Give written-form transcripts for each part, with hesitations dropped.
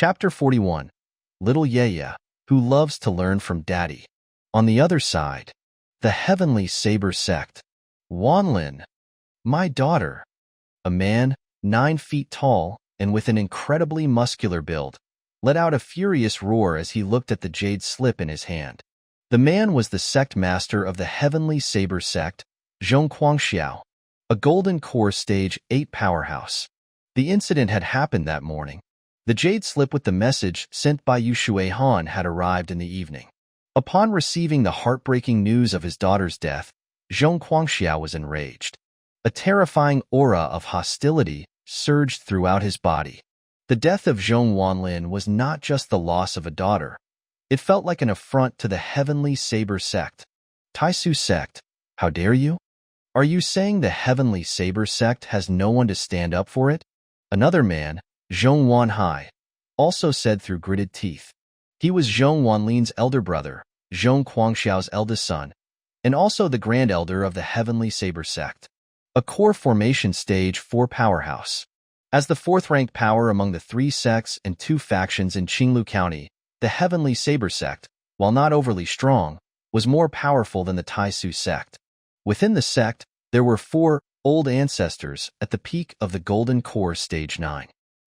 Chapter 41. Little Yueyue, who loves to learn from Daddy. On the other side, the Heavenly Saber Sect. Wanlin, my daughter. A man, 9 feet tall and with an incredibly muscular build, let out a furious roar as he looked at the jade slip in his hand. The man was the sect master of the Heavenly Saber Sect, Xiao, a Golden Core Stage 8 powerhouse. The incident had happened that morning. The jade slip with the message sent by Yueyue had arrived in the evening. Upon receiving the heartbreaking news of his daughter's death, Xiao was enraged. A terrifying aura of hostility surged throughout his body. The death of Zhong Wanlin was not just the loss of a daughter. It felt like an affront to the Heavenly Saber Sect. Tai Xu Sect, how dare you? Are you saying the Heavenly Saber Sect has no one to stand up for it? Another man, Zhong Wanhai, also said through gritted teeth. He was Zhong Wanlin's elder brother, Zhong Quangxiao's eldest son, and also the grand elder of the Heavenly Saber Sect, a core formation stage 4 powerhouse. As the 4th-ranked power among the 3 sects and 2 factions in Qinglu County, the Heavenly Saber Sect, while not overly strong, was more powerful than the Tai Xu Sect. Within the sect, there were 4 old ancestors at the peak of the Golden Core Stage 9.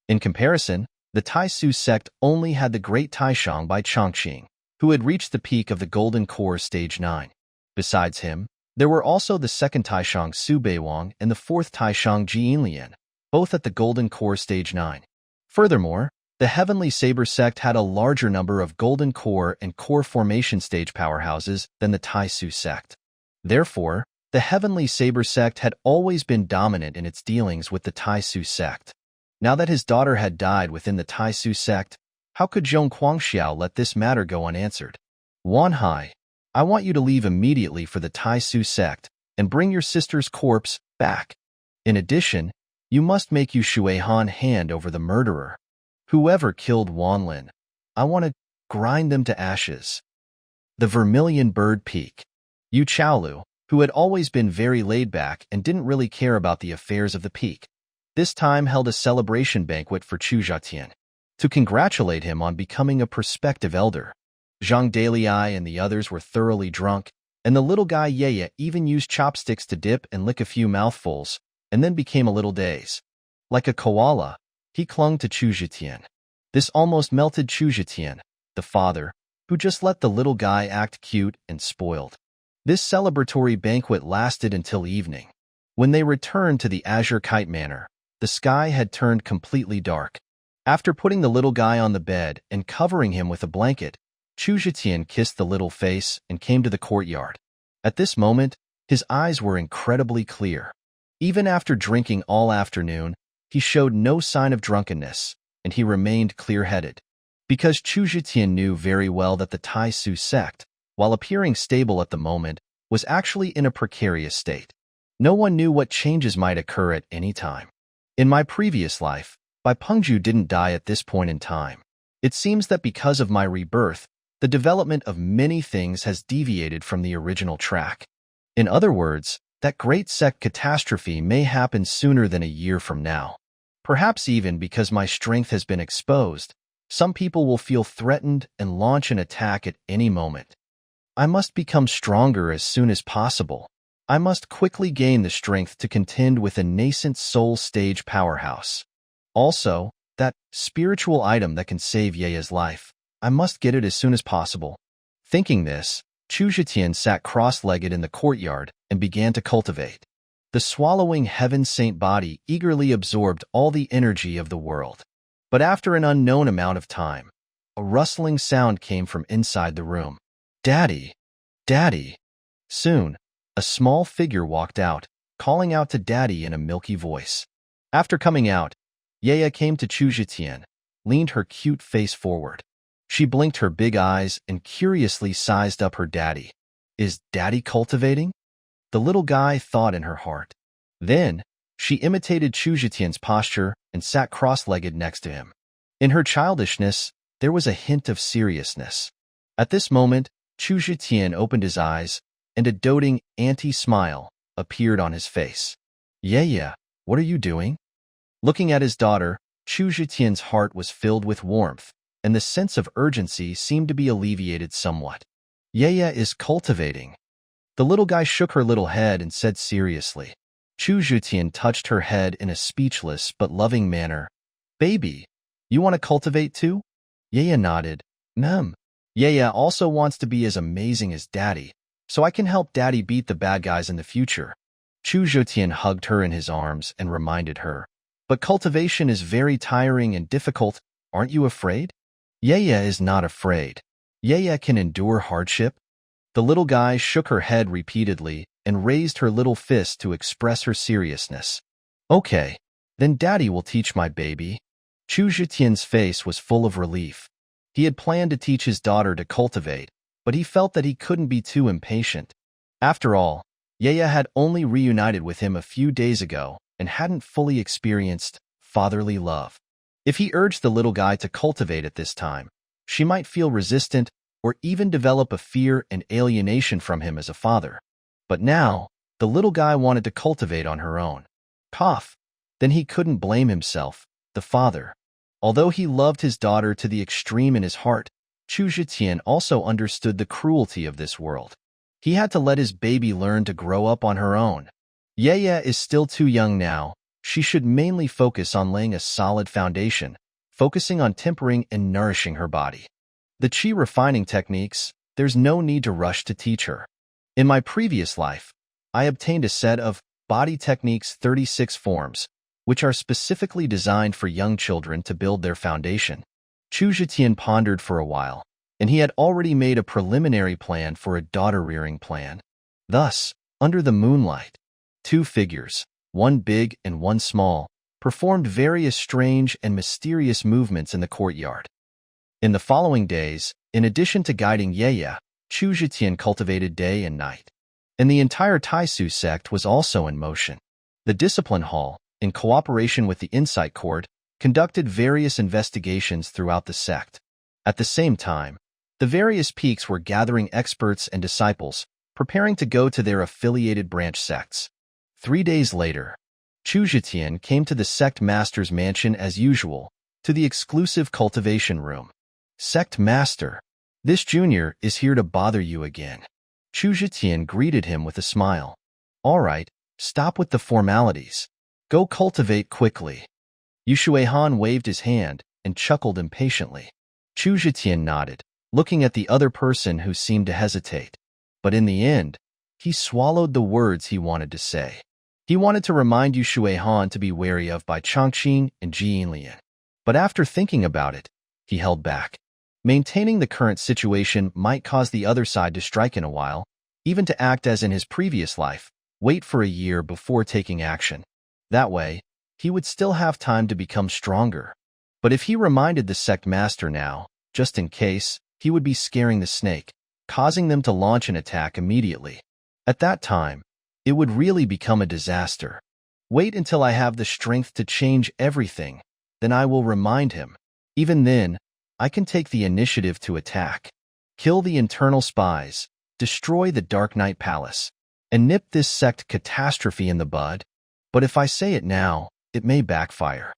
In comparison, the Tai Xu Sect only had the Great Taishang by Chang'e, who had reached the peak of the Golden Core Stage 9. Besides him, there were also the 2nd Taishang Su Beiwang and the 4th Taishang Jianlian, both at the Golden Core Stage 9. Furthermore, the Heavenly Saber Sect had a larger number of Golden Core and Core Formation Stage powerhouses than the Tai Xu Sect. Therefore, the Heavenly Saber Sect had always been dominant in its dealings with the Tai Xu Sect. Now that his daughter had died within the Tai Xu Sect, how could Zhong Quangxiao let this matter go unanswered? Wanhai, I want you to leave immediately for the Tai Xu Sect and bring your sister's corpse back. In addition, you must make Yueyue hand over the murderer. Whoever killed Wanlin, I want to grind them to ashes. The Vermilion Bird Peak. Yu Chaolu, who had always been very laid-back and didn't really care about the affairs of the peak, this time held a celebration banquet for Chu Zhetian to congratulate him on becoming a prospective elder. Zhang Dalai and the others were thoroughly drunk, and the little guy Yueyue even used chopsticks to dip and lick a few mouthfuls, and then became a little dazed. Like a koala, he clung to Chu Zhetian. This almost melted Chu Zhetian, the father, who just let the little guy act cute and spoiled. This celebratory banquet lasted until evening. When they returned to the Azure Kite Manor, the sky had turned completely dark. After putting the little guy on the bed and covering him with a blanket, Chu Zhetian kissed the little face and came to the courtyard. At this moment, his eyes were incredibly clear. Even after drinking all afternoon, he showed no sign of drunkenness, and he remained clear-headed. Because Chu Zhetian knew very well that the Tai Xu Sect, while appearing stable at the moment, was actually in a precarious state. No one knew what changes might occur at any time. In my previous life, Bai Pengju didn't die at this point in time. It seems that because of my rebirth, the development of many things has deviated from the original track. In other words, that great sect catastrophe may happen sooner than a year from now. Perhaps even because my strength has been exposed, some people will feel threatened and launch an attack at any moment. I must become stronger as soon as possible. I must quickly gain the strength to contend with a nascent soul stage powerhouse. Also, that spiritual item that can save Yueyue's life, I must get it as soon as possible. Thinking this, Chu Zhetian sat cross-legged in the courtyard and began to cultivate. The swallowing heaven saint body eagerly absorbed all the energy of the world. But after an unknown amount of time, a rustling sound came from inside the room. Daddy! Daddy! Soon, a small figure walked out, calling out to Daddy in a milky voice. After coming out, Yueyue came to Chu Zhetian, leaned her cute face forward. She blinked her big eyes and curiously sized up her daddy. Is Daddy cultivating? The little guy thought in her heart. Then, she imitated Chu Zhetian's posture and sat cross-legged next to him. In her childishness, there was a hint of seriousness. At this moment, Chu Zhetian opened his eyes, and a doting anti-smile appeared on his face. Yueyue, what are you doing? Looking at his daughter, Chu Zhetian's heart was filled with warmth, and the sense of urgency seemed to be alleviated somewhat. Yueyue is cultivating. The little guy shook her little head and said seriously. Chu Zhetian touched her head in a speechless but loving manner. Baby, you want to cultivate too? Yueyue nodded. Yueyue also wants to be as amazing as Daddy, so I can help Daddy beat the bad guys in the future. Chu Zhetian hugged her in his arms and reminded her. But cultivation is very tiring and difficult, aren't you afraid? Yueyue is not afraid. Yueyue can endure hardship. The little guy shook her head repeatedly and raised her little fist to express her seriousness. Okay, then Daddy will teach my baby. Chu Zhetian's face was full of relief. He had planned to teach his daughter to cultivate, but he felt that he couldn't be too impatient. After all, Yueyue had only reunited with him a few days ago and hadn't fully experienced fatherly love. If he urged the little guy to cultivate at this time, she might feel resistant or even develop a fear and alienation from him as a father. But now, the little guy wanted to cultivate on her own. Then he couldn't blame himself, the father. Although he loved his daughter to the extreme in his heart, Chu Zhetian also understood the cruelty of this world. He had to let his baby learn to grow up on her own. Yueyue is still too young now. She should mainly focus on laying a solid foundation, focusing on tempering and nourishing her body. The qi refining techniques, there's no need to rush to teach her. In my previous life, I obtained a set of body techniques 36 forms, which are specifically designed for young children to build their foundation. Chu Zhetian pondered for a while, and he had already made a preliminary plan for a daughter-rearing plan. Thus, under the moonlight, two figures, one big and one small, performed various strange and mysterious movements in the courtyard. In the following days, in addition to guiding Yueyue, Chu Zhetian cultivated day and night. And the entire Tai Xu Sect was also in motion. The Discipline Hall, in cooperation with the Insight Court, conducted various investigations throughout the sect. At the same time, the various peaks were gathering experts and disciples, preparing to go to their affiliated branch sects. 3 days later, Chu Zhetian came to the sect master's mansion as usual, to the exclusive cultivation room. Sect master, this junior is here to bother you again. Chu Zhetian greeted him with a smile. All right, stop with the formalities. Go cultivate quickly. Yueyue waved his hand and chuckled impatiently. Chu Zhetian nodded, looking at the other person who seemed to hesitate. But in the end, he swallowed the words he wanted to say. He wanted to remind Yueyue to be wary of by Chang'e and Jianlian. But after thinking about it, he held back. Maintaining the current situation might cause the other side to strike in a while, even to act as in his previous life, wait for a year before taking action. That way, he would still have time to become stronger. But if he reminded the sect master now, just in case, he would be scaring the snake, causing them to launch an attack immediately. At that time, it would really become a disaster. Wait until I have the strength to change everything, then I will remind him. Even then, I can take the initiative to attack, kill the internal spies, destroy the Dark Knight Palace, and nip this sect catastrophe in the bud. But if I say it now, it may backfire.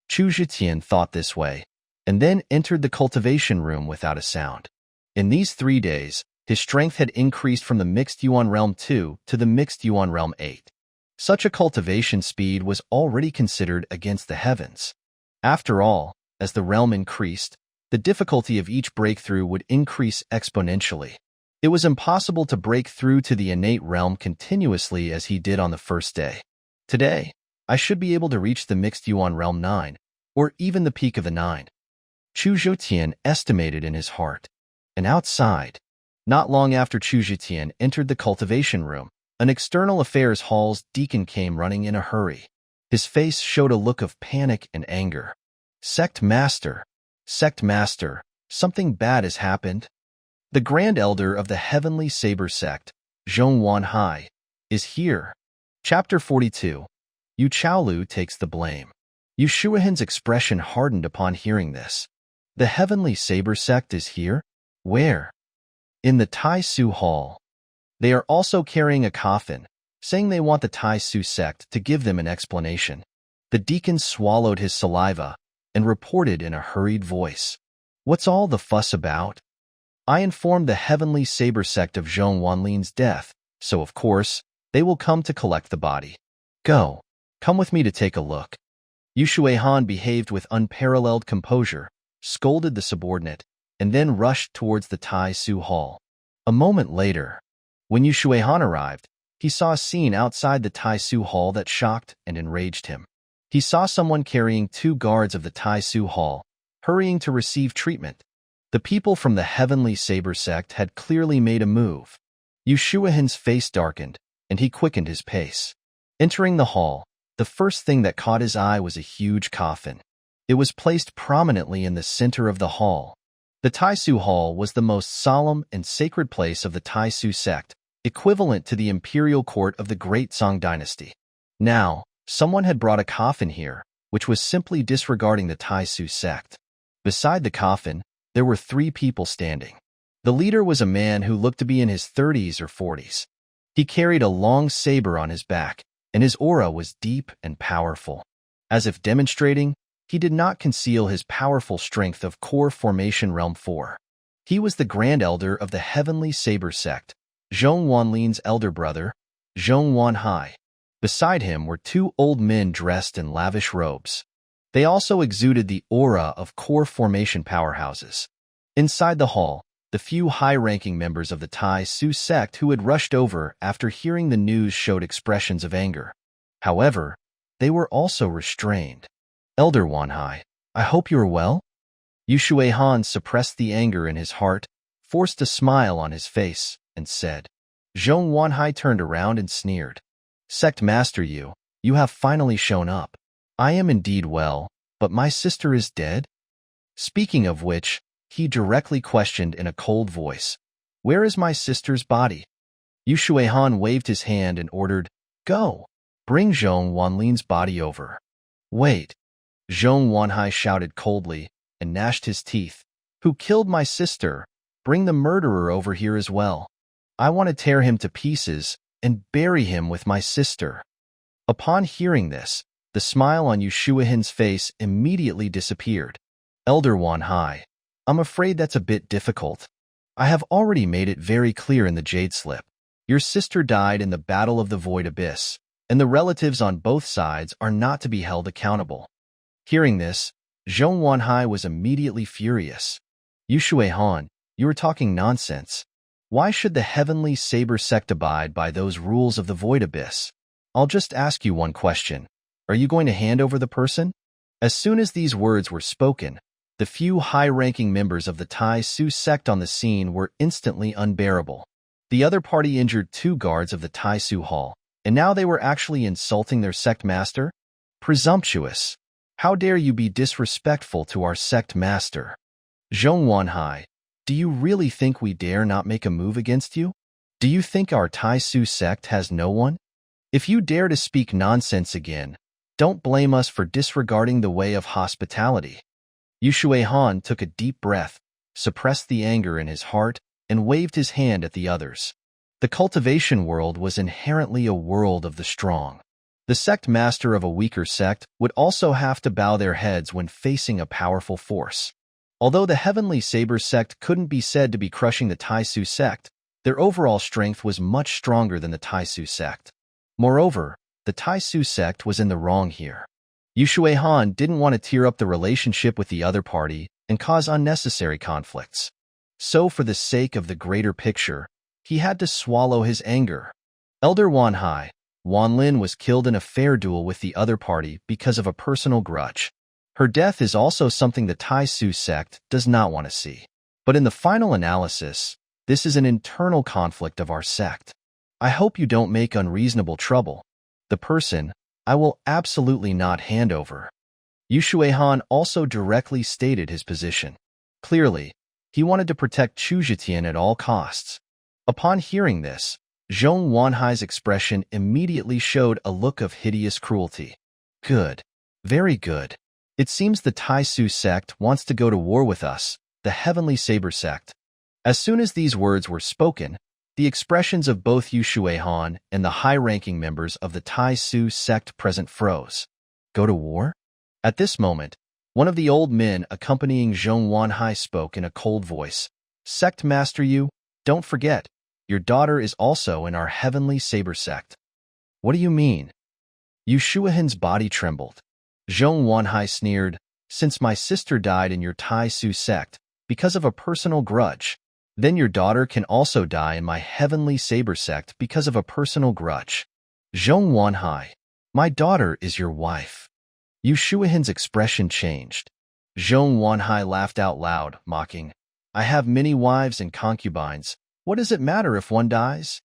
Chu Zhetian thought this way, and then entered the cultivation room without a sound. In these 3 days, his strength had increased from the Mixed Yuan Realm 2 to the Mixed Yuan Realm 8. Such a cultivation speed was already considered against the heavens. After all, as the realm increased, the difficulty of each breakthrough would increase exponentially. It was impossible to break through to the innate realm continuously as he did on the first day. Today, I should be able to reach the Mixed Yuan Realm 9, or even the peak of the 9. Chu Zhetian estimated in his heart. And outside, not long after Chu Zhetian entered the cultivation room, an external affairs hall's deacon came running in a hurry. His face showed a look of panic and anger. Sect Master, something bad has happened. The Grand Elder of the Heavenly Saber Sect, Zhongwanhai, is here. Chapter 42. Yu Chaolu takes the blame. Yueyue's expression hardened upon hearing this. The Heavenly Saber Sect is here? Where? In the Tai Xu Hall. They are also carrying a coffin, saying they want the Tai Xu Sect to give them an explanation. The deacon swallowed his saliva, and reported in a hurried voice. "What's all the fuss about? I informed the Heavenly Saber Sect of Zhong Wanlin's death, so of course, they will come to collect the body. Go. Come with me to take a look." Yu Shuihan behaved with unparalleled composure, scolded the subordinate, and then rushed towards the Tai Xu Hall. A moment later, when Yu Shuihan arrived, he saw a scene outside the Tai Xu Hall that shocked and enraged him. He saw someone carrying 2 guards of the Tai Xu Hall, hurrying to receive treatment. The people from the Heavenly Saber Sect had clearly made a move. Yu Shuihan's face darkened, and he quickened his pace. Entering the hall, the first thing that caught his eye was a huge coffin. It was placed prominently in the center of the hall. The Tai Xu Hall was the most solemn and sacred place of the Tai Xu Sect, equivalent to the imperial court of the Great Song Dynasty. Now, someone had brought a coffin here, which was simply disregarding the Tai Xu Sect. Beside the coffin, there were 3 people standing. The leader was a man who looked to be in his 30s or 40s. He carried a long saber on his back, and his aura was deep and powerful. As if demonstrating, he did not conceal his powerful strength of core formation realm 4. He was the Grand Elder of the Heavenly Saber Sect, Zhong Wanlin's elder brother, Zhong Wanhai. Beside him were 2 old men dressed in lavish robes. They also exuded the aura of core formation powerhouses. Inside the hall, the few high-ranking members of the Tai Xu Sect who had rushed over after hearing the news showed expressions of anger. However, they were also restrained. "Elder Wanhai, I hope you are well?" Yu Shuihan suppressed the anger in his heart, forced a smile on his face, and said. Zhong Wanhai turned around and sneered. "Sect Master Yu, you have finally shown up. I am indeed well, but my sister is dead?" Speaking of which, he directly questioned in a cold voice, "Where is my sister's body?" Yu Shuihan waved his hand and ordered, "Go, bring Zhong Wanlin's body over." "Wait," Zhong Wanhai shouted coldly and gnashed his teeth. "Who killed my sister? Bring the murderer over here as well. I want to tear him to pieces and bury him with my sister." Upon hearing this, the smile on Yu Shuihan's face immediately disappeared. "Elder Wanhai, I'm afraid that's a bit difficult. I have already made it very clear in the Jade Slip. Your sister died in the Battle of the Void Abyss, and the relatives on both sides are not to be held accountable." Hearing this, Zhong Wanhai was immediately furious. "Yu Shuihan, you are talking nonsense. Why should the Heavenly Saber Sect abide by those rules of the Void Abyss? I'll just ask you one question. Are you going to hand over the person?" As soon as these words were spoken, the few high-ranking members of the Tai Xu Sect on the scene were instantly unbearable. The other party injured 2 guards of the Tai Xu Hall, and now they were actually insulting their sect master? Presumptuous! How dare you be disrespectful to our sect master? Zhong Wanhai, do you really think we dare not make a move against you? Do you think our Tai Xu Sect has no one? If you dare to speak nonsense again, don't blame us for disregarding the way of hospitality." Yu Shuihan took a deep breath, suppressed the anger in his heart, and waved his hand at the others. The cultivation world was inherently a world of the strong. The sect master of a weaker sect would also have to bow their heads when facing a powerful force. Although the Heavenly Saber Sect couldn't be said to be crushing the Tai Xu Sect, their overall strength was much stronger than the Tai Xu Sect. Moreover, the Tai Xu Sect was in the wrong here. Yu Shuihan didn't want to tear up the relationship with the other party and cause unnecessary conflicts. So for the sake of the greater picture, he had to swallow his anger. Elder Wanhai, Wanlin was killed in a fair duel with the other party because of a personal grudge. Her death is also something the Tai Xu Sect does not want to see. But in the final analysis, this is an internal conflict of our sect. I hope you don't make unreasonable trouble. The person, I will absolutely not hand over. Yu Shuihan also directly stated his position. Clearly, he wanted to protect Chu Zhetian at all costs. Upon hearing this, Zhong Wanhai's expression immediately showed a look of hideous cruelty. Good. Very good. It seems the Tai Xu Sect wants to go to war with us, the Heavenly Saber Sect. As soon as these words were spoken, the expressions of both Yu Shuihan and the high-ranking members of the Tai Xu Sect present froze. Go to war? At this moment, One of the old men accompanying Zhong Wanhai spoke in a cold voice. Sect Master Yu, don't forget, your daughter is also in our heavenly saber sect. What do you mean? Yu Shuihan's body trembled. Zhong Wanhai sneered, since my sister died in your Tai Xu Sect because of a personal grudge, then your daughter can also die in my heavenly saber sect because of a personal grudge. Zhong Wanhai, my daughter is your wife. Yu Shuihan's expression changed. Zhong Wanhai laughed out loud, mocking, I have many wives and concubines. What does it matter if one dies?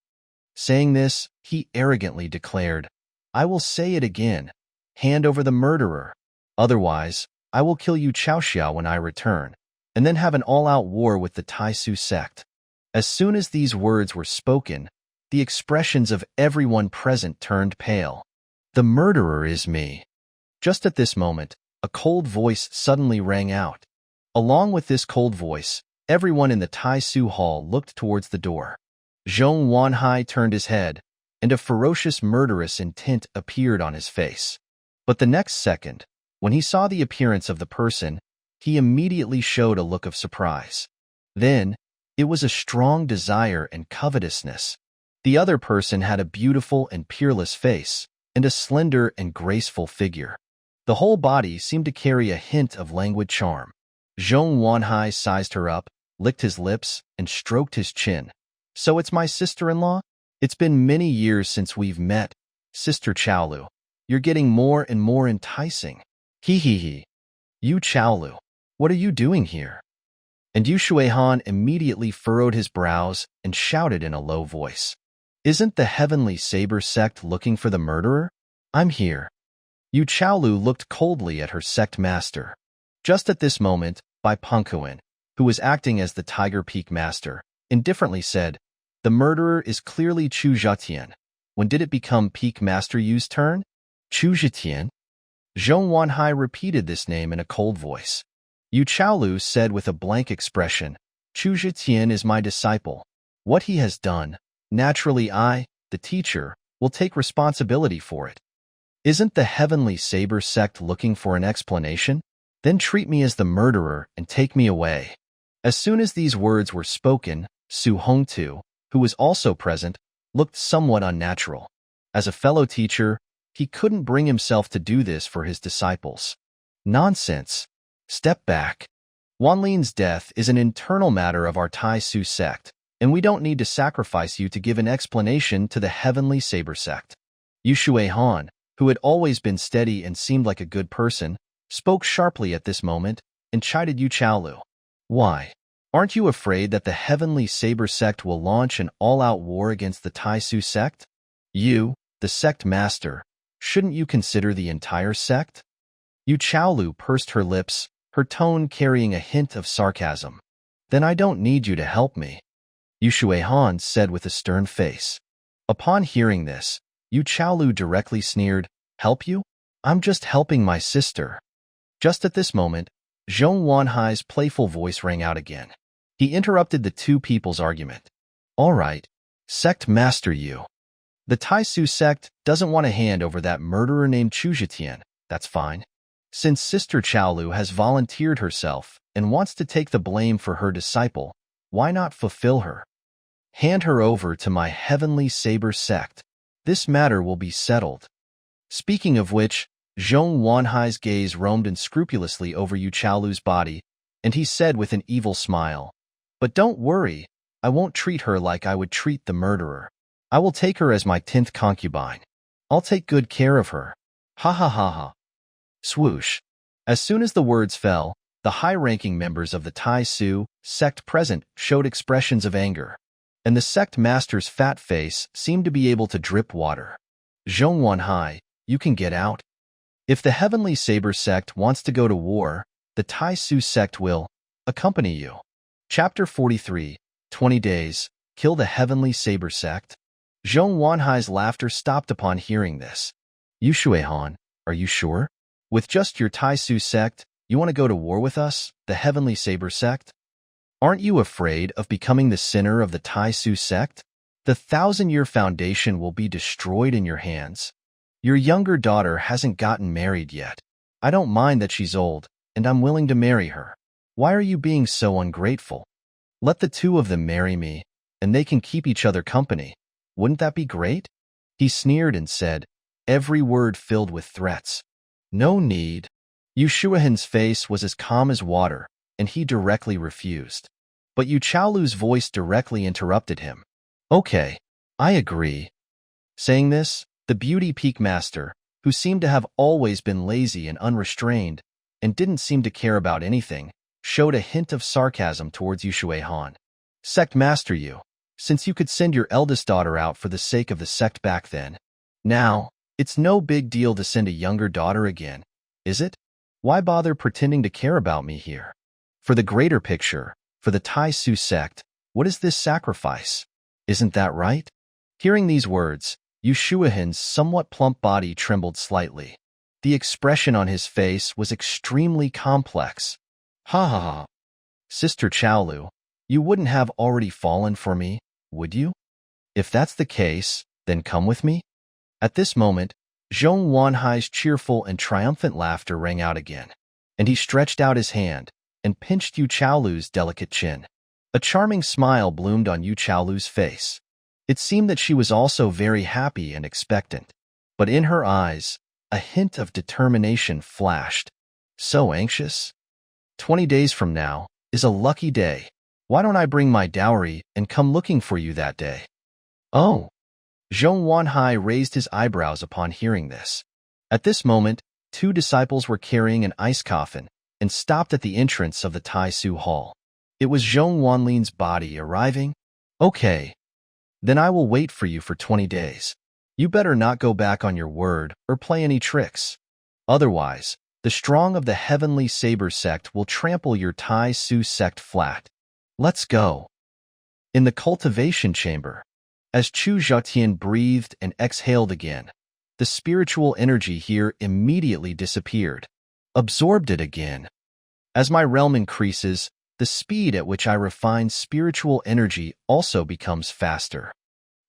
Saying this, he arrogantly declared, I will say it again. Hand over the murderer. Otherwise, I will kill you Xiaoxia when I return, and then have an all-out war with the Tai Xu Sect. As soon as these words were spoken, the expressions of everyone present turned pale. The murderer is me. Just at this moment, a cold voice suddenly rang out. Along with this cold voice, everyone in the Tai Xu Hall looked towards the door. Zhong Wanhai turned his head, and a ferocious murderous intent appeared on his face. But the next second, when he saw the appearance of the person, he immediately showed a look of surprise. Then, it was a strong desire and covetousness. The other person had a beautiful and peerless face, and a slender and graceful figure. The whole body seemed to carry a hint of languid charm. Zhong Wanhai sized her up, licked his lips, and stroked his chin. So it's my sister-in-law? It's been many years since we've met, Sister Chaolu. You're getting more and more enticing. He. Yu Chaolu, what are you doing here? And Yu Shuihan immediately furrowed his brows and shouted in a low voice. Isn't the Heavenly Saber Sect looking for the murderer? I'm here. Yu Chaolu looked coldly at her sect master. Just at this moment, Bai Pengkuan, who was acting as the Tiger Peak Master, indifferently said, the murderer is clearly Chu Zhetian. When did it become Peak Master Yu's turn? Chu Zhetian? Zhong Wanhai repeated this name in a cold voice. Yu Chaolu said with a blank expression, Chu Zhetian is my disciple. What he has done, naturally I, the teacher, will take responsibility for it. Isn't the Heavenly Saber Sect looking for an explanation? Then treat me as the murderer and take me away. As soon as these words were spoken, Su Hongtu, who was also present, looked somewhat unnatural. As a fellow teacher, he couldn't bring himself to do this for his disciples. Nonsense. Step back. Wanlin's death is an internal matter of our Tai Xu Sect, and we don't need to sacrifice you to give an explanation to the Heavenly Saber Sect. Yu Shuihan, who had always been steady and seemed like a good person, spoke sharply at this moment and chided Yu Chaolu. Why? Aren't you afraid that the Heavenly Saber Sect will launch an all-out war against the Tai Xu Sect? You, the sect master, shouldn't you consider the entire sect? Yu Chaolu pursed her lips, her tone carrying a hint of sarcasm. Then I don't need you to help me, Yu Shuihan said with a stern face. Upon hearing this, Yu Chaolu directly sneered, Help you? I'm just helping my sister. Just at this moment, Zhong Wanhai's playful voice rang out again. He interrupted the two people's argument. All right, Sect Master Yu. The Tai Xu Sect doesn't want to hand over that murderer named Chu Zhetian. That's fine. Since Sister Chaolu has volunteered herself and wants to take the blame for her disciple, why not fulfill her? Hand her over to my Heavenly Saber Sect. This matter will be settled. Speaking of which, Zhong Wanhai's gaze roamed unscrupulously over Yu Chaolu's body, and he said with an evil smile, But don't worry, I won't treat her like I would treat the murderer. I will take her as my 10th concubine. I'll take good care of her. Ha ha ha ha. Swoosh. As soon as the words fell, the high-ranking members of the Tai Xu Sect present showed expressions of anger, and the sect master's fat face seemed to be able to drip water. Zhong Wanhai, you can get out. If the Heavenly Saber Sect wants to go to war, the Tai Xu Sect will accompany you. Chapter 43, 20 Days, Kill the Heavenly Saber Sect. Zhong Wanhai's laughter stopped upon hearing this. Yu Shuihan, are you sure? With just your Tai Xu Sect, you want to go to war with us, the Heavenly Saber Sect? Aren't you afraid of becoming the sinner of the Tai Xu Sect? The 1,000-year foundation will be destroyed in your hands. Your younger daughter hasn't gotten married yet. I don't mind that she's old, and I'm willing to marry her. Why are you being so ungrateful? Let the two of them marry me, and they can keep each other company. Wouldn't that be great?" He sneered and said, every word filled with threats. "No need." Yu Shuahan's face was as calm as water, and he directly refused. But Yu Chaolu's voice directly interrupted him. "Okay, I agree." Saying this, the beauty peak master, who seemed to have always been lazy and unrestrained, and didn't seem to care about anything, showed a hint of sarcasm towards Yu Shuahan. "Sect Master Yu, since you could send your eldest daughter out for the sake of the sect back then, now, it's no big deal to send a younger daughter again, is it? Why bother pretending to care about me here? For the greater picture, for the Tai Xu Sect, what is this sacrifice? Isn't that right?" Hearing these words, Yu Shuahan's somewhat plump body trembled slightly. The expression on his face was extremely complex. "Ha ha ha. Sister Chaolu, you wouldn't have already fallen for me, would you? If that's the case, then come with me." At this moment, Zhong Wanhai's cheerful and triumphant laughter rang out again, and he stretched out his hand and pinched Yu Chaolu's delicate chin. A charming smile bloomed on Yu Chaolu's face. It seemed that she was also very happy and expectant, but in her eyes, a hint of determination flashed. "So anxious? 20 days from now is a lucky day. Why don't I bring my dowry and come looking for you that day?" "Oh." Zhong Wanhai raised his eyebrows upon hearing this. At this moment, 2 disciples were carrying an ice coffin and stopped at the entrance of the Tai Su Hall. It was Zhong Wanlin's body arriving. "Okay. Then I will wait for you for 20 days. You better not go back on your word or play any tricks. Otherwise, the strong of the Heavenly Saber Sect will trample your Tai Xu Sect flat. Let's go." In the cultivation chamber, as Chu Zhetian breathed and exhaled again, the spiritual energy here immediately disappeared. Absorbed it again. As my realm increases, the speed at which I refine spiritual energy also becomes faster.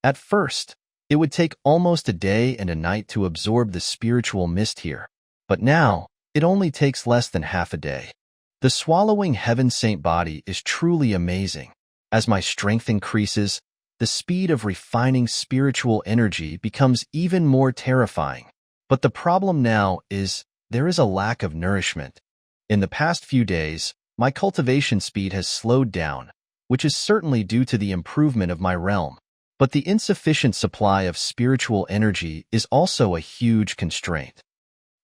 At first, it would take almost a day and a night to absorb the spiritual mist here, but now it only takes less than half a day. The swallowing heaven saint body is truly amazing. As my strength increases, the speed of refining spiritual energy becomes even more terrifying. But the problem now is there is a lack of nourishment. In the past few days, my cultivation speed has slowed down, which is certainly due to the improvement of my realm. But the insufficient supply of spiritual energy is also a huge constraint.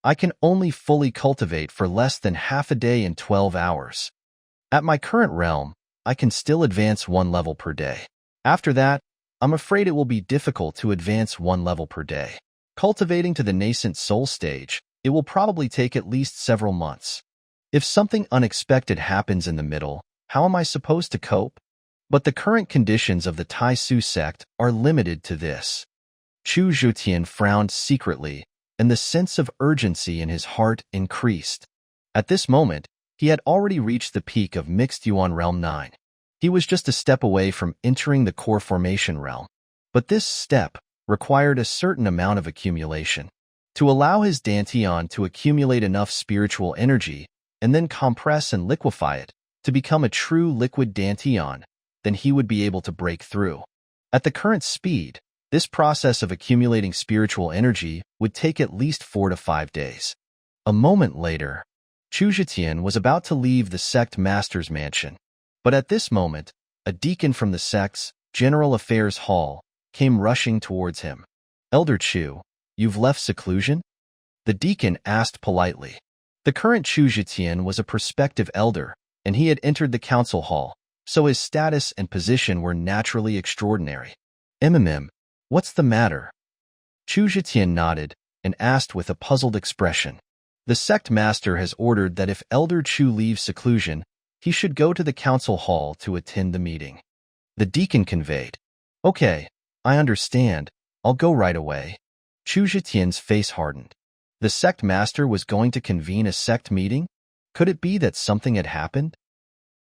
I can only fully cultivate for less than half a day in 12 hours. At my current realm, I can still advance 1 level per day. After that, I'm afraid it will be difficult to advance 1 level per day. Cultivating to the nascent soul stage, it will probably take at least several months. If something unexpected happens in the middle, how am I supposed to cope? But the current conditions of the Tai Xu Sect are limited to this. Chu Zhetian frowned secretly, and the sense of urgency in his heart increased. At this moment, he had already reached the peak of Mixed Yuan Realm 9. He was just a step away from entering the core formation realm. But this step required a certain amount of accumulation. To allow his Dantian to accumulate enough spiritual energy and then compress and liquefy it to become a true liquid Dantian, then he would be able to break through. At the current speed, this process of accumulating spiritual energy would take at least 4 to 5 days. A moment later, Chu Zhetian was about to leave the sect master's mansion. But at this moment, a deacon from the sect's General Affairs Hall came rushing towards him. "Elder Chu, you've left seclusion?" The deacon asked politely. The current Chu Zhetian was a prospective elder, and he had entered the council hall, so his status and position were naturally extraordinary. What's the matter?" Chu Zhetian nodded and asked with a puzzled expression. "The sect master has ordered that if Elder Chu leaves seclusion, he should go to the council hall to attend the meeting." The deacon conveyed. "Okay, I understand. I'll go right away." Chu Zhetian's face hardened. The sect master was going to convene a sect meeting? Could it be that something had happened?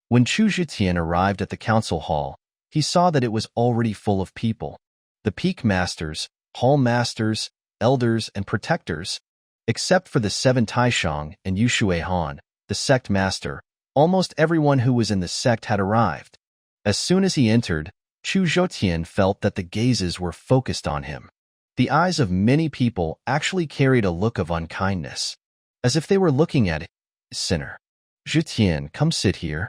When Chu Zhetian arrived at the council hall, he saw that it was already full of people. The peak masters, hall masters, elders, and protectors. Except for the 7 Taishang and Yu Shuahan, the sect master. Almost everyone who was in the sect had arrived. As soon as he entered, Chu Zhetian felt that the gazes were focused on him. The eyes of many people actually carried a look of unkindness, as if they were looking at sinner. Zhetian, come sit here.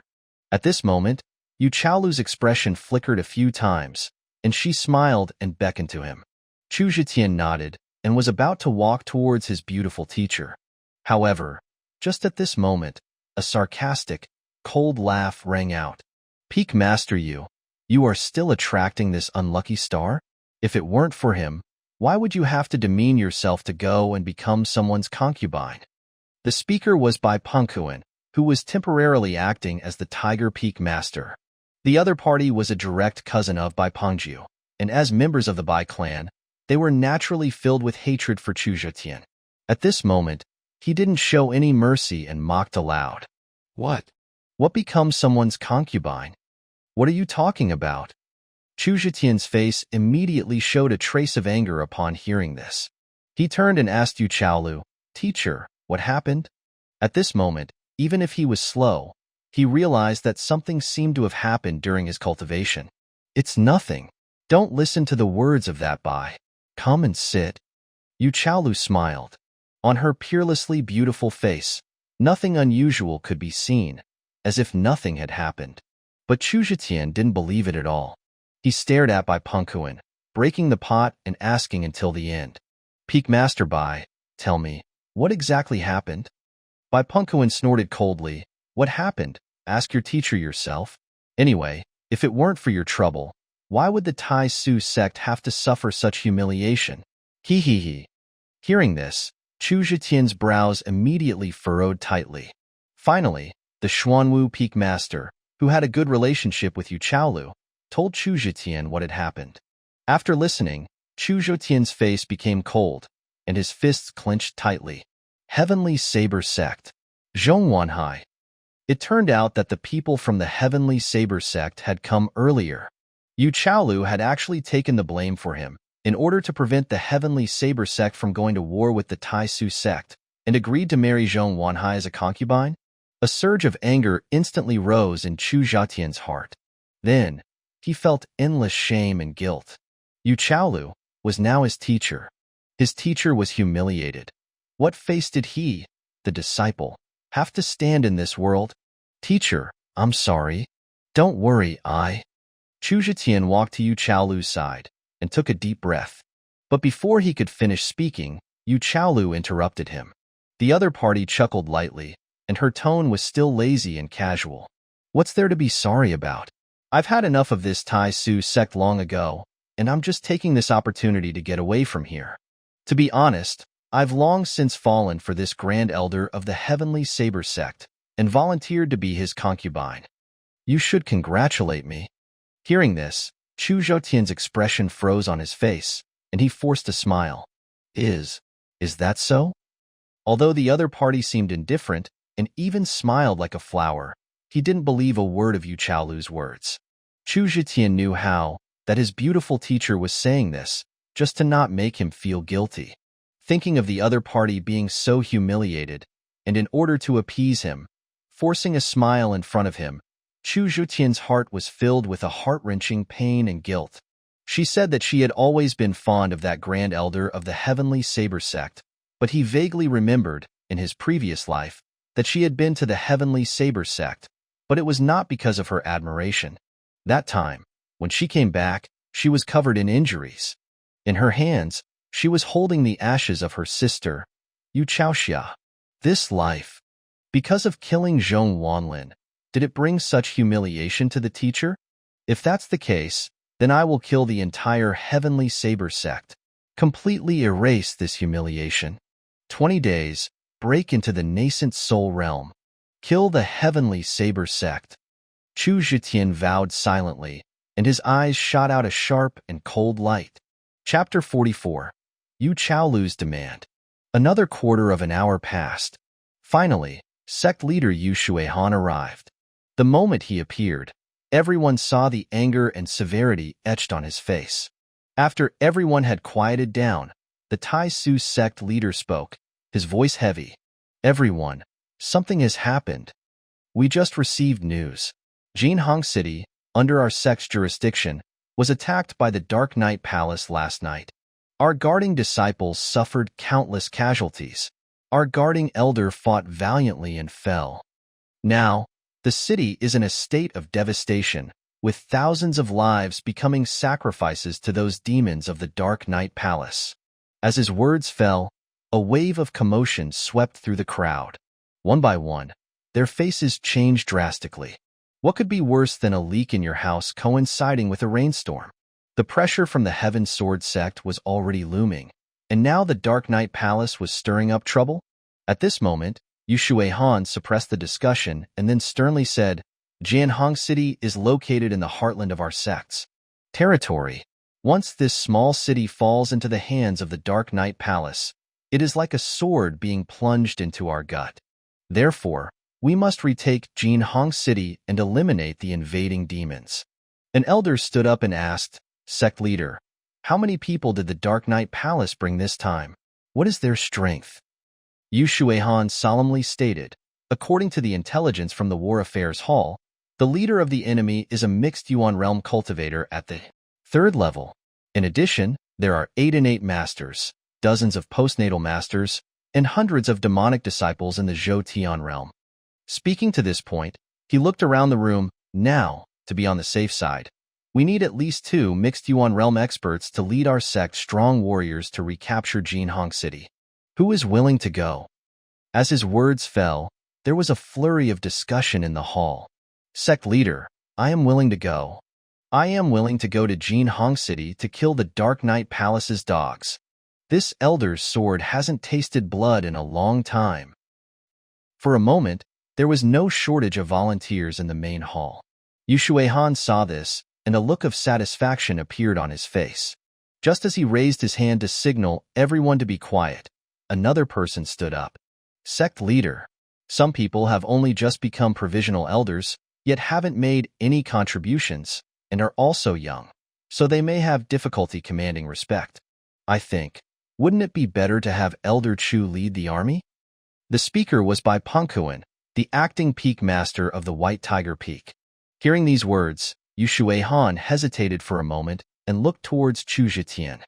At this moment, Yu Chaolu's expression flickered a few times, and she smiled and beckoned to him. Chu Zhetian nodded and was about to walk towards his beautiful teacher. However, just at this moment, a sarcastic, cold laugh rang out. Peak Master Yu, you are still attracting this unlucky star? If it weren't for him, why would you have to demean yourself to go and become someone's concubine? The speaker was Bai Pengkuan, who was temporarily acting as the Tiger Peak Master. The other party was a direct cousin of Bai Pengju, and as members of the Bai clan, they were naturally filled with hatred for Chu Zhetian. At this moment, he didn't show any mercy and mocked aloud. What? What becomes someone's concubine? What are you talking about? Chu Zhetian's face immediately showed a trace of anger upon hearing this. He turned and asked Yu Chaolu, Teacher, what happened? At this moment, even if he was slow, he realized that something seemed to have happened during his cultivation. It's nothing. Don't listen to the words of that Bai. Come and sit. Yu Chaolu smiled. On her peerlessly beautiful face, nothing unusual could be seen, as if nothing had happened. But Chu Zhetian didn't believe it at all. He stared at Bai Pengkuan, breaking the pot and asking until the end. Peak Master Bai, tell me, what exactly happened? Bai Pengkuan snorted coldly. What happened? Ask your teacher yourself. Anyway, if it weren't for your trouble, why would the Tai Xu Sect have to suffer such humiliation? He. Hearing this, Chu Zhetian's brows immediately furrowed tightly. Finally, the Xuanwu Peak Master, who had a good relationship with Yu Chaolu, told Chu Zhetian what had happened. After listening, Chu Zhetian's face became cold, and his fists clenched tightly. Heavenly Saber Sect. Zhongwanhai. It turned out that the people from the Heavenly Saber Sect had come earlier. Yu Chaolu had actually taken the blame for him, in order to prevent the Heavenly Saber Sect from going to war with the Tai Xu Sect, and agreed to marry Zhongwanhai as a concubine. A surge of anger instantly rose in Chu Zhetian's heart. Then, he felt endless shame and guilt. Yu Chaolu was now his teacher. His teacher was humiliated. What face did he, the disciple, have to stand in this world? Teacher, I'm sorry. Don't worry, Chu Zhetian walked to Yu Chaolu's side and took a deep breath. But before he could finish speaking, Yu Chaolu interrupted him. The other party chuckled lightly, and her tone was still lazy and casual. What's there to be sorry about? I've had enough of this Tai Xu Sect long ago, and I'm just taking this opportunity to get away from here. To be honest, I've long since fallen for this Grand Elder of the Heavenly Saber Sect and volunteered to be his concubine. You should congratulate me. Hearing this, Chu Zhetian's expression froze on his face, and he forced a smile. Is that so? Although the other party seemed indifferent and even smiled like a flower, he didn't believe a word of Yu Chaolu's words. Chu Zhetian knew how that his beautiful teacher was saying this just to not make him feel guilty. Thinking of the other party being so humiliated, and in order to appease him, forcing a smile in front of him, Chu Zhetian's heart was filled with a heart-wrenching pain and guilt. She said that she had always been fond of that Grand Elder of the Heavenly Saber Sect, but he vaguely remembered, in his previous life, that she had been to the Heavenly Saber Sect, but it was not because of her admiration. That time, when she came back, she was covered in injuries. In her hands, she was holding the ashes of her sister, Xianxia. This life, because of killing Zhong Wanlin, did it bring such humiliation to the teacher? If that's the case, then I will kill the entire Heavenly Saber Sect. Completely erase this humiliation. 20 days, break into the nascent soul realm. Kill the Heavenly Saber Sect. Chu Zhetian vowed silently, and his eyes shot out a sharp and cold light. Chapter 44. Yu Chaolu's Demand. Another quarter of an hour passed. Finally, sect leader Yu Shuihan arrived. The moment he appeared, everyone saw the anger and severity etched on his face. After everyone had quieted down, the Tai Xu Sect leader spoke, his voice heavy. Everyone, something has happened. We just received news. Jinhong City, under our sect's jurisdiction, was attacked by the Dark Knight Palace last night. Our guarding disciples suffered countless casualties. Our guarding elder fought valiantly and fell. Now, the city is in a state of devastation, with thousands of lives becoming sacrifices to those demons of the Dark Knight Palace. As his words fell, a wave of commotion swept through the crowd. One by one, their faces changed drastically. What could be worse than a leak in your house coinciding with a rainstorm? The pressure from the Heaven Sword sect was already looming, and now the Dark Knight Palace was stirring up trouble? At this moment, Yu Shuihan suppressed the discussion and then sternly said, Jianhong City is located in the heartland of our sect's territory. Once this small city falls into the hands of the Dark Knight Palace, it is like a sword being plunged into our gut. Therefore, we must retake Jinhong City and eliminate the invading demons. An elder stood up and asked, Sect leader, how many people did the Dark Knight Palace bring this time? What is their strength? Yu Shuihan solemnly stated, according to the intelligence from the War Affairs Hall, the leader of the enemy is a mixed Yuan realm cultivator at the 3rd level. In addition, there are 8 innate masters, dozens of postnatal masters, and hundreds of demonic disciples in the Zhou realm. Speaking to this point, he looked around the room. Now, to be on the safe side, we need at least 2 mixed Yuan realm experts to lead our sect's strong warriors to recapture Jinhong City. Who is willing to go? As his words fell, there was a flurry of discussion in the hall. Sect leader, I am willing to go. I am willing to go to Jinhong City to kill the Dark Knight Palace's dogs. This elder's sword hasn't tasted blood in a long time. For a moment, there was no shortage of volunteers in the main hall. Yu Shuihan saw this, and a look of satisfaction appeared on his face. Just as he raised his hand to signal everyone to be quiet, another person stood up. Sect leader, some people have only just become provisional elders, yet haven't made any contributions, and are also young, so they may have difficulty commanding respect. I think, wouldn't it be better to have Elder Chu lead the army? The speaker was by Pengkuan, the acting peak master of the White Tiger Peak. Hearing these words, Yu Shuihan hesitated for a moment and looked towards Chu Zhetian.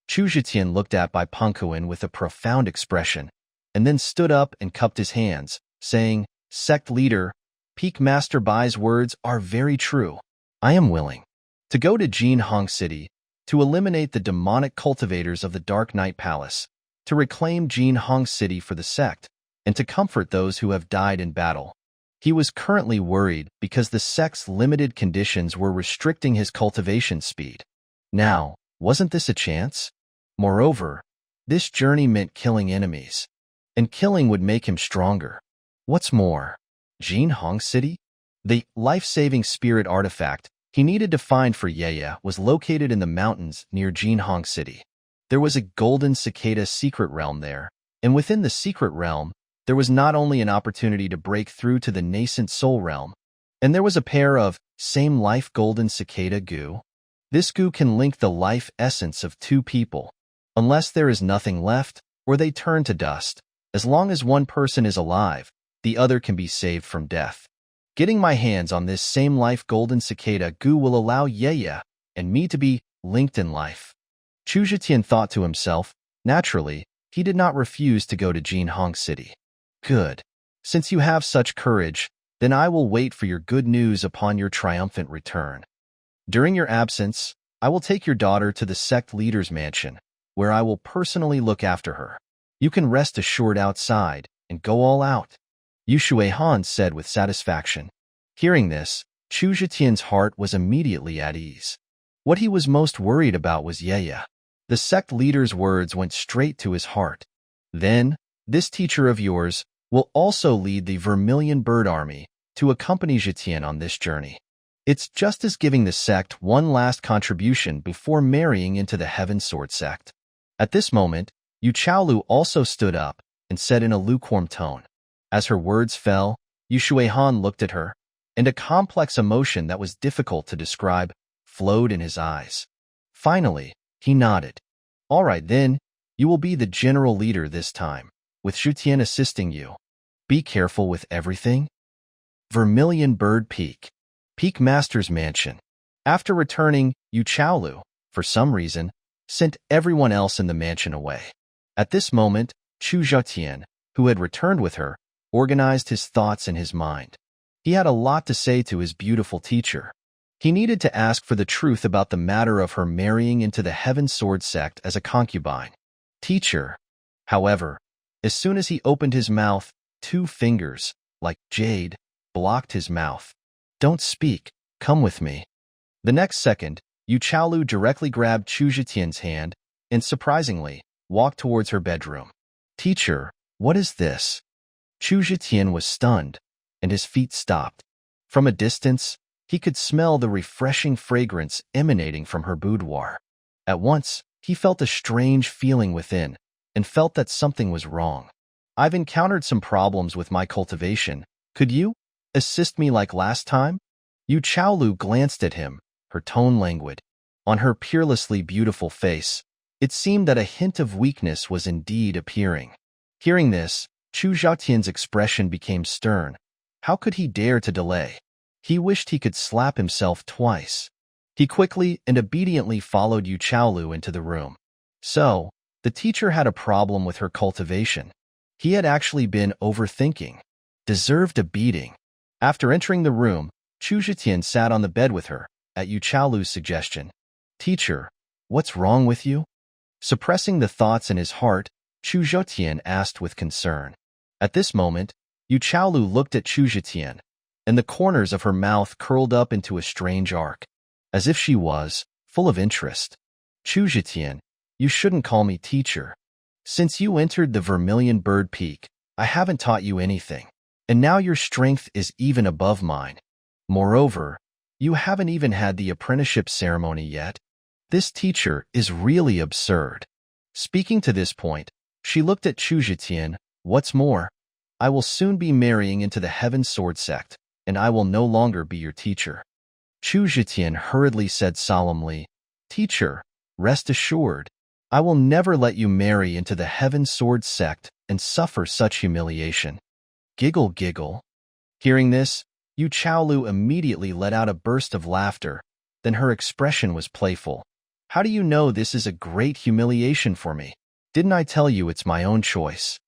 Chu Zhetian looked at Bai Pengkuan with a profound expression, and then stood up and cupped his hands, saying, Sect leader, Peak Master Bai's words are very true. I am willing to go to Jinhong City, to eliminate the demonic cultivators of the Dark Knight Palace, to reclaim Jinhong City for the sect, and to comfort those who have died in battle. He was currently worried because the sect's limited conditions were restricting his cultivation speed. Now, wasn't this a chance? Moreover, this journey meant killing enemies, and killing would make him stronger. What's more, Jinhong City? The life-saving spirit artifact he needed to find for Yueyue was located in the mountains near Jinhong City. There was a golden cicada secret realm there, and within the secret realm, there was not only an opportunity to break through to the nascent soul realm, and there was a pair of same-life golden cicada goo. This goo can link the life essence of 2 people, unless there is nothing left, or they turn to dust. As long as one person is alive, the other can be saved from death. Getting my hands on this same-life golden cicada goo will allow Yueyue and me to be linked in life. Chu Zhetian thought to himself. Naturally, he did not refuse to go to Jinhong City. Good. Since you have such courage, then I will wait for your good news upon your triumphant return. During your absence, I will take your daughter to the sect leader's mansion, where I will personally look after her. You can rest assured outside and go all out. Yu Shuihan said with satisfaction. Hearing this, Chu Zhetian's heart was immediately at ease. What he was most worried about was Yueyue. The sect leader's words went straight to his heart. Then, this teacher of yours will also lead the Vermilion Bird Army to accompany Zhetian on this journey. It's just as giving the sect one last contribution before marrying into the Heaven Sword sect. At this moment, Yu Chaolu also stood up and said in a lukewarm tone. As her words fell, Yu Shuihan looked at her, and a complex emotion that was difficult to describe flowed in his eyes. Finally, he nodded. All right then, you will be the general leader this time, with Zhetian assisting you. Be careful with everything. Vermilion Bird Peak. Peak Master's Mansion. After returning, Yu Chaolu, for some reason, sent everyone else in the mansion away. At this moment, Chu Zhetian, who had returned with her, organized his thoughts in his mind. He had a lot to say to his beautiful teacher. He needed to ask for the truth about the matter of her marrying into the Heaven Sword Sect as a concubine. Teacher. However, as soon as he opened his mouth, 2 fingers, like jade, blocked his mouth. Don't speak, come with me. The next second, Yu Chaolu directly grabbed Chu Zhetian's hand and, surprisingly, walked towards her bedroom. Teacher, what is this? Chu Zhetian was stunned, and his feet stopped. From a distance, he could smell the refreshing fragrance emanating from her boudoir. At once, he felt a strange feeling within and felt that something was wrong. I've encountered some problems with my cultivation. Could you assist me like last time? Yu Chaolu glanced at him, her tone languid. On her peerlessly beautiful face, it seemed that a hint of weakness was indeed appearing. Hearing this, Chu Zhetian's expression became stern. How could he dare to delay? He wished he could slap himself twice. He quickly and obediently followed Yu Chaolu into the room. So, the teacher had a problem with her cultivation. He had actually been overthinking. Deserved a beating. After entering the room, Chu Zhetian sat on the bed with her, at Yu Chaolu's suggestion. Teacher, what's wrong with you? Suppressing the thoughts in his heart, Chu Zhetian asked with concern. At this moment, Yu Chaolu looked at Chu Zhetian, and the corners of her mouth curled up into a strange arc, as if she was full of interest. Chu Zhetian, you shouldn't call me teacher. Since you entered the Vermilion Bird Peak, I haven't taught you anything, and now your strength is even above mine. Moreover, you haven't even had the apprenticeship ceremony yet. This teacher is really absurd. Speaking to this point, she looked at Chu Zhetian. What's more, I will soon be marrying into the Heaven Sword Sect, and I will no longer be your teacher. Chu Zhetian hurriedly said solemnly, Teacher, rest assured, I will never let you marry into the Heaven Sword Sect and suffer such humiliation. Giggle, giggle. Hearing this, Yu Chaolu immediately let out a burst of laughter. Then her expression was playful. How do you know this is a great humiliation for me? Didn't I tell you it's my own choice?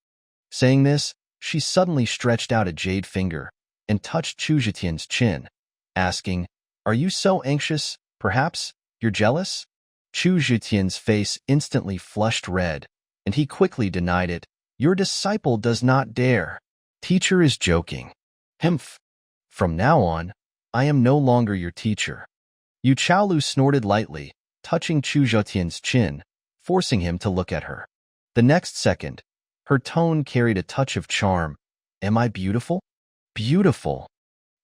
Saying this, she suddenly stretched out a jade finger and touched Chu Zhetian's chin, asking, Are you so anxious? Perhaps you're jealous? Chu Zhetian's face instantly flushed red, and he quickly denied it. Your disciple does not dare. Teacher is joking. Humph. From now on, I am no longer your teacher. Yu Chaolu snorted lightly, touching Chu Zhetian's chin, forcing him to look at her. The next second, her tone carried a touch of charm. Am I beautiful? Beautiful.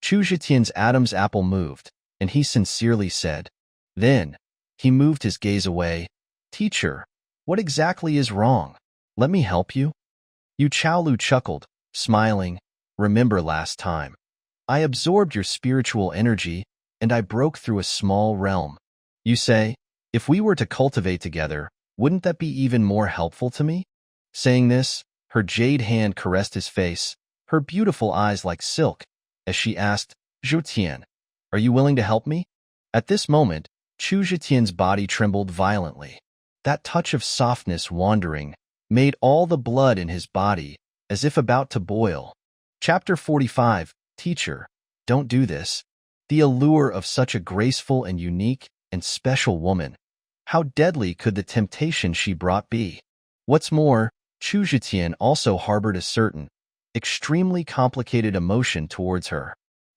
Chu Zhetian's Adam's apple moved, and he sincerely said. Then, he moved his gaze away. Teacher, what exactly is wrong? Let me help you? Yu Chaolu chuckled, smiling. Remember last time. I absorbed your spiritual energy, and I broke through a small realm. You say, if we were to cultivate together, wouldn't that be even more helpful to me? Saying this, her jade hand caressed his face, her beautiful eyes like silk, as she asked, Zhetian, are you willing to help me? At this moment, Chu Zhetian's body trembled violently. That touch of softness wandering made all the blood in his body as if about to boil. Chapter 45, Teacher, don't do this. The allure of such a graceful and unique and special woman. How deadly could the temptation she brought be? What's more, Chu Zhetian also harbored a certain, extremely complicated emotion towards her.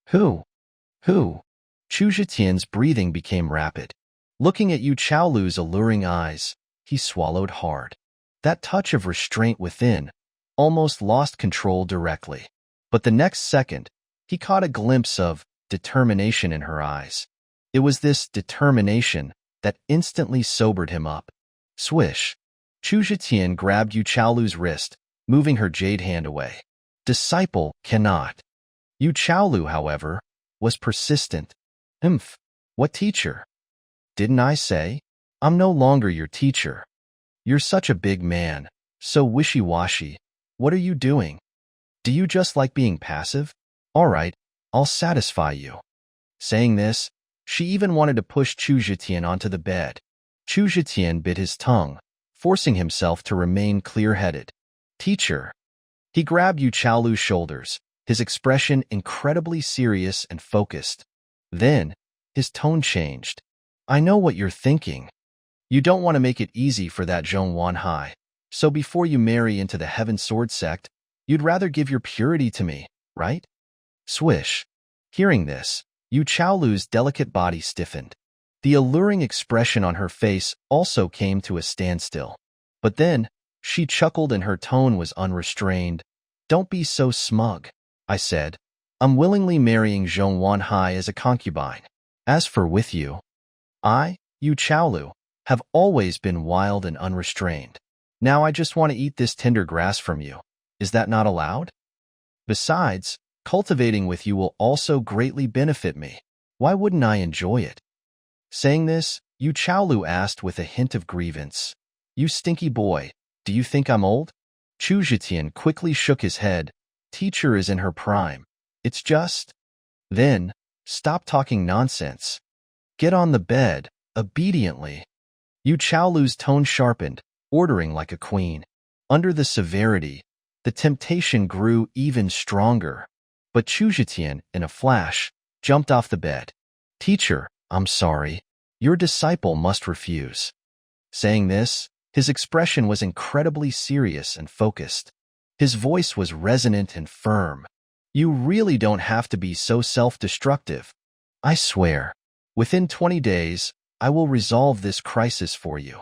Who? Chu Zhetian's breathing became rapid. Looking at Yu Chaolu's alluring eyes, he swallowed hard. That touch of restraint within almost lost control directly. But the next second, he caught a glimpse of determination in her eyes. It was this determination that instantly sobered him up. Swish. Chu Zhetian grabbed Yu Chaolu's wrist, moving her jade hand away. Disciple cannot. Yu Chaolu, however, was persistent. What teacher? Didn't I say? I'm no longer your teacher. You're such a big man, so wishy-washy. What are you doing? Do you just like being passive? All right, I'll satisfy you. Saying this, she even wanted to push Chu Zhetian onto the bed. Chu Zhetian bit his tongue, forcing himself to remain clear-headed. Teacher. He grabbed Yu Chaolu's shoulders, his expression incredibly serious and focused. Then, his tone changed. I know what you're thinking. You don't want to make it easy for that Zhong Wanhai, so before you marry into the Heaven Sword Sect, you'd rather give your purity to me, right? Swish. Hearing this, Yu Chaolu's delicate body stiffened. The alluring expression on her face also came to a standstill. But then, she chuckled and her tone was unrestrained. Don't be so smug, I said. I'm willingly marrying Zhong Wanhai as a concubine. As for with you, I, Yu Chaolu, have always been wild and unrestrained. Now I just want to eat this tender grass from you. Is that not allowed? Besides, cultivating with you will also greatly benefit me. Why wouldn't I enjoy it? Saying this, Yu Chaolu asked with a hint of grievance. You stinky boy, do you think I'm old? Chu Zhetian quickly shook his head. Teacher is in her prime. It's just... Then, stop talking nonsense. Get on the bed, obediently. Yu Chaolu's tone sharpened, ordering like a queen. Under the severity, the temptation grew even stronger. But Chu Zhetian, in a flash, jumped off the bed. Teacher, I'm sorry. Your disciple must refuse. Saying this, his expression was incredibly serious and focused. His voice was resonant and firm. You really don't have to be so self-destructive. I swear, within 20 days, I will resolve this crisis for you.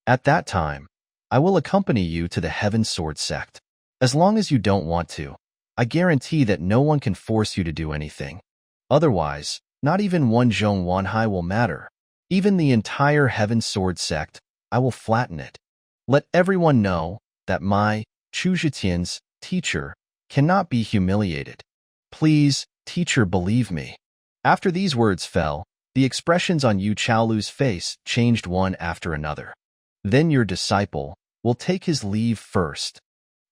At that time, I will accompany you to the Heaven Sword Sect. As long as you don't want to, I guarantee that no one can force you to do anything. Otherwise, not even one Zhong Wanhai will matter. Even the entire Heaven Sword Sect, I will flatten it. Let everyone know that my, Chu Zhetian's, teacher, cannot be humiliated. Please, teacher, believe me. After these words fell, the expressions on Yu Chaolu's face changed one after another. Then your disciple will take his leave first.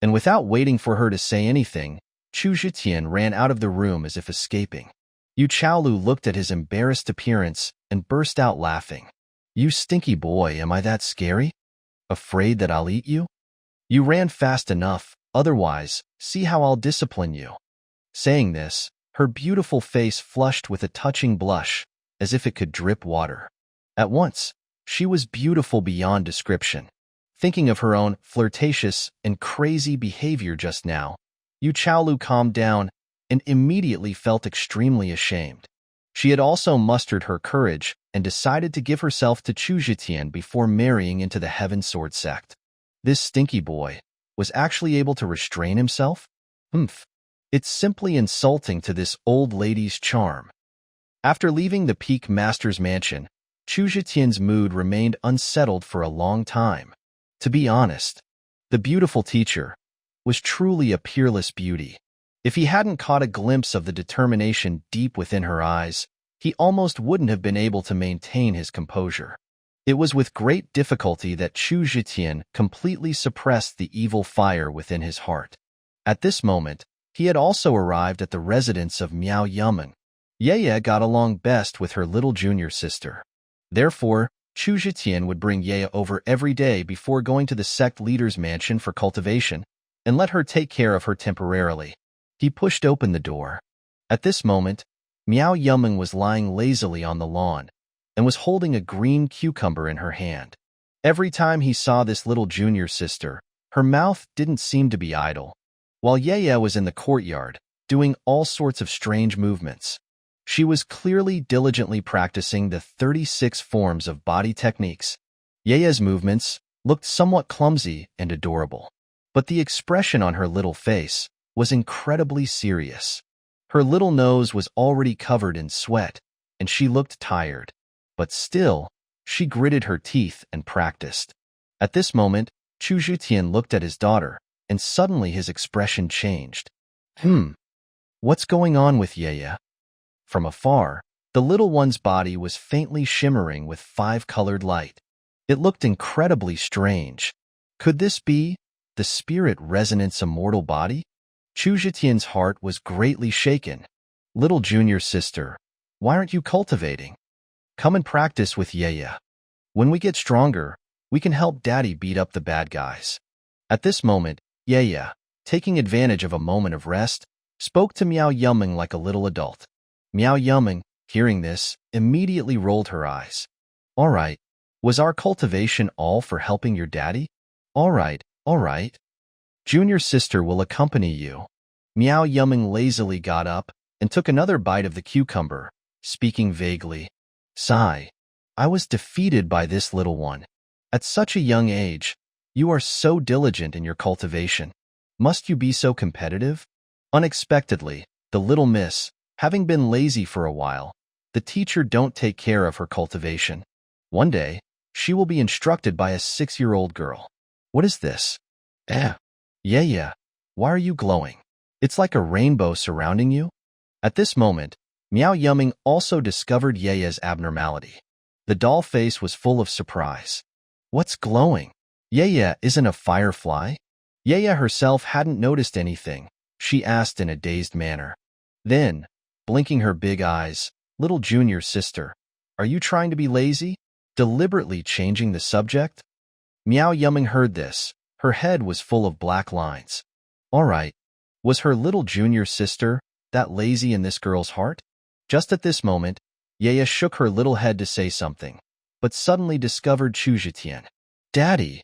And without waiting for her to say anything, Chu Zhetian ran out of the room as if escaping. Yu Chaolu looked at his embarrassed appearance and burst out laughing. You stinky boy, am I that scary? Afraid that I'll eat you? You ran fast enough, otherwise, see how I'll discipline you. Saying this, her beautiful face flushed with a touching blush, as if it could drip water. At once, she was beautiful beyond description. Thinking of her own flirtatious and crazy behavior just now, Yu Chaolu calmed down and immediately felt extremely ashamed. She had also mustered her courage and decided to give herself to Chu Zhetian before marrying into the Heaven Sword Sect. This stinky boy was actually able to restrain himself? It's simply insulting to this old lady's charm. After leaving the Peak Master's mansion, Chu Zhetian's mood remained unsettled for a long time. To be honest, the beautiful teacher was truly a peerless beauty. If he hadn't caught a glimpse of the determination deep within her eyes, he almost wouldn't have been able to maintain his composure. It was with great difficulty that Chu Zhetian completely suppressed the evil fire within his heart. At this moment, he had also arrived at the residence of Miao Yueyue. Yueyue got along best with her little junior sister. Therefore, Chu Zhetian would bring Yueyue over every day before going to the sect leader's mansion for cultivation, and let her take care of her temporarily. He pushed open the door. At this moment, Miao Yueyue was lying lazily on the lawn, and was holding a green cucumber in her hand. Every time he saw this little junior sister, her mouth didn't seem to be idle. While Yueyue was in the courtyard, doing all sorts of strange movements. She was clearly diligently practicing the 36 forms of body techniques. Yueyue's movements looked somewhat clumsy and adorable, but the expression on her little face was incredibly serious. Her little nose was already covered in sweat, and she looked tired. But still, she gritted her teeth and practiced. At this moment, Chu Zhetian looked at his daughter, and suddenly his expression changed. What's going on with Yueyue? From afar, the little one's body was faintly shimmering with 5-colored light. It looked incredibly strange. Could this be the spirit resonance immortal body? Chu Zhetian's heart was greatly shaken. Little junior sister, why aren't you cultivating? Come and practice with Yueyue. When we get stronger, we can help Daddy beat up the bad guys. At this moment, Yueyue, taking advantage of a moment of rest, spoke to Miao Yuming like a little adult. Miao Yuming, hearing this, immediately rolled her eyes. All right, was our cultivation all for helping your daddy? All right. Junior sister will accompany you. Miao Yuming lazily got up and took another bite of the cucumber, speaking vaguely. Sigh. I was defeated by this little one. At such a young age, you are so diligent in your cultivation. Must you be so competitive? Unexpectedly, the little miss, having been lazy for a while, the teacher don't take care of her cultivation. One day, she will be instructed by a 6-year-old girl. What is this? Yueyue, why are you glowing? It's like a rainbow surrounding you. At this moment, Miao Yuming also discovered Yueyue's abnormality. The doll face was full of surprise. What's glowing? Yueyue isn't a firefly? Yueyue herself hadn't noticed anything. She asked in a dazed manner. Then, blinking her big eyes, little junior sister, are you trying to be lazy? Deliberately changing the subject? Miao Yuming heard this. Her head was full of black lines. All right. Was her little junior sister that lazy in this girl's heart? Just at this moment, Yueyue shook her little head to say something, but suddenly discovered Chu Zhetian. Daddy!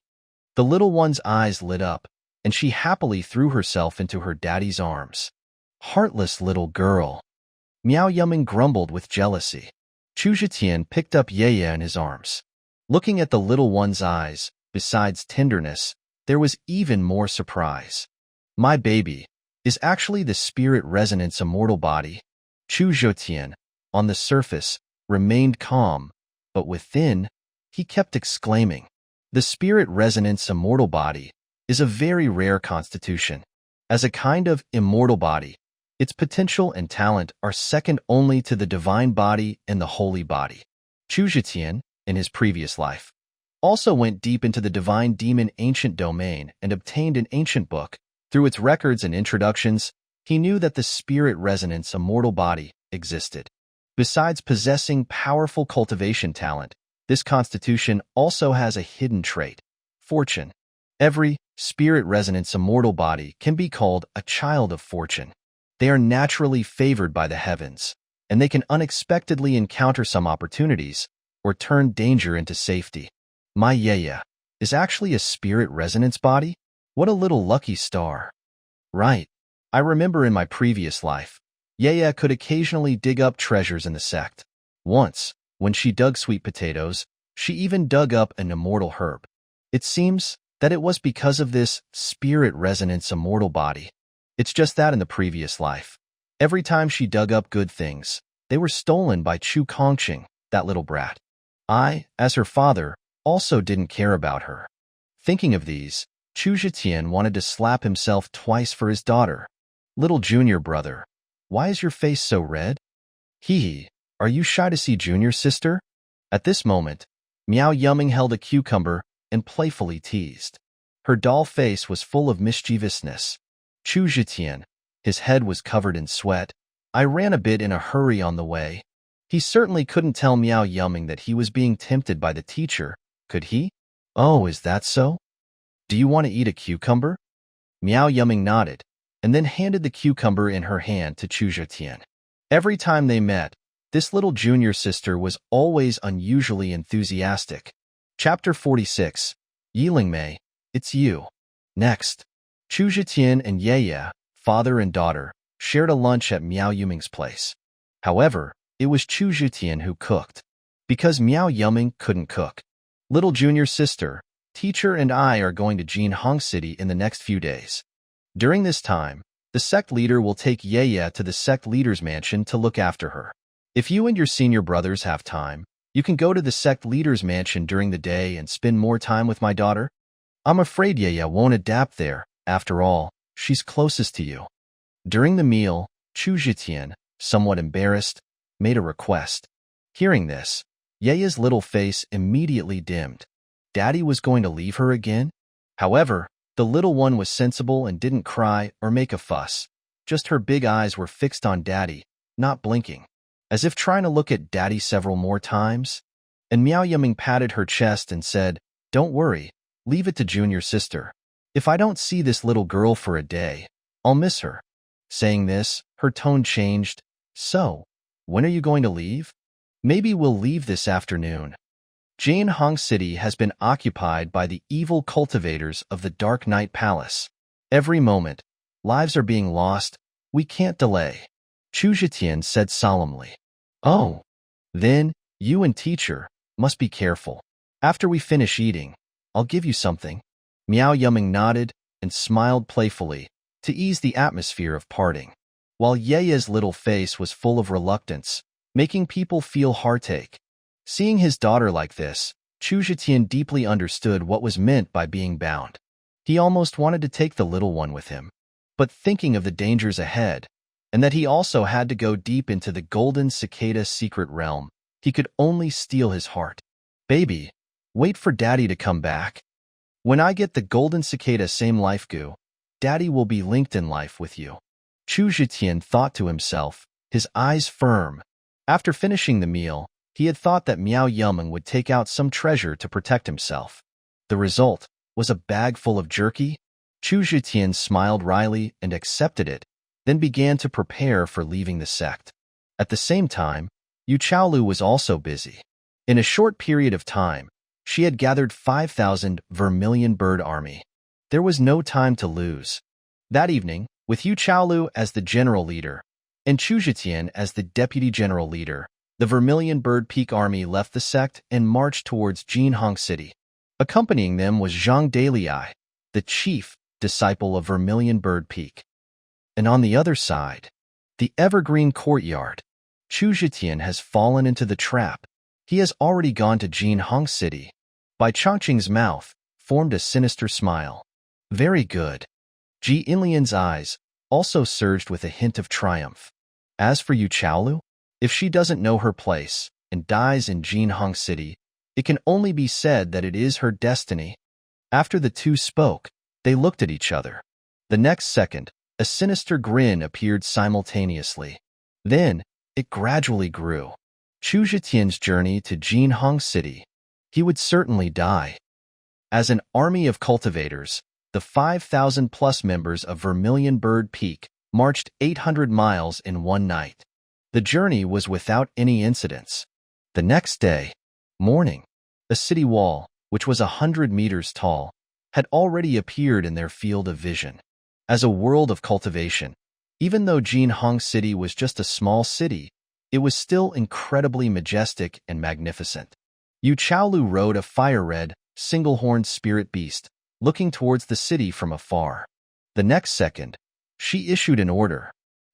The little one's eyes lit up, and she happily threw herself into her daddy's arms. Heartless little girl. Miao Yuming grumbled with jealousy. Chu Zhetian picked up Yueyue in his arms. Looking at the little one's eyes, besides tenderness, there was even more surprise. My baby is actually the spirit resonance immortal body. Chu Zhetian, on the surface, remained calm, but within, he kept exclaiming. The spirit resonance immortal body is a very rare constitution. As a kind of immortal body, its potential and talent are second only to the divine body and the holy body. Chu Zhetian, in his previous life, also went deep into the divine demon ancient domain and obtained an ancient book. Through its records and introductions, he knew that the spirit resonance immortal body existed. Besides possessing powerful cultivation talent, this constitution also has a hidden trait, fortune. Every spirit resonance immortal body can be called a child of fortune. They are naturally favored by the heavens, and they can unexpectedly encounter some opportunities or turn danger into safety. My Yueyue is actually a spirit resonance body? What a little lucky star. Right. I remember in my previous life, Yueyue could occasionally dig up treasures in the sect. Once, when she dug sweet potatoes, she even dug up an immortal herb. It seems that it was because of this spirit resonance immortal body. It's just that in the previous life, every time she dug up good things, they were stolen by Chu Kongqing, that little brat. I, as her father, also didn't care about her. Thinking of these, Chu Zhetian wanted to slap himself twice for his daughter. Little junior brother, why is your face so red? Hee, are you shy to see junior sister? At this moment, Miao Yuming held a cucumber and playfully teased. Her doll face was full of mischievousness. Chu Zhetian, his head was covered in sweat. I ran a bit in a hurry on the way. He certainly couldn't tell Miao Yuming that he was being tempted by the teacher, could he? Oh, is that so? Do you want to eat a cucumber? Miao Yuming nodded, and then handed the cucumber in her hand to Chu Zhetian. Every time they met, this little junior sister was always unusually enthusiastic. Chapter 46. Yilingmei, it's you. Next, Chu Zhetian and Yueyue, father and daughter, shared a lunch at Miao Yuming's place. However, it was Chu Zhetian who cooked, because Miao Yuming couldn't cook. Little junior sister, teacher and I are going to Jinhong City in the next few days. During this time, the sect leader will take Yueyue to the sect leader's mansion to look after her. If you and your senior brothers have time, you can go to the sect leader's mansion during the day and spend more time with my daughter. I'm afraid Yueyue won't adapt there. After all, she's closest to you. During the meal, Chu Zhetian, somewhat embarrassed, made a request. Hearing this, Yueyue's little face immediately dimmed. Daddy was going to leave her again? However, The little one was sensible and didn't cry or make a fuss. Just her big eyes were fixed on Daddy, not blinking, as if trying to look at Daddy several more times. And Miao Yiming patted her chest and said, "Don't worry, leave it to junior sister. If I don't see this little girl for a day, I'll miss her." Saying this, her tone changed. "So, when are you going to leave?" "Maybe we'll leave this afternoon." Jianhong City has been occupied by the evil cultivators of the Dark Knight Palace. Every moment, lives are being lost. We can't delay. Chu Zhetian said solemnly. "Oh, then, you and teacher must be careful. After we finish eating, I'll give you something." Miao Yiming nodded and smiled playfully to ease the atmosphere of parting, while Yeye's little face was full of reluctance, making people feel heartache. Seeing his daughter like this, Chu Zhetian deeply understood what was meant by being bound. He almost wanted to take the little one with him, but thinking of the dangers ahead, and that he also had to go deep into the Golden Cicada secret realm, he could only steel his heart. "Baby, wait for Daddy to come back. When I get the Golden Cicada same life goo, Daddy will be linked in life with you." Chu Zhetian thought to himself, his eyes firm. After finishing the meal, he had thought that Miao Yiming would take out some treasure to protect himself. The result was a bag full of jerky. Chu Zhetian smiled wryly and accepted it, then began to prepare for leaving the sect. At the same time, Yu Chaolu was also busy. In a short period of time, she had gathered 5,000 vermilion bird army. There was no time to lose. That evening, with Yu Chaolu as the general leader and Chu Zhetian as the deputy general leader, the Vermilion Bird Peak Army left the sect and marched towards Jianhong City. Accompanying them was Zhang Dalei, the chief disciple of Vermilion Bird Peak. And on the other side, the Evergreen Courtyard, Chu Zhetian has fallen into the trap. He has already gone to Jianhong City. By Chang'e's mouth formed a sinister smile. "Very good." Ji Inlian's eyes also surged with a hint of triumph. As for Yu Chaolu, if she doesn't know her place and dies in Jianhong City, it can only be said that it is her destiny. After the two spoke, they looked at each other. The next second, a sinister grin appeared simultaneously. Then, it gradually grew. Chu Zhetian's journey to Jianhong City. He would certainly die. As an army of cultivators, the 5,000-plus members of Vermilion Bird Peak marched 800 miles in one night. The journey was without any incidents. The next day, morning, a city wall, which was 100 meters tall, had already appeared in their field of vision. As a world of cultivation, even though Jianhong City was just a small city, it was still incredibly majestic and magnificent. Yu Chaolu rode a fire-red, single-horned spirit beast, looking towards the city from afar. The next second, she issued an order.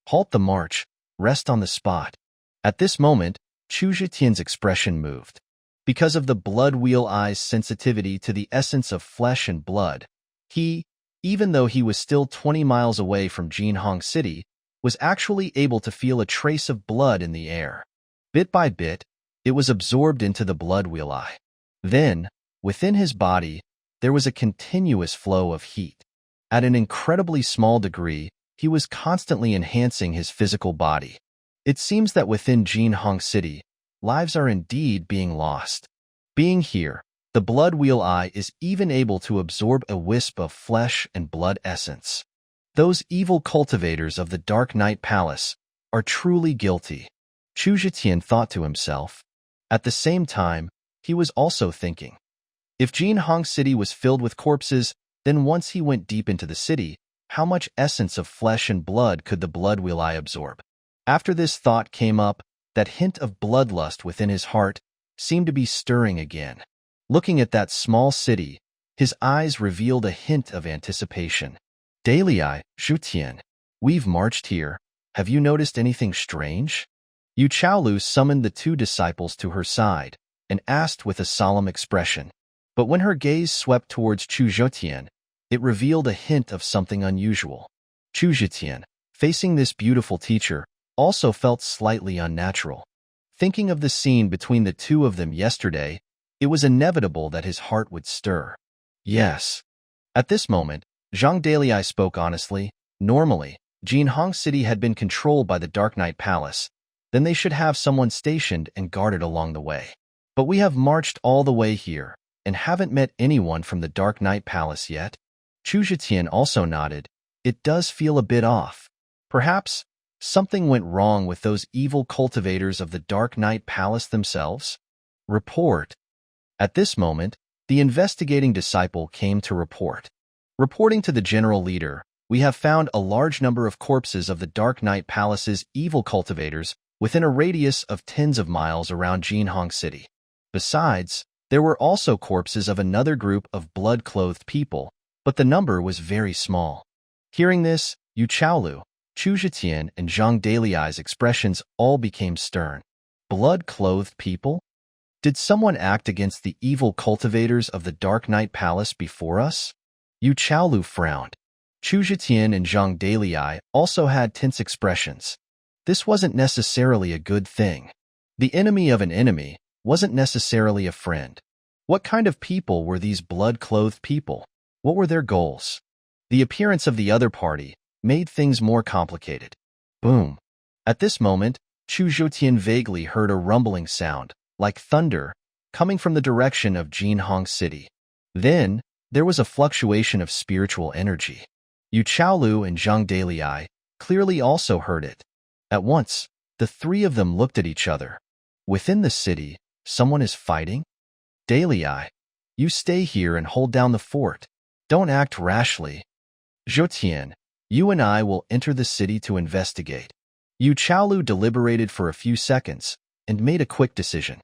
"Halt the march. Rest on the spot." At this moment, Chu Zhetian's expression moved. Because of the blood wheel eye's sensitivity to the essence of flesh and blood, he, even though he was still 20 miles away from Jianhong City, was actually able to feel a trace of blood in the air. Bit by bit, it was absorbed into the blood wheel eye. Then, within his body, there was a continuous flow of heat. At an incredibly small degree, he was constantly enhancing his physical body. It seems that within Jianhong City, lives are indeed being lost. Being here, the blood wheel eye is even able to absorb a wisp of flesh and blood essence. Those evil cultivators of the Dark Knight Palace are truly guilty, Chu Zhetian thought to himself. At the same time, he was also thinking. If Jianhong City was filled with corpses, then once he went deep into the city, how much essence of flesh and blood could the blood wheel eye absorb? After this thought came up, that hint of bloodlust within his heart seemed to be stirring again. Looking at that small city, his eyes revealed a hint of anticipation. "Dalei, Zhutian, we've marched here. Have you noticed anything strange?" Yu Chaolu summoned the two disciples to her side and asked with a solemn expression. But when her gaze swept towards Chu Zhetian, it revealed a hint of something unusual. Chu Zhetian, facing this beautiful teacher, also felt slightly unnatural. Thinking of the scene between the two of them yesterday, it was inevitable that his heart would stir. Yes. At this moment, Zhang Dalai spoke honestly. Normally, Jinhong City had been controlled by the Dark Knight Palace. Then they should have someone stationed and guarded along the way. But we have marched all the way here and haven't met anyone from the Dark Knight Palace yet. Chu Zhetian also nodded. It does feel a bit off. Perhaps something went wrong with those evil cultivators of the Dark Knight Palace themselves? Report. At this moment, the investigating disciple came to report. Reporting to the general leader, we have found a large number of corpses of the Dark Knight Palace's evil cultivators within a radius of tens of miles around Jinhong City. Besides, there were also corpses of another group of blood-clothed people, but the number was very small. Hearing this, Yueqiaolu, Chu Zhetian, and Zhang Dalai's expressions all became stern. Blood-clothed people? Did someone act against the evil cultivators of the Dark Knight Palace before us? Yueqiaolu frowned. Chu Zhetian and Zhang Dalai also had tense expressions. This wasn't necessarily a good thing. The enemy of an enemy wasn't necessarily a friend. What kind of people were these blood-clothed people? What were their goals? The appearance of the other party made things more complicated. Boom. At this moment, Chu Zhetian vaguely heard a rumbling sound, like thunder, coming from the direction of Jinhong City. Then, there was a fluctuation of spiritual energy. Yueqiaolu and Zhang Dalai clearly also heard it. At once, the three of them looked at each other. Within the city, someone is fighting? Dalai, you stay here and hold down the fort. Don't act rashly. Zhetian, you and I will enter the city to investigate. Yueqiaolu deliberated for a few seconds and made a quick decision.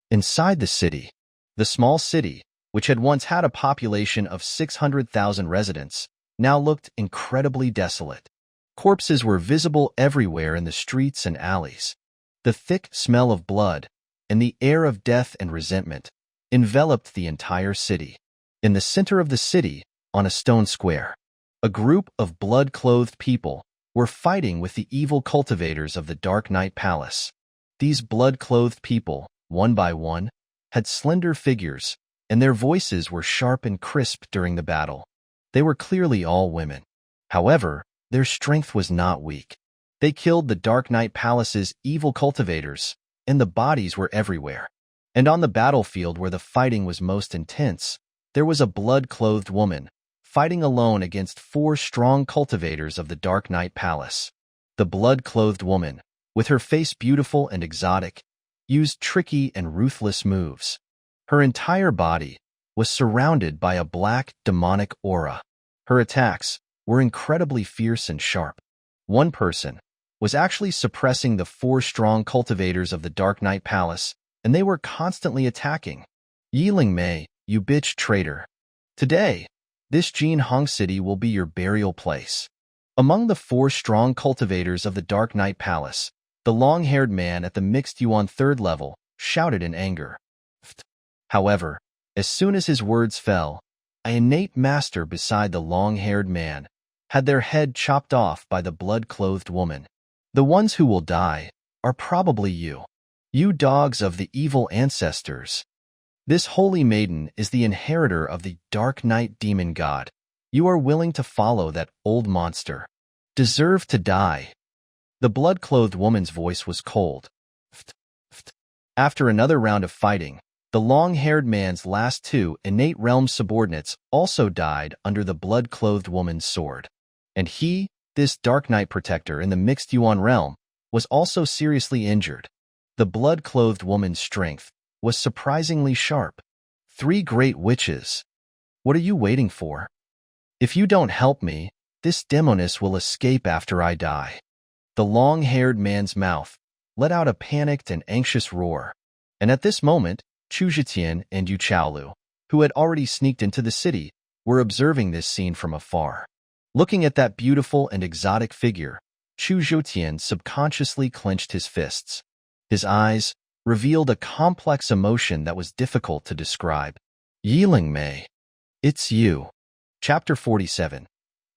Inside the city, the small city, which had once had a population of 600,000 residents, now looked incredibly desolate. Corpses were visible everywhere in the streets and alleys. The thick smell of blood and the air of death and resentment enveloped the entire city. In the center of the city, on a stone square, a group of blood-clothed people were fighting with the evil cultivators of the Dark Knight Palace. These blood-clothed people, one by one, had slender figures, and their voices were sharp and crisp during the battle. They were clearly all women. However, their strength was not weak. They killed the Dark Knight Palace's evil cultivators, and the bodies were everywhere. And on the battlefield where the fighting was most intense, there was a blood-clothed woman, fighting alone against 4 strong cultivators of the Dark Knight Palace. The blood-clothed woman, with her face beautiful and exotic, used tricky and ruthless moves. Her entire body was surrounded by a black, demonic aura. Her attacks were incredibly fierce and sharp. One person was actually suppressing the 4 strong cultivators of the Dark Knight Palace, and they were constantly attacking. Yiling Mei, you bitch traitor. Today, this Jinhong City will be your burial place. Among the 4 strong cultivators of the Dark Knight Palace, the long-haired man at the mixed yuan 3rd level shouted in anger. However, as soon as his words fell, an innate master beside the long-haired man had their head chopped off by the blood-clothed woman. The ones who will die are probably you. You dogs of the evil ancestors. This holy maiden is the inheritor of the Dark Knight demon god. You are willing to follow that old monster. Deserve to die. The blood-clothed woman's voice was cold. After another round of fighting, the long-haired man's last 2 innate realm subordinates also died under the blood-clothed woman's sword. And he, this Dark Knight protector in the mixed yuan realm, was also seriously injured. The blood-clothed woman's strength was surprisingly sharp. 3 great witches. What are you waiting for? If you don't help me, this demoness will escape after I die. The long-haired man's mouth let out a panicked and anxious roar. And at this moment, Chu Zhetian and Yueqiaolu, who had already sneaked into the city, were observing this scene from afar. Looking at that beautiful and exotic figure, Chu Zhetian subconsciously clenched his fists. His eyes revealed a complex emotion that was difficult to describe. Yiling Mei, it's you. Chapter 47.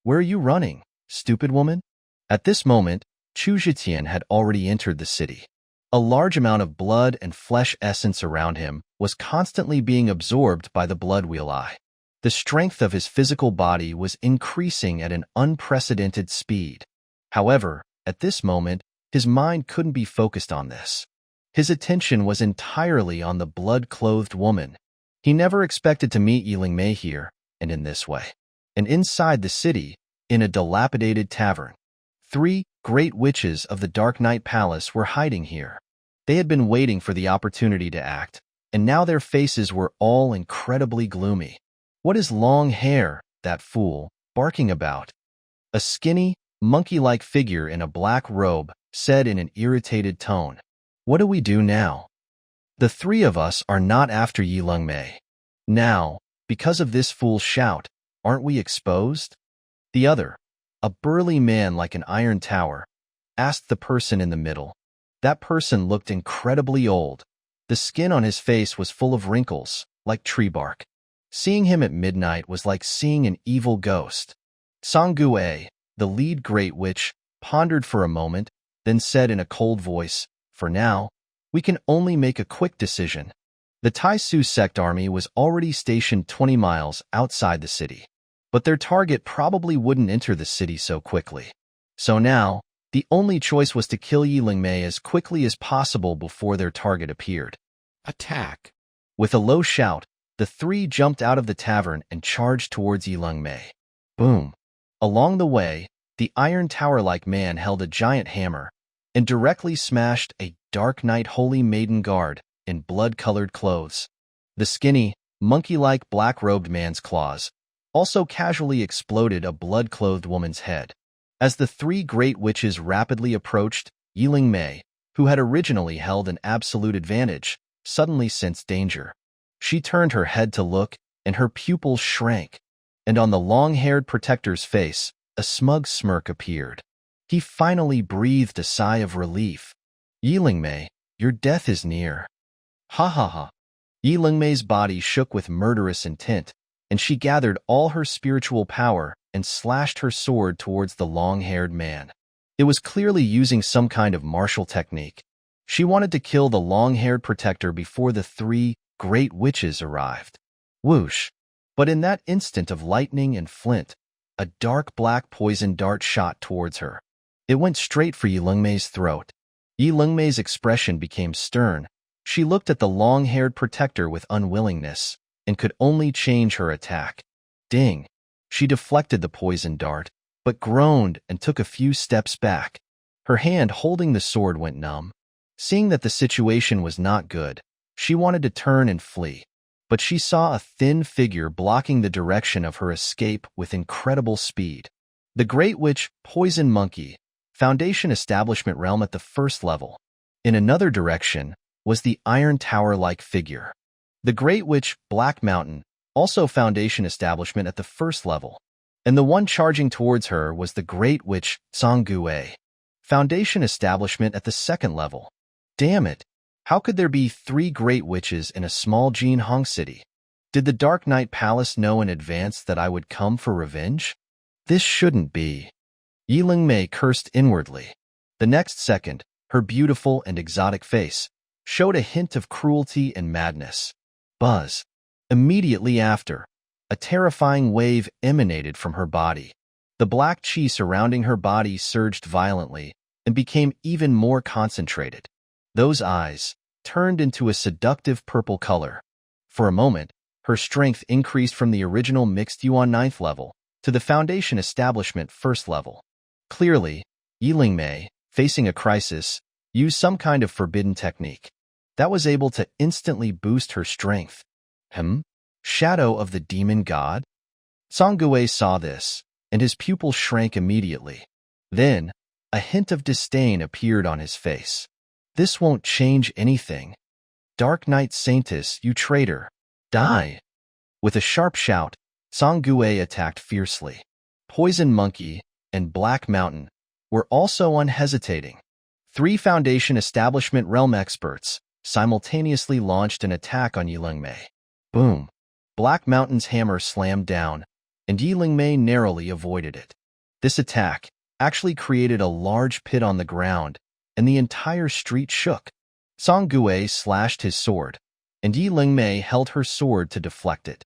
Where are you running, stupid woman? At this moment, Chu Zhetian had already entered the city. A large amount of blood and flesh essence around him was constantly being absorbed by the blood wheel eye. The strength of his physical body was increasing at an unprecedented speed. However, at this moment, his mind couldn't be focused on this. His attention was entirely on the blood-clothed woman. He never expected to meet Yilingmei here, and in this way. And inside the city, in a dilapidated tavern, 3 great witches of the Dark Knight Palace were hiding here. They had been waiting for the opportunity to act, and now their faces were all incredibly gloomy. What is long hair, that fool, barking about? A skinny, monkey-like figure in a black robe said in an irritated tone. What do we do now? The 3 of us are not after Yilingmei. Now, because of this fool's shout, aren't we exposed? The other, a burly man like an iron tower, asked the person in the middle. That person looked incredibly old. The skin on his face was full of wrinkles, like tree bark. Seeing him at midnight was like seeing an evil ghost. Chang'e, the lead great witch, pondered for a moment, then said in a cold voice, "For now, we can only make a quick decision." The Tai Xu Sect army was already stationed 20 miles outside the city, but their target probably wouldn't enter the city so quickly. So now, the only choice was to kill Yilingmei as quickly as possible before their target appeared. Attack! With a low shout, the 3 jumped out of the tavern and charged towards Yilingmei. Boom! Along the way, the iron tower-like man held a giant hammer and directly smashed a Dark Knight Holy Maiden guard in blood-colored clothes. The skinny, monkey-like black-robed man's claws also casually exploded a blood-clothed woman's head. As the 3 great witches rapidly approached, Yilingmei, who had originally held an absolute advantage, suddenly sensed danger. She turned her head to look, and her pupils shrank, and on the long-haired protector's face, a smug smirk appeared. He finally breathed a sigh of relief. Yilingmei, your death is near. Ha ha ha. Yilingmei's body shook with murderous intent, and she gathered all her spiritual power and slashed her sword towards the long-haired man. It was clearly using some kind of martial technique. She wanted to kill the long-haired protector before the 3 great witches arrived. Whoosh! But in that instant of lightning and flint, a dark black poison dart shot towards her. It went straight for Yilingmei's throat. Yilingmei's expression became stern. She looked at the long-haired protector with unwillingness and could only change her attack. Ding! She deflected the poison dart, but groaned and took a few steps back. Her hand holding the sword went numb. Seeing that the situation was not good, she wanted to turn and flee, but she saw a thin figure blocking the direction of her escape with incredible speed. The Great Witch, Poison Monkey, Foundation Establishment Realm at the 1st level. In another direction was the Iron Tower-like figure. The Great Witch, Black Mountain, also Foundation Establishment at the 1st level. And the one charging towards her was the Great Witch, Chang'e, Foundation Establishment at the 2nd level. Damn it! How could there be 3 great witches in a small Jinhong city? Did the Dark Knight Palace know in advance that I would come for revenge? This shouldn't be. Yilingmei cursed inwardly. The next second, her beautiful and exotic face showed a hint of cruelty and madness. Buzz. Immediately after, a terrifying wave emanated from her body. The black chi surrounding her body surged violently and became even more concentrated. Those eyes turned into a seductive purple color. For a moment, her strength increased from the original Mixed Yuan 9th level to the Foundation Establishment 1st level. Clearly, Yilingmei, facing a crisis, used some kind of forbidden technique that was able to instantly boost her strength. Shadow of the Demon God? Chang'e saw this, and his pupils shrank immediately. Then, a hint of disdain appeared on his face. This won't change anything. Dark Knight Saintus, you traitor! Die! With a sharp shout, Chang'e attacked fiercely. Poison Monkey and Black Mountain were also unhesitating. 3 Foundation Establishment Realm experts simultaneously launched an attack on Yilingmei. Boom! Black Mountain's hammer slammed down, and Yilingmei narrowly avoided it. This attack actually created a large pit on the ground, and the entire street shook. Chang'e slashed his sword, and Yilingmei held her sword to deflect it.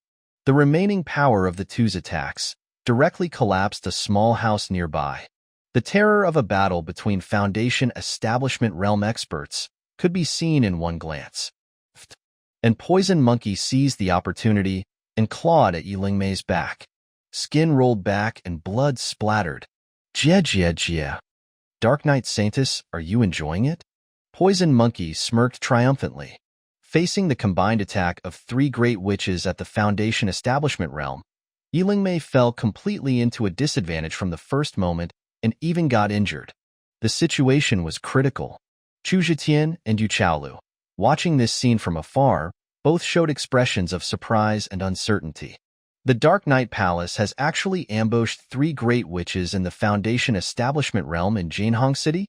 The remaining power of the two's attacks directly collapsed a small house nearby. The terror of a battle between Foundation Establishment Realm experts could be seen in one glance. And Poison Monkey seized the opportunity and clawed at Yilingmei's back. Skin rolled back and blood splattered. Jie. Dark Knight Saintus, are you enjoying it? Poison Monkey smirked triumphantly. Facing the combined attack of 3 great witches at the Foundation Establishment Realm, Yilingmei fell completely into a disadvantage from the first moment and even got injured. The situation was critical. Chu Zhetian and Yu Chaolu, watching this scene from afar, both showed expressions of surprise and uncertainty. The Dark Knight Palace has actually ambushed 3 great witches in the Foundation Establishment Realm in Jianhong City?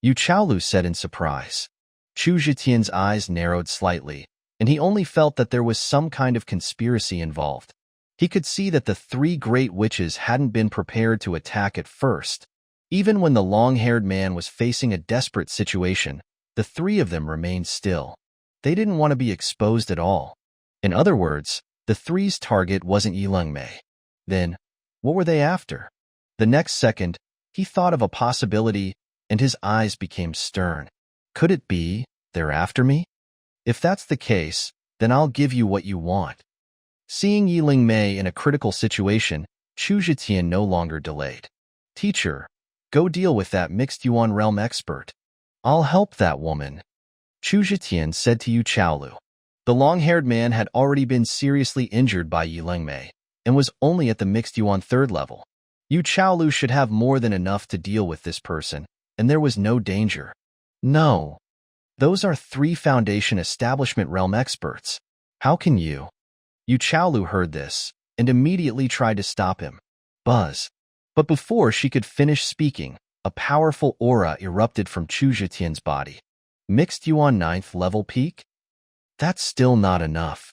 Yu Chaolu said in surprise. Chu Zhetian's eyes narrowed slightly, and he only felt that there was some kind of conspiracy involved. He could see that the 3 great witches hadn't been prepared to attack at first. Even when the long-haired man was facing a desperate situation, the 3 of them remained still. They didn't want to be exposed at all. In other words, the 3's target wasn't Yilingmei. Then, what were they after? The next second, he thought of a possibility, and his eyes became stern. Could it be they're after me? If that's the case, then I'll give you what you want. Seeing Yilingmei in a critical situation, Chu Zhetian no longer delayed. Teacher, go deal with that mixed Yuan realm expert. I'll help that woman. Chu Zhetian said to Yu Chaolu. The long-haired man had already been seriously injured by Yilingmei and was only at the mixed Yuan 3rd level. Yu Chaolu should have more than enough to deal with this person, and there was no danger. No. Those are 3 Foundation Establishment Realm experts. How can you? Yu Chaolu heard this and immediately tried to stop him. Buzz. But before she could finish speaking, a powerful aura erupted from Chu Zhetian's body. Mixed Yuan 9th level peak? That's still not enough.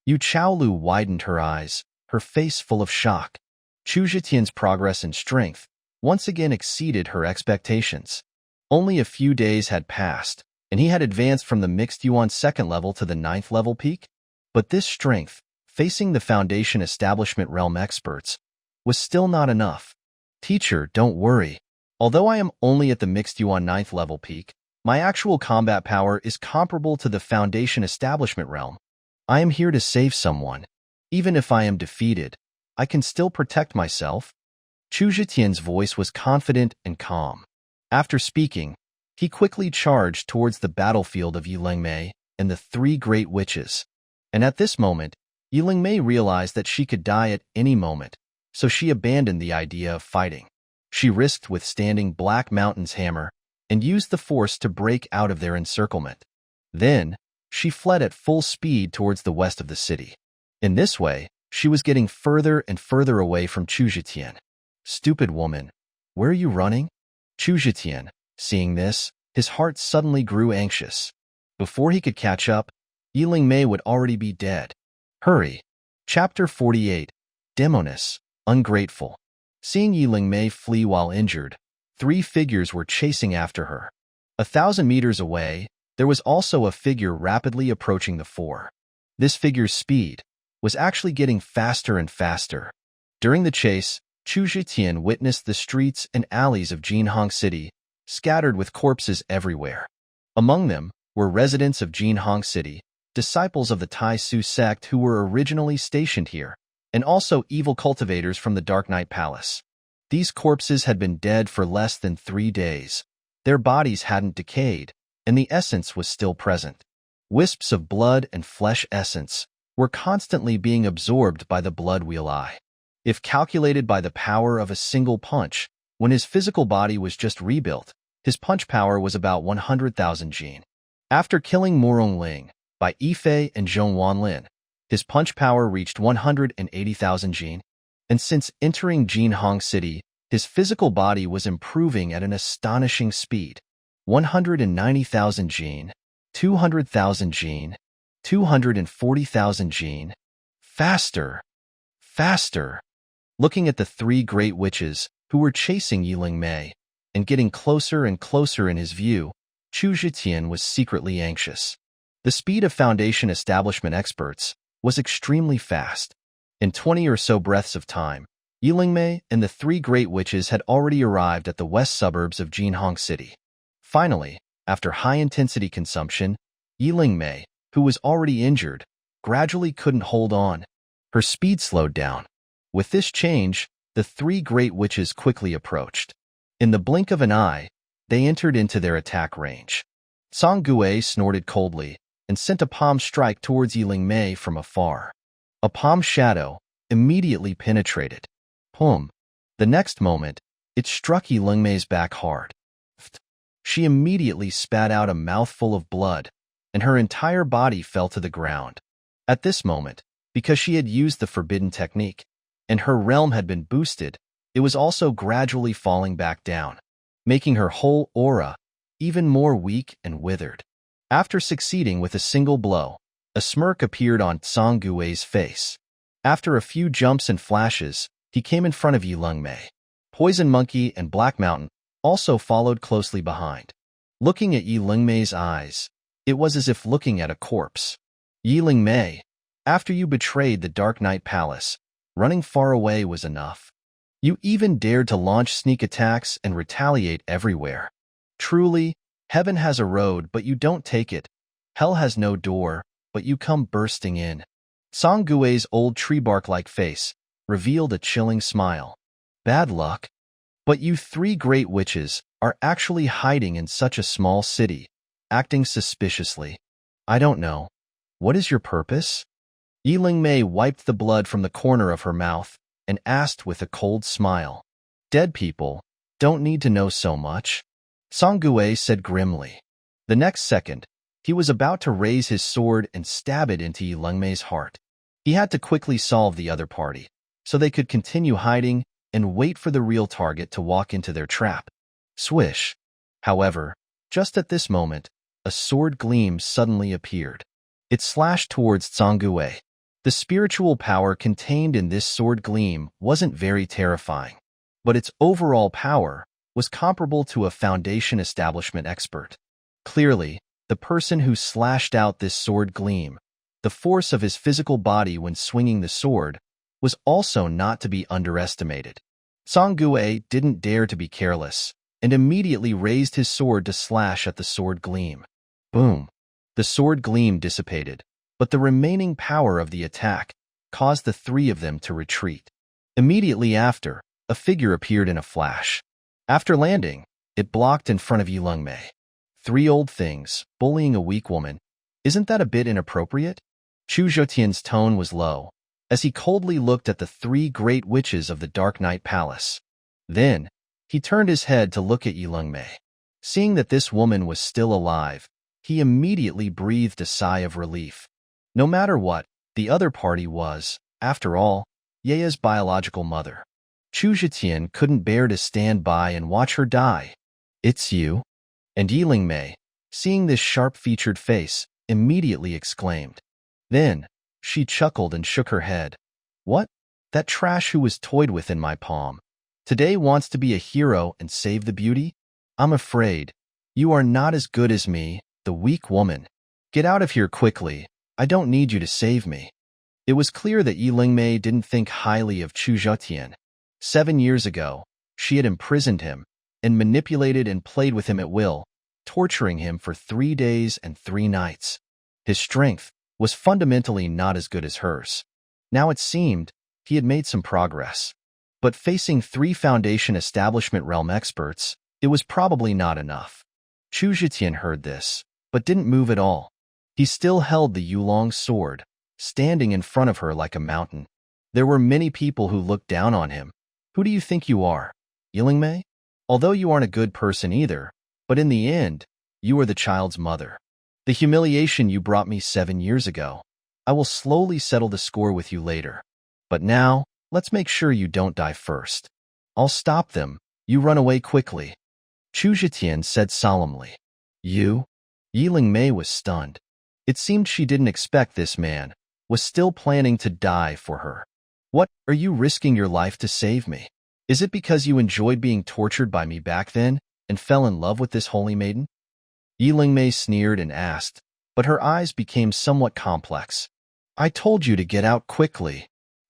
Yu Chaolu widened her eyes, her face full of shock. Chu Zhetian's progress and strength once again exceeded her expectations. Only a few days had passed, and he had advanced from the mixed Yuan 2nd level to the 9th level peak. But this strength, facing the Foundation Establishment Realm experts, was still not enough. Teacher, don't worry. Although I am only at the mixed Yuan 9th level peak, my actual combat power is comparable to the Foundation Establishment Realm. I am here to save someone. Even if I am defeated, I can still protect myself. Chu Zhetian's voice was confident and calm. After speaking, he quickly charged towards the battlefield of Yilingmei and the 3 great witches. And at this moment, Yilingmei realized that she could die at any moment, so she abandoned the idea of fighting. She risked withstanding Black Mountain's hammer and used the force to break out of their encirclement. Then, she fled at full speed towards the west of the city. In this way, she was getting further and further away from Chu Zhetian. Stupid woman, where are you running? Chu Zhetian, seeing this, his heart suddenly grew anxious. Before he could catch up, Yilingmei would already be dead. Hurry. Chapter 48. Demoness, Ungrateful. Seeing Yilingmei flee while injured, 3 figures were chasing after her. 1,000 meters away, there was also a figure rapidly approaching the 4. This figure's speed was actually getting faster and faster. During the chase, Chu Zhetian witnessed the streets and alleys of Jianhong City scattered with corpses everywhere. Among them were residents of Jianhong City, disciples of the Tai Xu Sect who were originally stationed here, and also evil cultivators from the Dark Knight Palace. These corpses had been dead for less than 3 days. Their bodies hadn't decayed, and the essence was still present. Wisps of blood and flesh essence were constantly being absorbed by the blood wheel eye. If calculated by the power of a single punch, when his physical body was just rebuilt, his punch power was about 100,000 jin. After killing Murong Ling by Yifei and Zhong Wanlin, his punch power reached 180,000 jin, and since entering Jianhong City, his physical body was improving at an astonishing speed. 190,000 jin, 200,000 jin, 240,000 jin. Faster! Faster! Looking at the 3 great witches who were chasing Yilingmei and getting closer and closer in his view, Chu Zhetian was secretly anxious. The speed of Foundation Establishment experts was extremely fast. In 20 or so breaths of time, Yilingmei and the three great witches had already arrived at the west suburbs of Jinhong City. Finally, after high-intensity consumption, Yilingmei, who was already injured, gradually couldn't hold on. Her speed slowed down. With this change, the three great witches quickly approached. In the blink of an eye, they entered into their attack range. Chang'e snorted coldly and sent a palm strike towards Yilingmei from afar. A palm shadow immediately penetrated. Boom! The next moment, it struck Yilingmei's back hard. She immediately spat out a mouthful of blood, and her entire body fell to the ground. At this moment, because she had used the forbidden technique, and her realm had been boosted, it was also gradually falling back down, making her whole aura even more weak and withered. After succeeding with a single blow, a smirk appeared on Chang'e's face. After a few jumps and flashes, he came in front of Yilingmei. Poison Monkey and Black Mountain also followed closely behind. Looking at Yilingmei's eyes, it was as if looking at a corpse. Yilingmei, after you betrayed the Dark Knight Palace, running far away was enough. You even dared to launch sneak attacks and retaliate everywhere. Truly, heaven has a road, but you don't take it. Hell has no door, but you come bursting in. Chang'e's old tree-bark-like face revealed a chilling smile. Bad luck. But you three great witches are actually hiding in such a small city, acting suspiciously. I don't know. What is your purpose? Yilingmei wiped the blood from the corner of her mouth and asked with a cold smile. Dead people don't need to know so much, Chang'e said grimly. The next second, he was about to raise his sword and stab it into Yilingmei's heart. He had to quickly solve the other party, so they could continue hiding and wait for the real target to walk into their trap. Swish. However, just at this moment, a sword gleam suddenly appeared. It slashed towards Chang'e. The spiritual power contained in this sword gleam wasn't very terrifying, but its overall power was comparable to a Foundation establishment expert. Clearly, the person who slashed out this sword gleam, the force of his physical body when swinging the sword, was also not to be underestimated. Chang'e didn't dare to be careless, and immediately raised his sword to slash at the sword gleam. Boom! The sword gleam dissipated, but the remaining power of the attack caused the three of them to retreat. Immediately after, a figure appeared in a flash. After landing, it blocked in front of Yilingmei. Three old things, bullying a weak woman. Isn't that a bit inappropriate? Chu Zhetian's tone was low, as he coldly looked at the three great witches of the Dark Knight Palace. Then, he turned his head to look at Yilingmei. Seeing that this woman was still alive, he immediately breathed a sigh of relief. No matter what, the other party was, after all, Yeya's biological mother. Chu Zhetian couldn't bear to stand by and watch her die. It's you? And Yilingmei, seeing this sharp-featured face, immediately exclaimed. Then, she chuckled and shook her head. What? That trash who was toyed with in my palm. Today wants to be a hero and save the beauty? I'm afraid. You are not as good as me, the weak woman. Get out of here quickly. I don't need you to save me. It was clear that Yilingmei didn't think highly of Chu Zhetian. 7 years ago, she had imprisoned him and manipulated and played with him at will, torturing him for 3 days and 3 nights. His strength was fundamentally not as good as hers. Now it seemed he had made some progress. But facing 3 Foundation establishment realm experts, it was probably not enough. Chu Zhetian heard this, but didn't move at all. He still held the Yulong sword, standing in front of her like a mountain. There were many people who looked down on him. Who do you think you are, Yilingmei? Although you aren't a good person either, but in the end, you are the child's mother. The humiliation you brought me 7 years ago, I will slowly settle the score with you later. But now, let's make sure you don't die first. I'll stop them, you run away quickly. Chu Zhetian said solemnly. You? Yilingmei was stunned. It seemed she didn't expect this man was still planning to die for her. What, are you risking your life to save me? Is it because you enjoyed being tortured by me back then and fell in love with this holy maiden? Yilingmei sneered and asked, but her eyes became somewhat complex. I told you to get out quickly.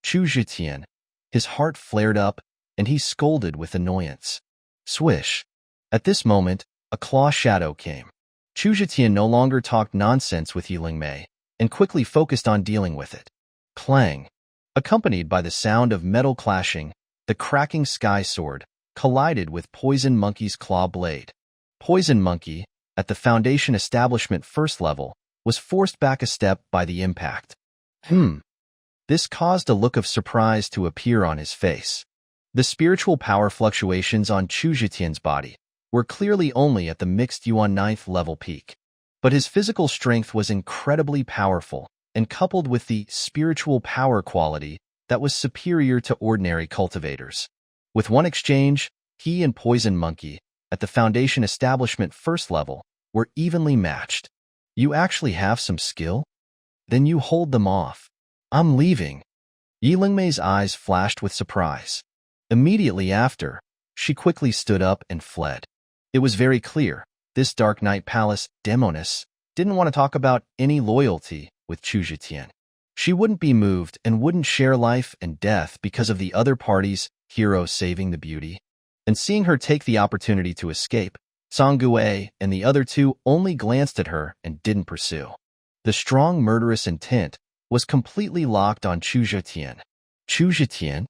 Chu Zhetian. His heart flared up, and he scolded with annoyance. Swish. At this moment, a claw shadow came. Chu Zhetian no longer talked nonsense with Yilingmei, and quickly focused on dealing with it. Clang. Accompanied by the sound of metal clashing, the cracking sky sword collided with Poison Monkey's claw blade. Poison Monkey, at the Foundation Establishment first level, was forced back a step by the impact. This caused a look of surprise to appear on his face. The spiritual power fluctuations on Chu Zhetian's body were clearly only at the mixed Yuan 9th level peak. But his physical strength was incredibly powerful, and coupled with the spiritual power quality that was superior to ordinary cultivators. With one exchange, he and Poison Monkey, at the Foundation Establishment first level, were evenly matched. You actually have some skill? Then you hold them off. I'm leaving. Yilingmei's eyes flashed with surprise. Immediately after, she quickly stood up and fled. It was very clear, this Dark Knight Palace demoness didn't want to talk about any loyalty with Chu Zhetian. She wouldn't be moved and wouldn't share life and death because of the other party's hero saving the beauty. And seeing her take the opportunity to escape, Chang'e and the other two only glanced at her and didn't pursue. The strong murderous intent was completely locked on Chu Zhetian. Chu Zhetian?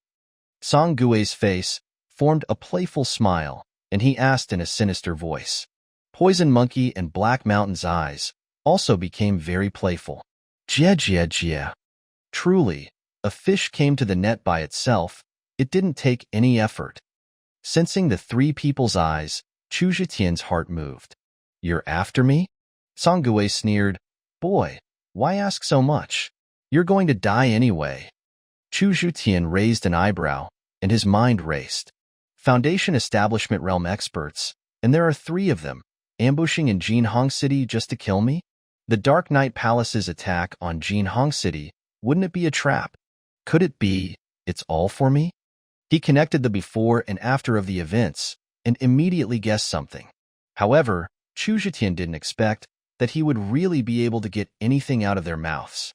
Chang'e's face formed a playful smile, and he asked in a sinister voice. Poison Monkey and Black Mountain's eyes also became very playful. Jie. Truly, a fish came to the net by itself. It didn't take any effort. Sensing the three people's eyes, Chu Zhetian's heart moved. You're after me? Chang'e sneered. Boy, why ask so much? You're going to die anyway. Chu Zhetian raised an eyebrow, and his mind raced. Foundation Establishment Realm experts, and there are 3 of them, ambushing in Jinhong City just to kill me? The Dark Knight Palace's attack on Jinhong City, wouldn't it be a trap? Could it be, it's all for me? He connected the before and after of the events, and immediately guessed something. However, Chu Zhetian didn't expect that he would really be able to get anything out of their mouths.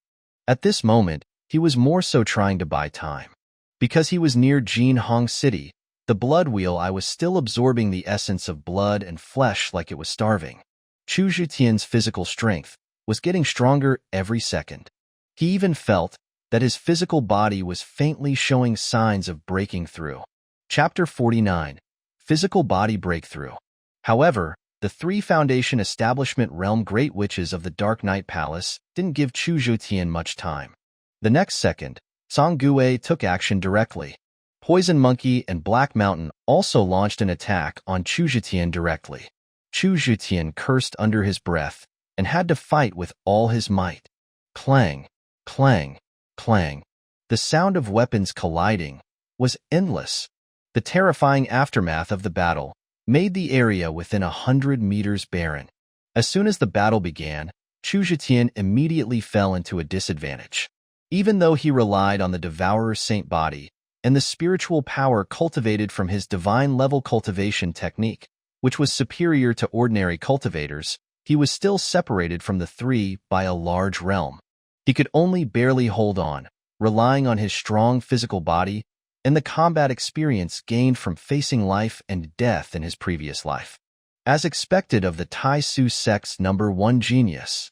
At this moment, he was more so trying to buy time. Because he was near Jinhong City, the blood wheel I was still absorbing the essence of blood and flesh like it was starving. Chu Zhetian's physical strength was getting stronger every second. He even felt that his physical body was faintly showing signs of breaking through. Chapter 49. Physical Body Breakthrough. However, the 3 Foundation Establishment Realm Great Witches of the Dark Knight Palace didn't give Chu Zhetian much time. The next second, Chang'e took action directly. Poison Monkey and Black Mountain also launched an attack on Chu Zhetian directly. Chu Zhetian cursed under his breath and had to fight with all his might. Clang, clang, clang. The sound of weapons colliding was endless. The terrifying aftermath of the battle made the area within 100 meters barren. As soon as the battle began, Chu Zhetian immediately fell into a disadvantage. Even though he relied on the Devourer's Saint Body and the spiritual power cultivated from his divine-level cultivation technique, which was superior to ordinary cultivators, he was still separated from the 3 by a large realm. He could only barely hold on, relying on his strong physical body and the combat experience gained from facing life and death in his previous life. As expected of the Tai Xu Sect's #1 genius,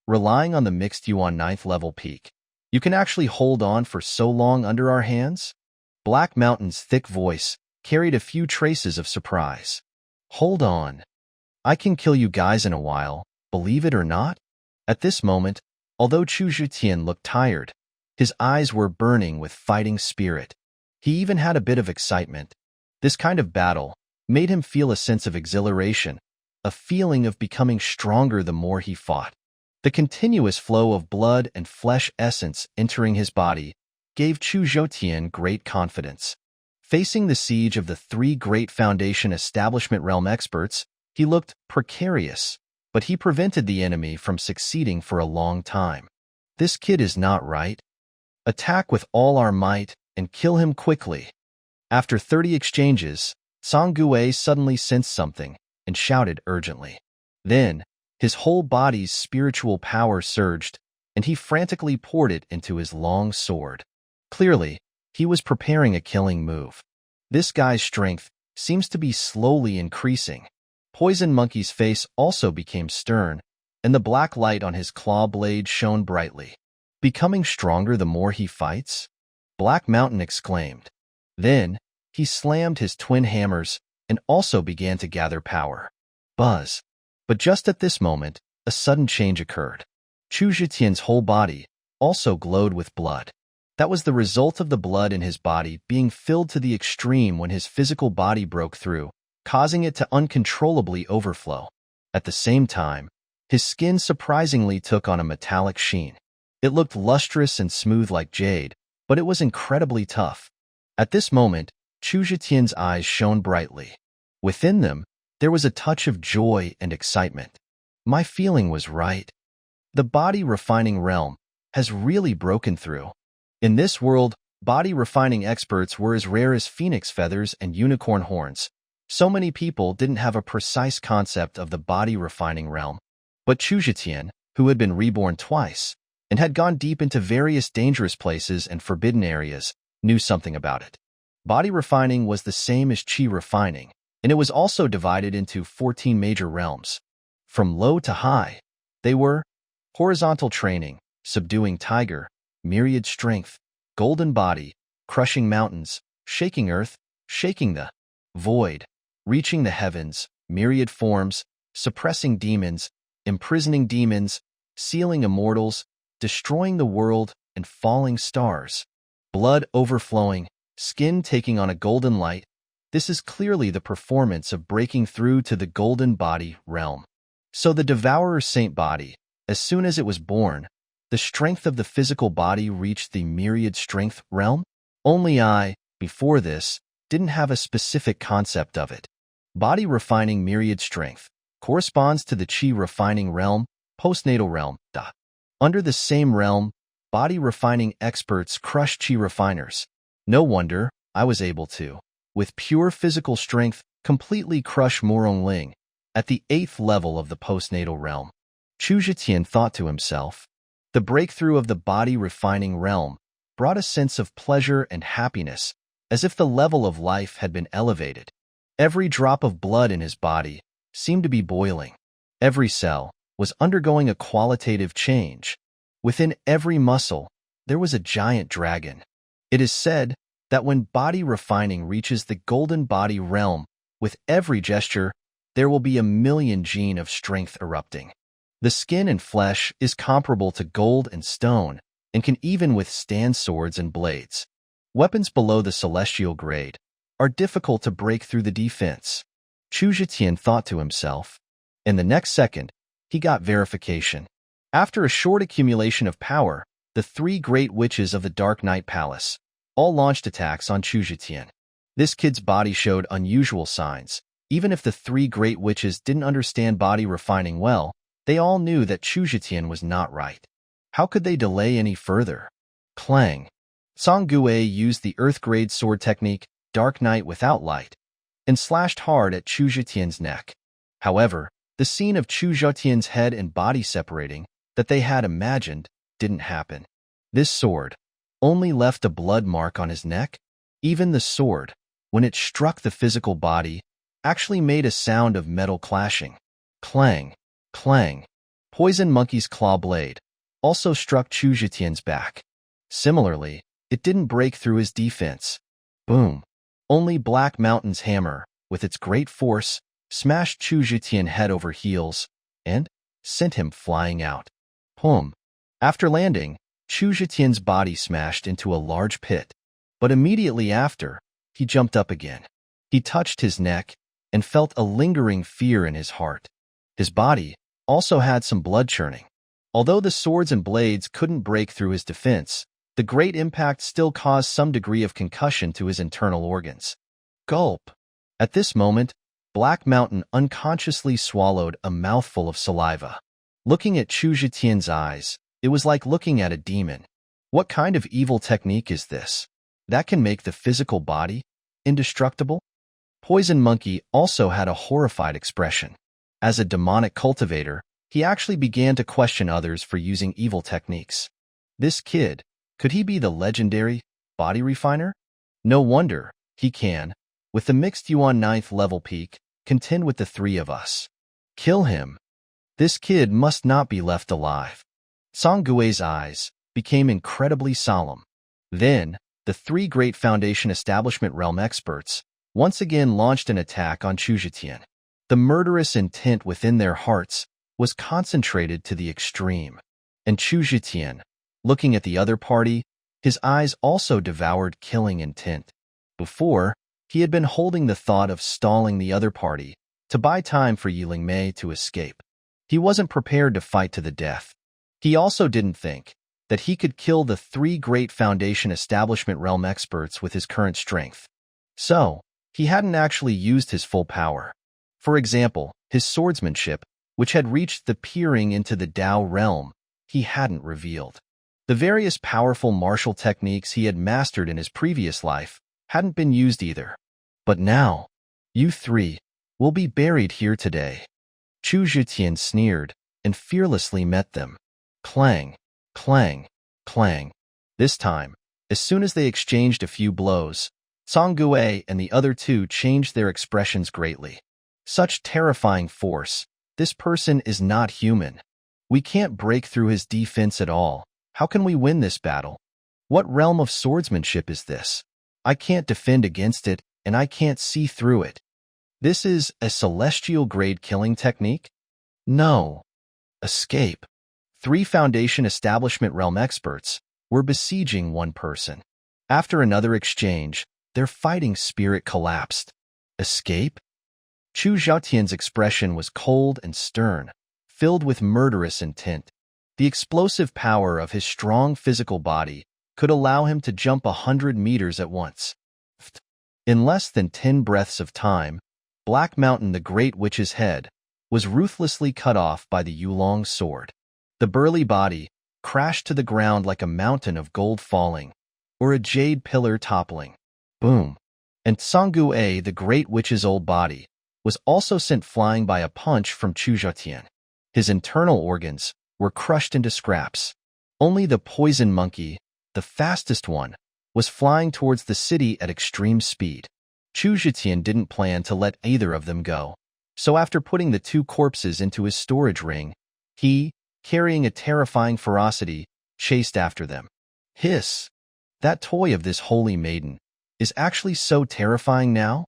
relying on the mixed Yuan 9th level peak, you can actually hold on for so long under our hands? Black Mountain's thick voice carried a few traces of surprise. Hold on. I can kill you guys in a while, believe it or not? At this moment, although Chu Zhetian looked tired, his eyes were burning with fighting spirit. He even had a bit of excitement. This kind of battle made him feel a sense of exhilaration, a feeling of becoming stronger the more he fought. The continuous flow of blood and flesh essence entering his body gave Chu Zhetian great confidence. Facing the siege of the 3 great Foundation Establishment Realm experts, he looked precarious, but he prevented the enemy from succeeding for a long time. This kid is not right. Attack with all our might and kill him quickly. After 30 exchanges, Chang'e suddenly sensed something and shouted urgently. Then, his whole body's spiritual power surged, and he frantically poured it into his long sword. Clearly, he was preparing a killing move. This guy's strength seems to be slowly increasing. Poison Monkey's face also became stern, and the black light on his claw blade shone brightly. Becoming stronger the more he fights? Black Mountain exclaimed. Then, he slammed his twin hammers and also began to gather power. Buzz. But just at this moment, a sudden change occurred. Chu Zhetian's whole body also glowed with blood. That was the result of the blood in his body being filled to the extreme when his physical body broke through, causing it to uncontrollably overflow. At the same time, his skin surprisingly took on a metallic sheen. It looked lustrous and smooth like jade, but it was incredibly tough. At this moment, Chu Zhetian's eyes shone brightly. Within them, there was a touch of joy and excitement. My feeling was right. The body refining realm has really broken through. In this world, body refining experts were as rare as phoenix feathers and unicorn horns. So many people didn't have a precise concept of the body refining realm. But Chu Zhetian, who had been reborn twice, and had gone deep into various dangerous places and forbidden areas, knew something about it. Body refining was the same as chi refining, and it was also divided into 14 major realms. From low to high, they were horizontal training, subduing tiger, myriad strength, golden body, crushing mountains, shaking earth, shaking the void, reaching the heavens, myriad forms, suppressing demons, imprisoning demons, sealing immortals, destroying the world, and falling stars. Blood overflowing, skin taking on a golden light. This is clearly the performance of breaking through to the golden body realm. So the Devourer Saint body, as soon as it was born, the strength of the physical body reached the myriad strength realm? Only I, before this, didn't have a specific concept of it. Body refining myriad strength corresponds to the chi refining realm, postnatal realm. Under the same realm, body refining experts crush chi refiners. No wonder I was able to, with pure physical strength, completely crush Murong Ling at the 8th level of the postnatal realm. Chu Zhetian thought to himself. The breakthrough of the body refining realm brought a sense of pleasure and happiness, as if the level of life had been elevated. Every drop of blood in his body seemed to be boiling. Every cell was undergoing a qualitative change. Within every muscle, there was a giant dragon. It is said that when body refining reaches the golden body realm, with every gesture, there will be a million gene of strength erupting. The skin and flesh is comparable to gold and stone, and can even withstand swords and blades. Weapons below the celestial grade are difficult to break through the defense. Chu Zhetian thought to himself. In the next second, he got verification. After a short accumulation of power, the 3 great witches of the Dark Night Palace all launched attacks on Chu Zhetian. This kid's body showed unusual signs. Even if the 3 great witches didn't understand body refining well, they all knew that Chu Zhetian was not right. How could they delay any further? Clang. Chang'e used the Earth-grade sword technique, Dark Night without light, and slashed hard at Chu Zhetian's neck. However, the scene of Chu Zhetian's head and body separating that they had imagined didn't happen. This sword only left a blood mark on his neck. Even the sword, when it struck the physical body, actually made a sound of metal clashing. Clang, clang. Poison Monkey's claw blade also struck Chu Zhetian's back. Similarly, it didn't break through his defense. Boom. Only Black Mountain's hammer, with its great force, smashed Chu Zhetian head over heels and sent him flying out. Boom. After landing, Chu Zhetian's body smashed into a large pit, but immediately after, he jumped up again. He touched his neck and felt a lingering fear in his heart. His body also had some blood churning. Although the swords and blades couldn't break through his defense, the great impact still caused some degree of concussion to his internal organs. Gulp. At this moment, Black Mountain unconsciously swallowed a mouthful of saliva. Looking at Chu Zhetian's eyes, it was like looking at a demon. What kind of evil technique is this? That can make the physical body indestructible? Poison Monkey also had a horrified expression. As a demonic cultivator, he actually began to question others for using evil techniques. This kid, could he be the legendary Body refiner? No wonder he can, with the mixed Yuan 9th level peak, contend with the three of us. Kill him. This kid must not be left alive. Chang'e's eyes became incredibly solemn. Then, the three great Foundation Establishment Realm experts once again launched an attack on Chu Zhetian. The murderous intent within their hearts was concentrated to the extreme. And Chu Zhetian, looking at the other party, his eyes also devoured killing intent. Before, he had been holding the thought of stalling the other party to buy time for Illegitimate to escape. He wasn't prepared to fight to the death. He also didn't think that he could kill the three great Foundation Establishment Realm experts with his current strength. So, he hadn't actually used his full power. For example, his swordsmanship, which had reached the peering into the Tao realm, he hadn't revealed. The various powerful martial techniques he had mastered in his previous life hadn't been used either. But now, you three will be buried here today. Chu Zhetian sneered and fearlessly met them. Clang, clang, clang. This time, as soon as they exchanged a few blows, Chang'e and the other two changed their expressions greatly. Such terrifying force. This person is not human. We can't break through his defense at all. How can we win this battle? What realm of swordsmanship is this? I can't defend against it, and I can't see through it. This is a celestial-grade killing technique? No. Escape. Three Foundation Establishment Realm experts were besieging one person. After another exchange, their fighting spirit collapsed. Escape? Chu Zhetian's expression was cold and stern, filled with murderous intent. The explosive power of his strong physical body could allow him to jump 100 meters at once. In less than 10 breaths of time, Black Mountain, the Great Witch's head, was ruthlessly cut off by the Yulong sword. The burly body crashed to the ground like a mountain of gold falling, or a jade pillar toppling. Boom! And Chang'e, the Great Witch's old body, was also sent flying by a punch from Chu Zhetian. His internal organs were crushed into scraps. Only the poison monkey, the fastest one, was flying towards the city at extreme speed. Chu Zhetian didn't plan to let either of them go, so after putting the two corpses into his storage ring, he, carrying a terrifying ferocity, chased after them. Hiss! That toy of this holy maiden is actually so terrifying now.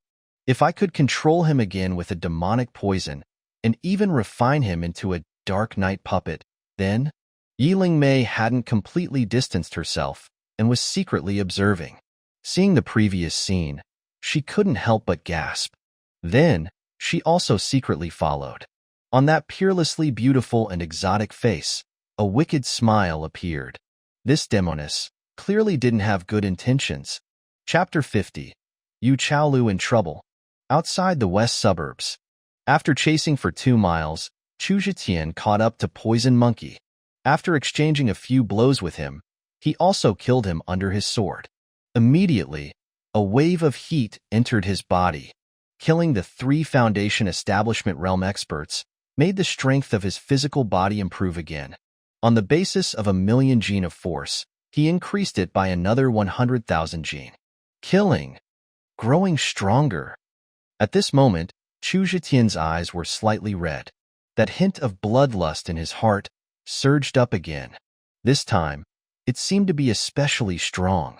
If I could control him again with a demonic poison, and even refine him into a dark night puppet, then Illegitimate hadn't completely distanced herself and was secretly observing. Seeing the previous scene, she couldn't help but gasp. Then, she also secretly followed. On that peerlessly beautiful and exotic face, a wicked smile appeared. This demoness clearly didn't have good intentions. Chapter 50. Yu Chaolu in trouble. Outside the west suburbs. After chasing for 2 miles, Chu Zhetian caught up to Poison Monkey. After exchanging a few blows with him, he also killed him under his sword. Immediately, a wave of heat entered his body. Killing the 3 Foundation Establishment Realm experts made the strength of his physical body improve again. On the basis of 1,000,000 gene of force, he increased it by another 100,000 gene. Killing. Growing stronger. At this moment, Chu Zhetian's eyes were slightly red. That hint of bloodlust in his heart surged up again. This time, it seemed to be especially strong.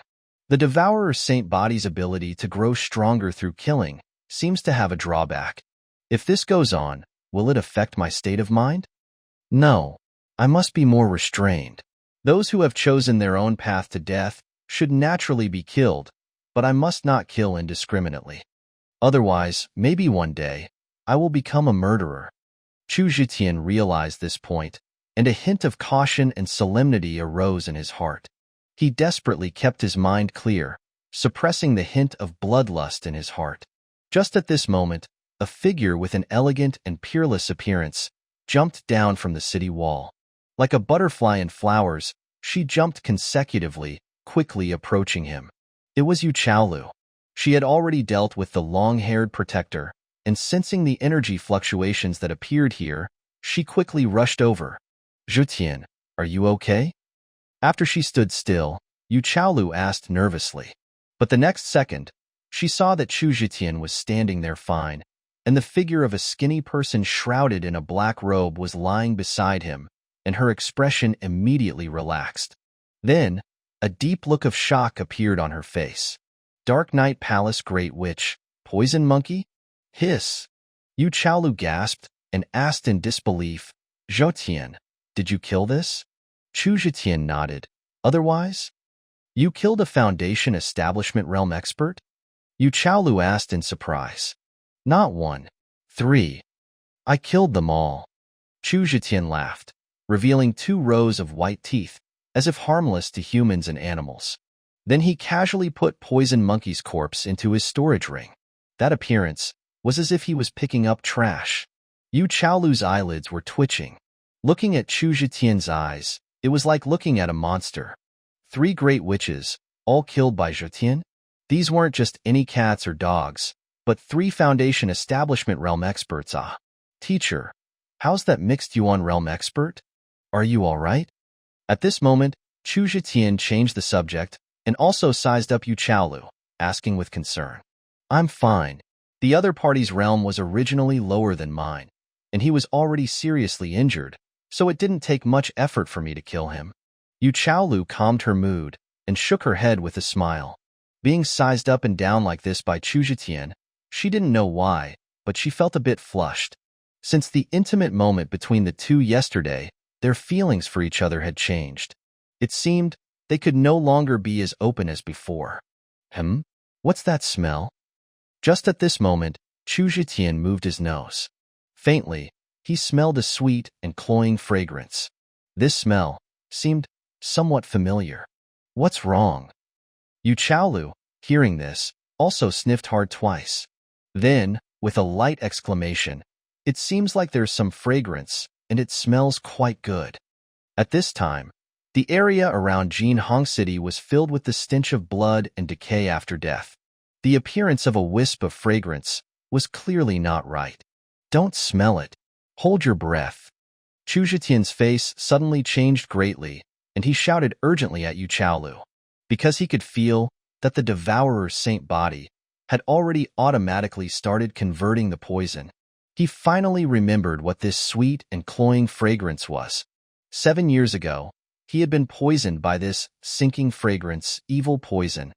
The Devourer Saint body's ability to grow stronger through killing seems to have a drawback. If this goes on, will it affect my state of mind? No, I must be more restrained. Those who have chosen their own path to death should naturally be killed, but I must not kill indiscriminately. Otherwise, maybe one day, I will become a murderer. Chu Zhetian realized this point, and a hint of caution and solemnity arose in his heart. He desperately kept his mind clear, suppressing the hint of bloodlust in his heart. Just at this moment, a figure with an elegant and peerless appearance jumped down from the city wall. Like a butterfly in flowers, she jumped consecutively, quickly approaching him. It was Yu Chaolu. She had already dealt with the long-haired protector, and sensing the energy fluctuations that appeared here, she quickly rushed over. Zhetian, are you okay? After she stood still, Yu Chaolu asked nervously. But the next second, she saw that Chu Zhetian was standing there fine, and the figure of a skinny person shrouded in a black robe was lying beside him, and her expression immediately relaxed. Then, a deep look of shock appeared on her face. Dark Night Palace Great Witch, Poison Monkey? Hiss! Yu Chaolu gasped and asked in disbelief, Zhetian, did you kill this? Chu Zhetian nodded. Otherwise? You killed a Foundation Establishment Realm expert? Yu Chaolu asked in surprise. Not one. 3. I killed them all. Chu Zhetian laughed, revealing 2 rows of white teeth, as if harmless to humans and animals. Then he casually put Poison Monkey's corpse into his storage ring. That appearance was as if he was picking up trash. Yu Chaolu's eyelids were twitching. Looking at Chu Zhetian's eyes, it was like looking at a monster. 3 great witches, all killed by Zhetian? These weren't just any cats or dogs, but 3 Foundation Establishment Realm experts. Teacher, how's that mixed Yuan Realm expert? Are you all right? At this moment, Chu Zhetian changed the subject and also sized up Yu Chaolu, asking with concern. I'm fine. The other party's realm was originally lower than mine, and he was already seriously injured, so it didn't take much effort for me to kill him. Yu Chaolu calmed her mood and shook her head with a smile. Being sized up and down like this by Chu Zhetian, she didn't know why, but she felt a bit flushed. Since the intimate moment between the two yesterday, their feelings for each other had changed. It seemed they could no longer be as open as before. What's that smell? Just at this moment, Chu Zhetian moved his nose. Faintly, he smelled a sweet and cloying fragrance. This smell seemed somewhat familiar. What's wrong? Yu Chaolu, hearing this, also sniffed hard twice. Then, with a light exclamation, it seems like there's some fragrance, and it smells quite good. At this time, the area around Jinhong City was filled with the stench of blood and decay after death. The appearance of a wisp of fragrance was clearly not right. Don't smell it. Hold your breath. Chu Zhetian's face suddenly changed greatly, and he shouted urgently at Yu Chaolu, because he could feel that the Devourer's saint body had already automatically started converting the poison. He finally remembered what this sweet and cloying fragrance was. 7 years ago, he had been poisoned by this sinking fragrance, evil poison,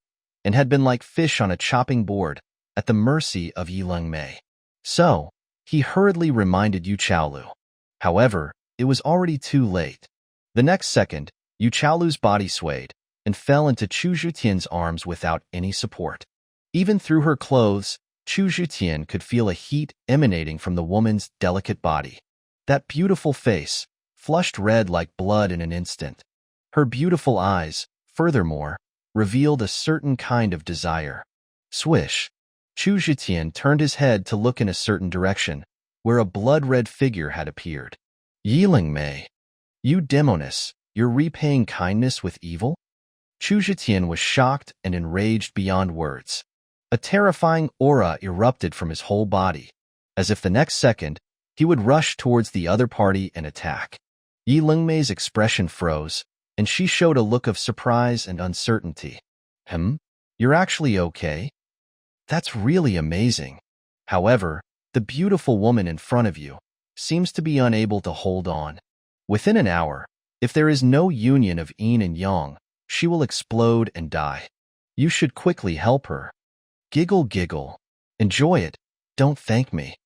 and had been like fish on a chopping board at the mercy of Yilengmei. So, he hurriedly reminded Yu Chaolu. However, it was already too late. The next second, Yu Chaolu's body swayed and fell into Chu Zhetian's arms without any support. Even through her clothes, Chu Zhetian could feel a heat emanating from the woman's delicate body. That beautiful face flushed red like blood in an instant. Her beautiful eyes, furthermore, revealed a certain kind of desire. Swish! Chu Zhetian turned his head to look in a certain direction, where a blood-red figure had appeared. Yilengmei, you demoness, you're repaying kindness with evil? Chu Zhetian was shocked and enraged beyond words. A terrifying aura erupted from his whole body, as if the next second he would rush towards the other party and attack. Yilengmei's expression froze, and she showed a look of surprise and uncertainty. You're actually okay? That's really amazing. However, the beautiful woman in front of you seems to be unable to hold on. Within an hour, if there is no union of yin and yang, she will explode and die. You should quickly help her. Giggle, giggle. Enjoy it. Don't thank me.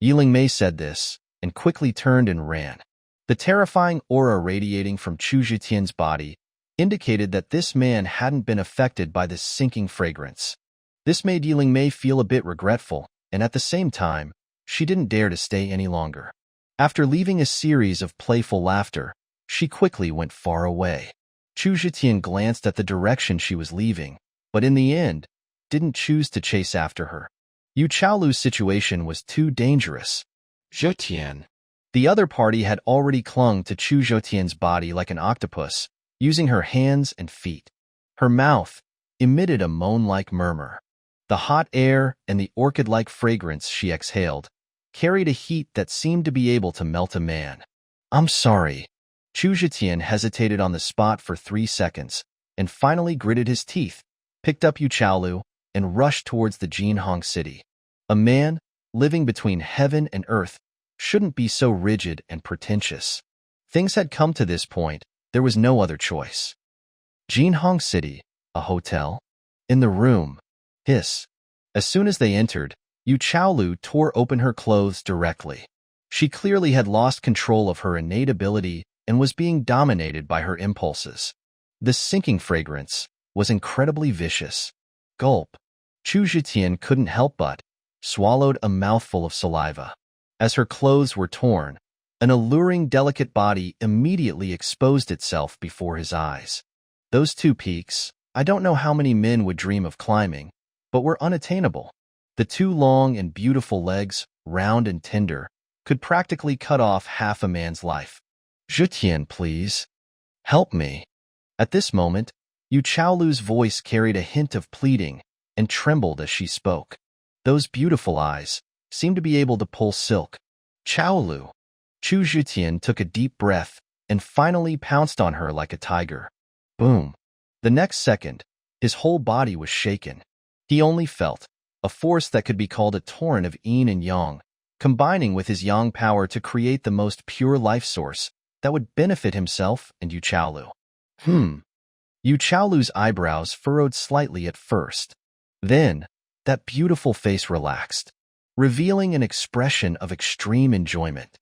Yilengmei said this, and quickly turned and ran. The terrifying aura radiating from Chu Zhetian's body indicated that this man hadn't been affected by this sinking fragrance. This made Yilengmei feel a bit regretful, and at the same time, she didn't dare to stay any longer. After leaving a series of playful laughter, she quickly went far away. Chu Zhetian glanced at the direction she was leaving, but in the end, didn't choose to chase after her. Yu Chaolu's situation was too dangerous. Zhetian. The other party had already clung to Chu Zhetian's body like an octopus, using her hands and feet. Her mouth emitted a moan-like murmur. The hot air and the orchid-like fragrance she exhaled carried a heat that seemed to be able to melt a man. I'm sorry. Chu Zhetian hesitated on the spot for 3 seconds, and finally gritted his teeth, picked up Yuchaolu, and rushed towards the Jinhong city. A man, living between heaven and earth, shouldn't be so rigid and pretentious. Things had come to this point, there was no other choice. Jinhong City, a hotel. In the room, hiss. As soon as they entered, Yuchaolu tore open her clothes directly. She clearly had lost control of her innate ability and was being dominated by her impulses. The sinking fragrance was incredibly vicious. Gulp. Chu Zhetian couldn't help but swallowed a mouthful of saliva. As her clothes were torn, an alluring, delicate body immediately exposed itself before his eyes. Those two peaks, I don't know how many men would dream of climbing, but were unattainable. The two long and beautiful legs, round and tender, could practically cut off half a man's life. Zhetian, please. Help me. At this moment, Yuchaolu's voice carried a hint of pleading and trembled as she spoke. Those beautiful eyes seemed to be able to pull silk. Chaolu. Chu Zhetian took a deep breath and finally pounced on her like a tiger. Boom. The next second, his whole body was shaken. He only felt a force that could be called a torrent of yin and yang, combining with his yang power to create the most pure life source that would benefit himself and Yuchaolu. Yuchaolu's eyebrows furrowed slightly at first. Then, that beautiful face relaxed, revealing an expression of extreme enjoyment.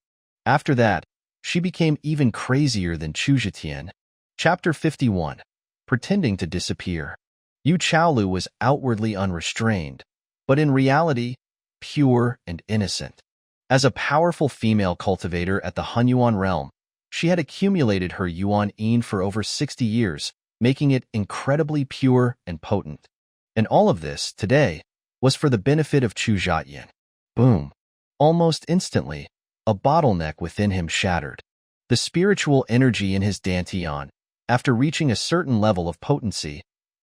After that, she became even crazier than Chu Zhetian. Chapter 51. Pretending to disappear. Yuchaolu was outwardly unrestrained, but in reality, pure and innocent. As a powerful female cultivator at the Hunyuan realm, she had accumulated her Yuan Yin for over 60 years, making it incredibly pure and potent. And all of this, today, was for the benefit of Chu Zhetian. Boom. Almost instantly, a bottleneck within him shattered. The spiritual energy in his dantian, after reaching a certain level of potency,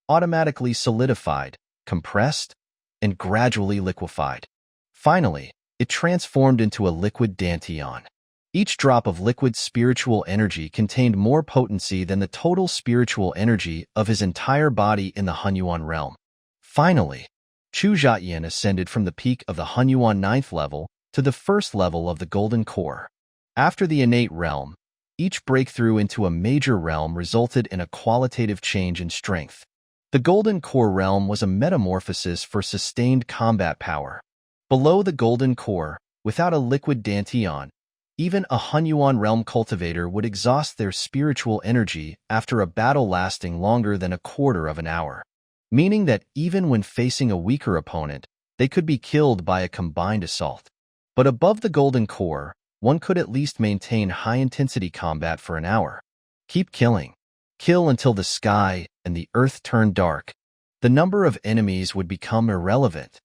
automatically solidified, compressed, and gradually liquefied. Finally, it transformed into a liquid dantian. Each drop of liquid spiritual energy contained more potency than the total spiritual energy of his entire body in the Hunyuan realm. Finally, Chu Zhetian ascended from the peak of the Hunyuan 9th level to the 1st level of the Golden Core. After the innate realm, each breakthrough into a major realm resulted in a qualitative change in strength. The Golden Core realm was a metamorphosis for sustained combat power. Below the Golden Core, without a liquid dantian, even a Hunyuan realm cultivator would exhaust their spiritual energy after a battle lasting longer than a quarter of an hour, meaning that even when facing a weaker opponent, they could be killed by a combined assault. But above the Golden Core, one could at least maintain high-intensity combat for an hour. Keep killing. Kill until the sky and the earth turn dark. The number of enemies would become irrelevant.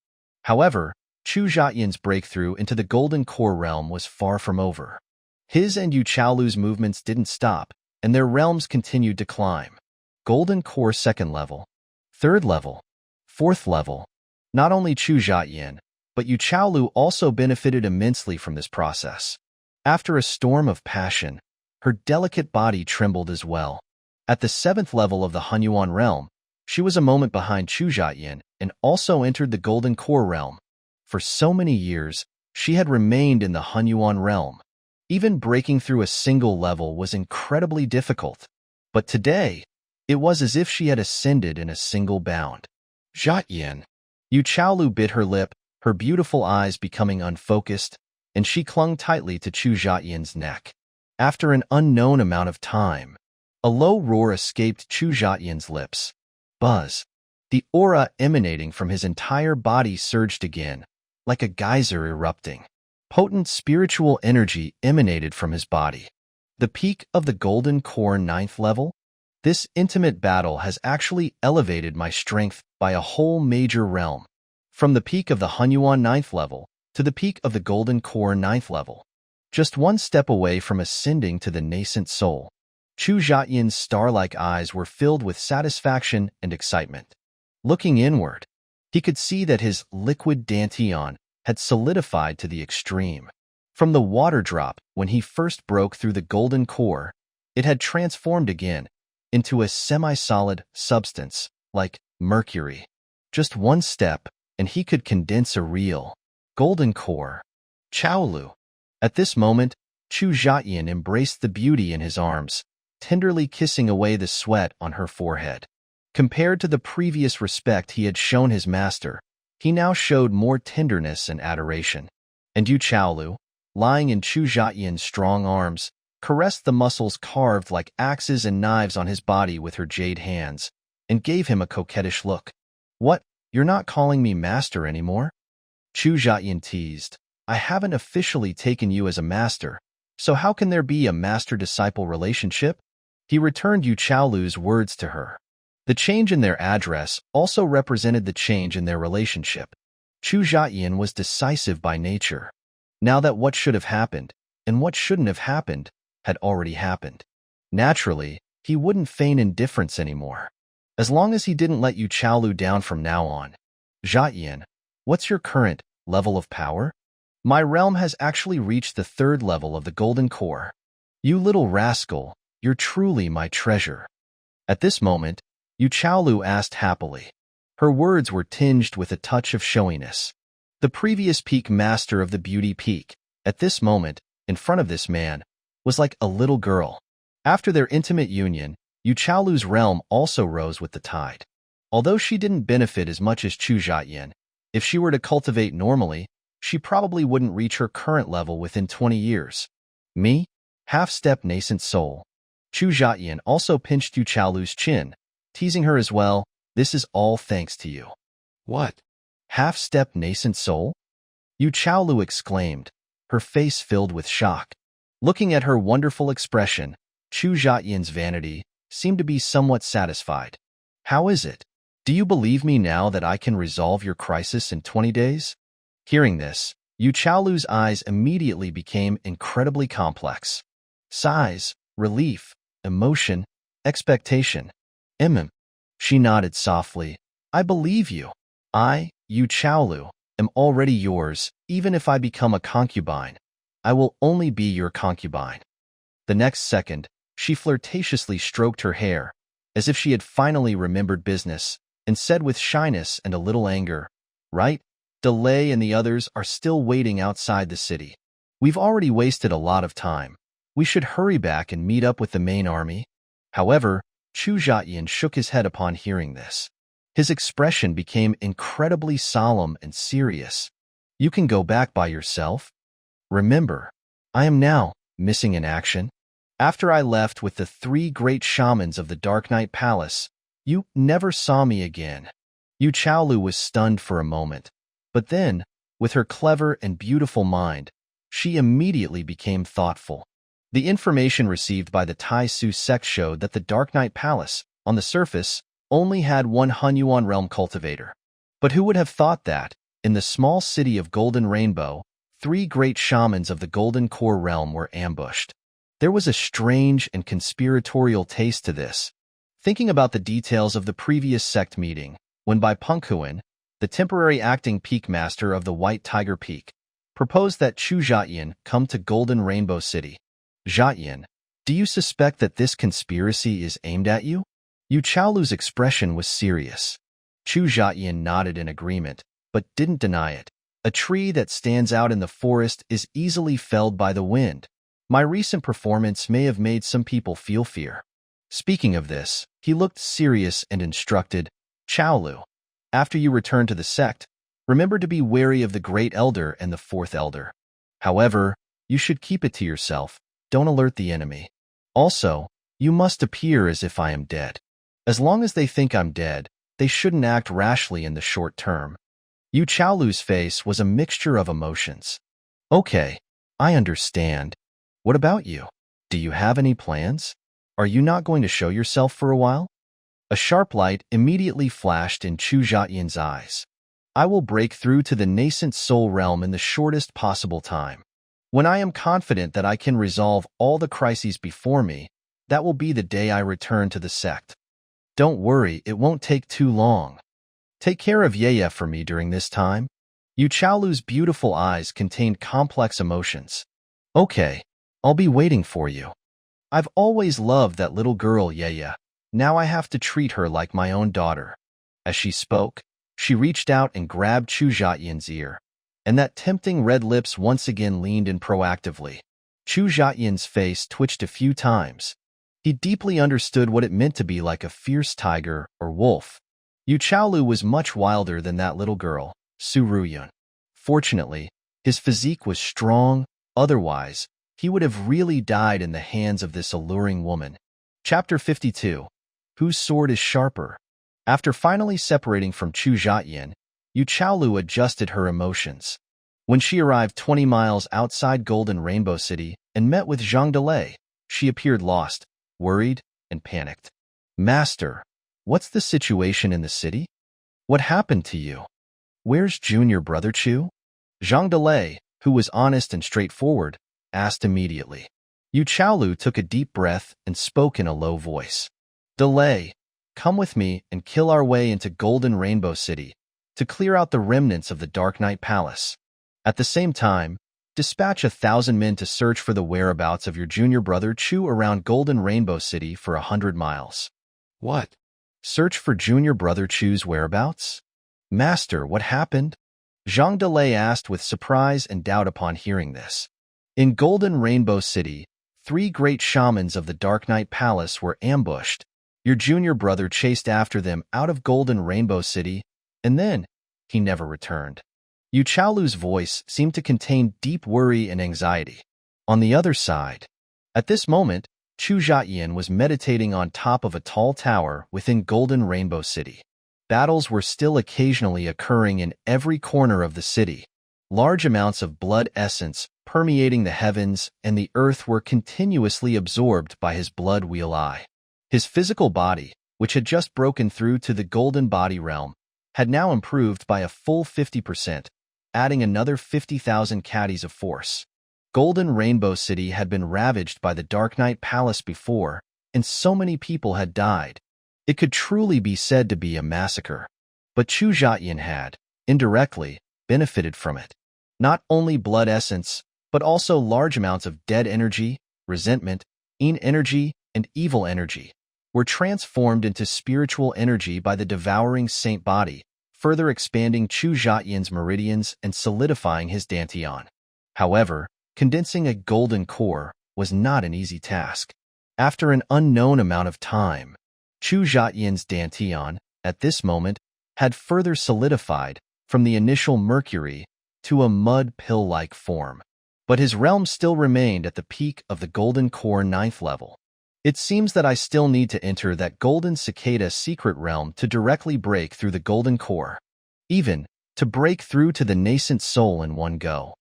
However, Chu Zhetian's breakthrough into the Golden Core realm was far from over. His and Yuchaolu's movements didn't stop, and their realms continued to climb. Golden Core 2nd level, 3rd level, 4th level. Not only Chu Zhetian, but Yuchaolu also benefited immensely from this process. After a storm of passion, her delicate body trembled as well. At the 7th level of the Hunyuan realm, she was a moment behind Chu Zhetian and also entered the Golden Core realm. For so many years, she had remained in the Hunyuan realm. Even breaking through a single level was incredibly difficult. But today, it was as if she had ascended in a single bound. Zhetian. Yuchaolu bit her lip, her beautiful eyes becoming unfocused, and she clung tightly to Chu Zhetian's neck. After an unknown amount of time, a low roar escaped Chu Zhetian's lips. Buzz. The aura emanating from his entire body surged again, like a geyser erupting. Potent spiritual energy emanated from his body. The peak of the Golden Core 9th level? This intimate battle has actually elevated my strength by a whole major realm. From the peak of the Hunyuan 9th level to the peak of the Golden Core 9th level. Just one step away from ascending to the nascent soul. Chu Zhetian's star-like eyes were filled with satisfaction and excitement. Looking inward, he could see that his liquid dantian had solidified to the extreme. From the water drop when he first broke through the Golden Core, it had transformed again, into a semi-solid substance, like mercury. Just one step, and he could condense a real golden core. Xiaolu. At this moment, Chu Zhetian embraced the beauty in his arms, tenderly kissing away the sweat on her forehead. Compared to the previous respect he had shown his master, he now showed more tenderness and adoration. And Yu Xiaolu, lying in Chu Zhetian's strong arms, caressed the muscles carved like axes and knives on his body with her jade hands, and gave him a coquettish look. "What, you're not calling me master anymore?" Chu Zhetian teased. "I haven't officially taken you as a master, so how can there be a master-disciple relationship?" He returned Yu Xiaolu's words to her. The change in their address also represented the change in their relationship. Chu Zhetian was decisive by nature. Now that what should have happened, and what shouldn't have happened, had already happened. Naturally, he wouldn't feign indifference anymore. As long as he didn't let Yu Xiaolu down from now on. "Zhetian, what's your current level of power?" "My realm has actually reached the 3rd level of the Golden Core." "You little rascal, you're truly my treasure." At this moment, Yu Xiaolu asked happily. Her words were tinged with a touch of showiness. The previous peak master of the beauty peak, at this moment, in front of this man, was like a little girl. After their intimate union, Yu Xiaolu's realm also rose with the tide. Although she didn't benefit as much as Chu Zhetian, if she were to cultivate normally, she probably wouldn't reach her current level within 20 years. "Me? Half-step nascent soul." Chu Zhetian also pinched Yu Xiaolu's chin, teasing her as well. "This is all thanks to you." "What? Half-step nascent soul?" Yu Xiaolu exclaimed, her face filled with shock. Looking at her wonderful expression, Chu Zhetian's vanity seemed to be somewhat satisfied. "How is it? Do you believe me now that I can resolve your crisis in 20 days? Hearing this, Yu Xiaolu's eyes immediately became incredibly complex. Size, relief, emotion, expectation. She nodded softly. "I believe you. I, Yu Xiaolu, am already yours, even if I become a concubine. I will only be your concubine." The next second, she flirtatiously stroked her hair, as if she had finally remembered business, and said with shyness and a little anger, "Right? Delay and the others are still waiting outside the city. We've already wasted a lot of time. We should hurry back and meet up with the main army." However, Chu Zhetian shook his head upon hearing this. His expression became incredibly solemn and serious. "You can go back by yourself. Remember, I am now missing in action. After I left with the 3 great shamans of the Dark Night Palace, you never saw me again." Yu Xiaolu was stunned for a moment, but then, with her clever and beautiful mind, she immediately became thoughtful. The information received by the Tai Xu Sect showed that the Dark Night Palace, on the surface, only had 1 Hunyuan realm cultivator. But who would have thought that, in the small city of Golden Rainbow, 3 great shamans of the Golden Core realm were ambushed? There was a strange and conspiratorial taste to this. Thinking about the details of the previous sect meeting, when Bai Penghuan, the temporary acting peak master of the White Tiger Peak, proposed that Chu Zhetian come to Golden Rainbow City. "Zhetian, do you suspect that this conspiracy is aimed at you?" Yu Xiaolu's expression was serious. Chu Zhetian nodded in agreement, but didn't deny it. "A tree that stands out in the forest is easily felled by the wind. My recent performance may have made some people feel fear." Speaking of this, he looked serious and instructed, "Xiaolu, after you return to the sect, remember to be wary of the Great Elder and the 4th Elder. However, you should keep it to yourself. Don't alert the enemy. Also, you must appear as if I am dead. As long as they think I'm dead, they shouldn't act rashly in the short term." Yu Xiaolu's face was a mixture of emotions. "Okay, I understand. What about you? Do you have any plans? Are you not going to show yourself for a while?" A sharp light immediately flashed in Chu Zhetian's eyes. "I will break through to the nascent soul realm in the shortest possible time. When I am confident that I can resolve all the crises before me, that will be the day I return to the sect. Don't worry, it won't take too long. Take care of Yueyue for me during this time." Yu Xiaolu's beautiful eyes contained complex emotions. "Okay, I'll be waiting for you. I've always loved that little girl Yueyue. Now I have to treat her like my own daughter." As she spoke, she reached out and grabbed Chu Zhetian's ear, and that tempting red lips once again leaned in proactively. Chu Zhetian's face twitched a few times. He deeply understood what it meant to be like a fierce tiger or wolf. Yu Chaolu was much wilder than that little girl, Su Ruoyan. Fortunately, his physique was strong, otherwise, he would have really died in the hands of this alluring woman. Chapter 52. Whose sword is sharper? After finally separating from Chu Zhetian, Yu Chaolu adjusted her emotions. When she arrived 20 miles outside Golden Rainbow City and met with Zhang Delay, she appeared lost, worried, and panicked. "Master, what's the situation in the city? What happened to you? Where's junior brother Chu?" Zhang Delay, who was honest and straightforward, asked immediately. Yu Chaolu took a deep breath and spoke in a low voice. "Delay, come with me and kill our way into Golden Rainbow City to clear out the remnants of the Dark Knight Palace. At the same time, dispatch 1,000 men to search for the whereabouts of your junior brother Chu around Golden Rainbow City for 100 miles. "What? Search for junior brother Chu's whereabouts? Master, what happened?" Zhang Delay asked with surprise and doubt upon hearing this. In Golden Rainbow City, 3 great shamans of the Dark Knight Palace were ambushed. Your junior brother chased after them out of Golden Rainbow City, and then he never returned. Yu Chaolu's voice seemed to contain deep worry and anxiety. On the other side, at this moment, Chu Zhetian was meditating on top of a tall tower within Golden Rainbow City. Battles were still occasionally occurring in every corner of the city. Large amounts of blood essence permeating the heavens and the earth were continuously absorbed by his blood wheel eye. His physical body, which had just broken through to the golden body realm, had now improved by a full 50%, adding another 50,000 caddies of force. Golden Rainbow City had been ravaged by the Dark Knight Palace before, and so many people had died. It could truly be said to be a massacre. But Chu Zhetian had, indirectly, benefited from it. Not only blood essence, but also large amounts of dead energy, resentment, yin energy, and evil energy were transformed into spiritual energy by the devouring saint body, further expanding Chu Zhetian's meridians and solidifying his dantian. However, condensing a golden core was not an easy task. After an unknown amount of time, Chu Zhetian's dantian, at this moment, had further solidified from the initial mercury to a mud pill-like form. But his realm still remained at the peak of the golden core 9th level. It seems that I still need to enter that golden cicada secret realm to directly break through the golden core. Even to break through to the nascent soul in one go.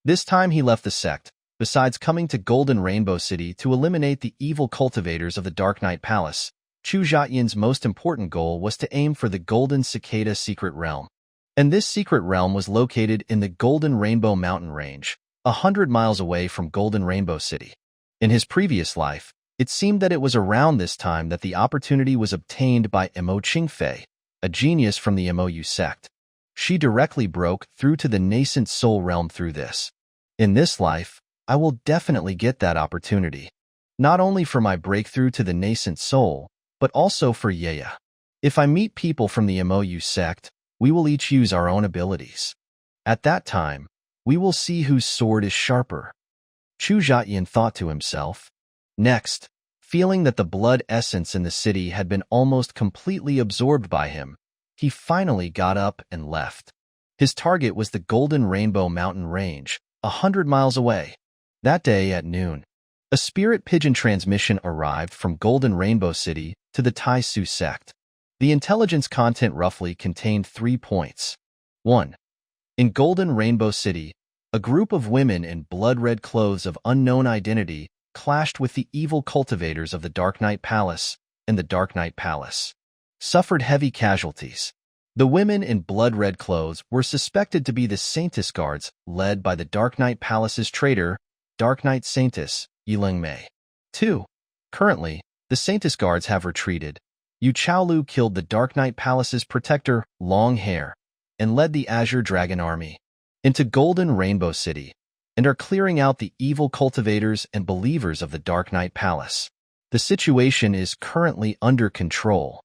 This time he left the sect, besides coming to Golden Rainbow City to eliminate the evil cultivators of the Dark Knight Palace. Chu Zhetian's most important goal was to aim for the Golden Cicada Secret Realm. And this secret realm was located in the Golden Rainbow Mountain Range, 100 miles away from Golden Rainbow City. In his previous life, it seemed that it was around this time that the opportunity was obtained by Mo Qingfei, a genius from the Mou sect. She directly broke through to the nascent soul realm through this. In this life, I will definitely get that opportunity. Not only for my breakthrough to the nascent soul, but also for Yueyue. If I meet people from the Mou sect, we will each use our own abilities. At that time, we will see whose sword is sharper. Chu Zhetian thought to himself. Next, feeling that the blood essence in the city had been almost completely absorbed by him, he finally got up and left. His target was the Golden Rainbow Mountain Range, 100 miles away. That day at noon, a spirit pigeon transmission arrived from Golden Rainbow City to the Tai Xu Sect. The intelligence content roughly contained 3 points. 1. In Golden Rainbow City, a group of women in blood-red clothes of unknown identity clashed with the evil cultivators of the Dark Knight Palace, and the Dark Knight Palace suffered heavy casualties. The women in blood-red clothes were suspected to be the Saintis guards led by the Dark Knight Palace's traitor, Dark Knight Saintis, Yilingmei. 2. Currently, the Saintis guards have retreated. Yu Chaolu killed the Dark Knight Palace's protector, Long Hair, and led the Azure Dragon Army into Golden Rainbow City, and are clearing out the evil cultivators and believers of the Dark Knight Palace. The situation is currently under control.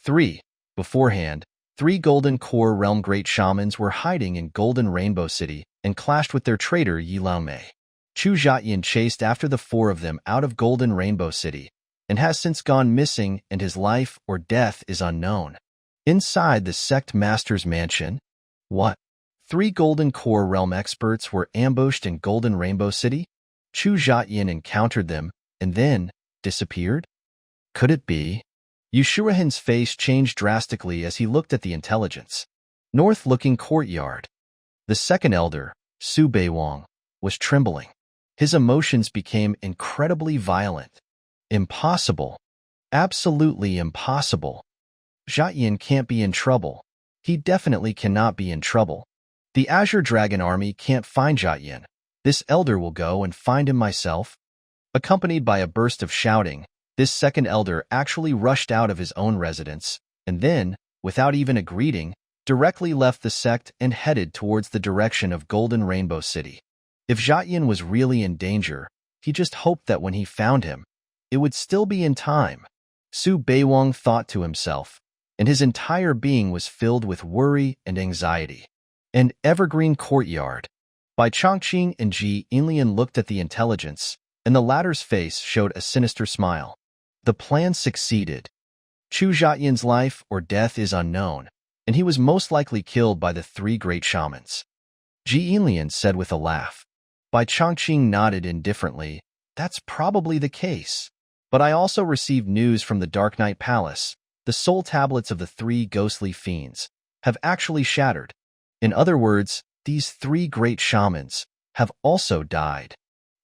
3. Beforehand, 3 Golden Core Realm Great Shamans were hiding in Golden Rainbow City and clashed with their traitor Yilaomei. Chu Zhetian chased after the 4 of them out of Golden Rainbow City and has since gone missing, and his life or death is unknown. Inside the sect master's mansion, what? 3 Golden Core Realm experts were ambushed in Golden Rainbow City? Chu Zhetian encountered them and then disappeared? Could it be? Yueshuahan's face changed drastically as he looked at the intelligence. North-looking courtyard. The second elder, Su Beiwang, was trembling. His emotions became incredibly violent. Impossible. Absolutely impossible. Zhetian can't be in trouble. He definitely cannot be in trouble. The Azure Dragon army can't find Zhetian. This elder will go and find him myself. Accompanied by a burst of shouting, this second elder actually rushed out of his own residence, and then, without even a greeting, directly left the sect and headed towards the direction of Golden Rainbow City. If Zhetian was really in danger, he just hoped that when he found him, it would still be in time. Su Beiwang thought to himself, and his entire being was filled with worry and anxiety. An evergreen courtyard. Bai Changqing and Ji Inlian looked at the intelligence, and the latter's face showed a sinister smile. The plan succeeded. Chu Zhetian's life or death is unknown, and he was most likely killed by the 3 great shamans. Ji Inlian said with a laugh. Bai Changqing nodded indifferently. That's probably the case. But I also received news from the Dark Knight Palace. The soul tablets of the 3 ghostly fiends have actually shattered. In other words, these 3 great shamans have also died.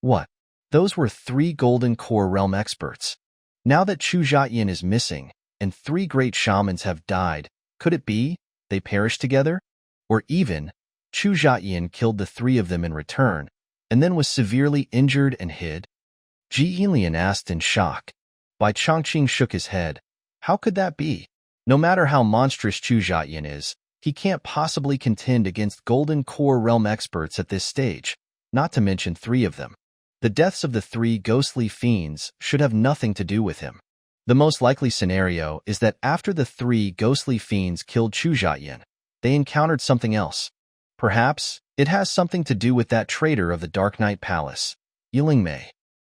What? Those were 3 Golden Core Realm experts. Now that Chu Zhetian is missing and 3 great shamans have died, could it be they perished together? Or even, Chu Zhetian killed the 3 of them in return and then was severely injured and hid? Ji Inlian asked in shock. Bai Changqing shook his head. How could that be? No matter how monstrous Chu Zhetian is, he can't possibly contend against Golden Core Realm experts at this stage, not to mention 3 of them. The deaths of the 3 ghostly fiends should have nothing to do with him. The most likely scenario is that after the 3 ghostly fiends killed Chu Zhetian, they encountered something else. Perhaps it has something to do with that traitor of the Dark Knight Palace, Yilingmei.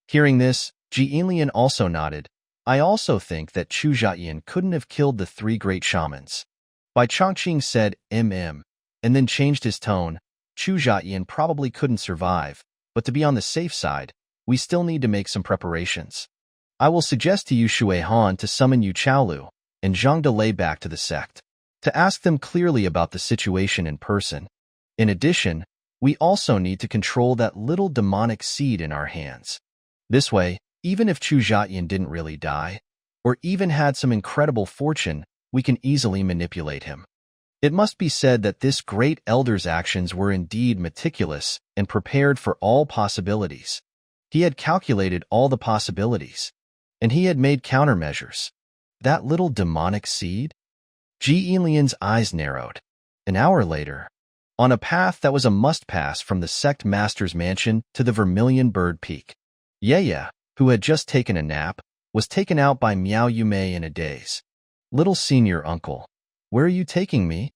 Hearing this, Ji Inlian also nodded. I also think that Chu Zhetian couldn't have killed the 3 great shamans. Bai Changqing said, and then changed his tone. Chu Zhetian probably couldn't survive, but to be on the safe side, we still need to make some preparations. I will suggest to Yueshuahan to summon Yu Chaolu and Zhang Delay back to the sect, to ask them clearly about the situation in person. In addition, we also need to control that little demonic seed in our hands. This way, even if Chu Zhetian didn't really die, or even had some incredible fortune, we can easily manipulate him. It must be said that this great elder's actions were indeed meticulous and prepared for all possibilities. He had calculated all the possibilities, and he had made countermeasures. That little demonic seed? Ji Inlian's eyes narrowed. An hour later, on a path that was a must-pass from the sect master's mansion to the Vermilion Bird Peak, Yueyue, who had just taken a nap, was taken out by Miao Yumei in a daze. Little senior uncle, where are you taking me?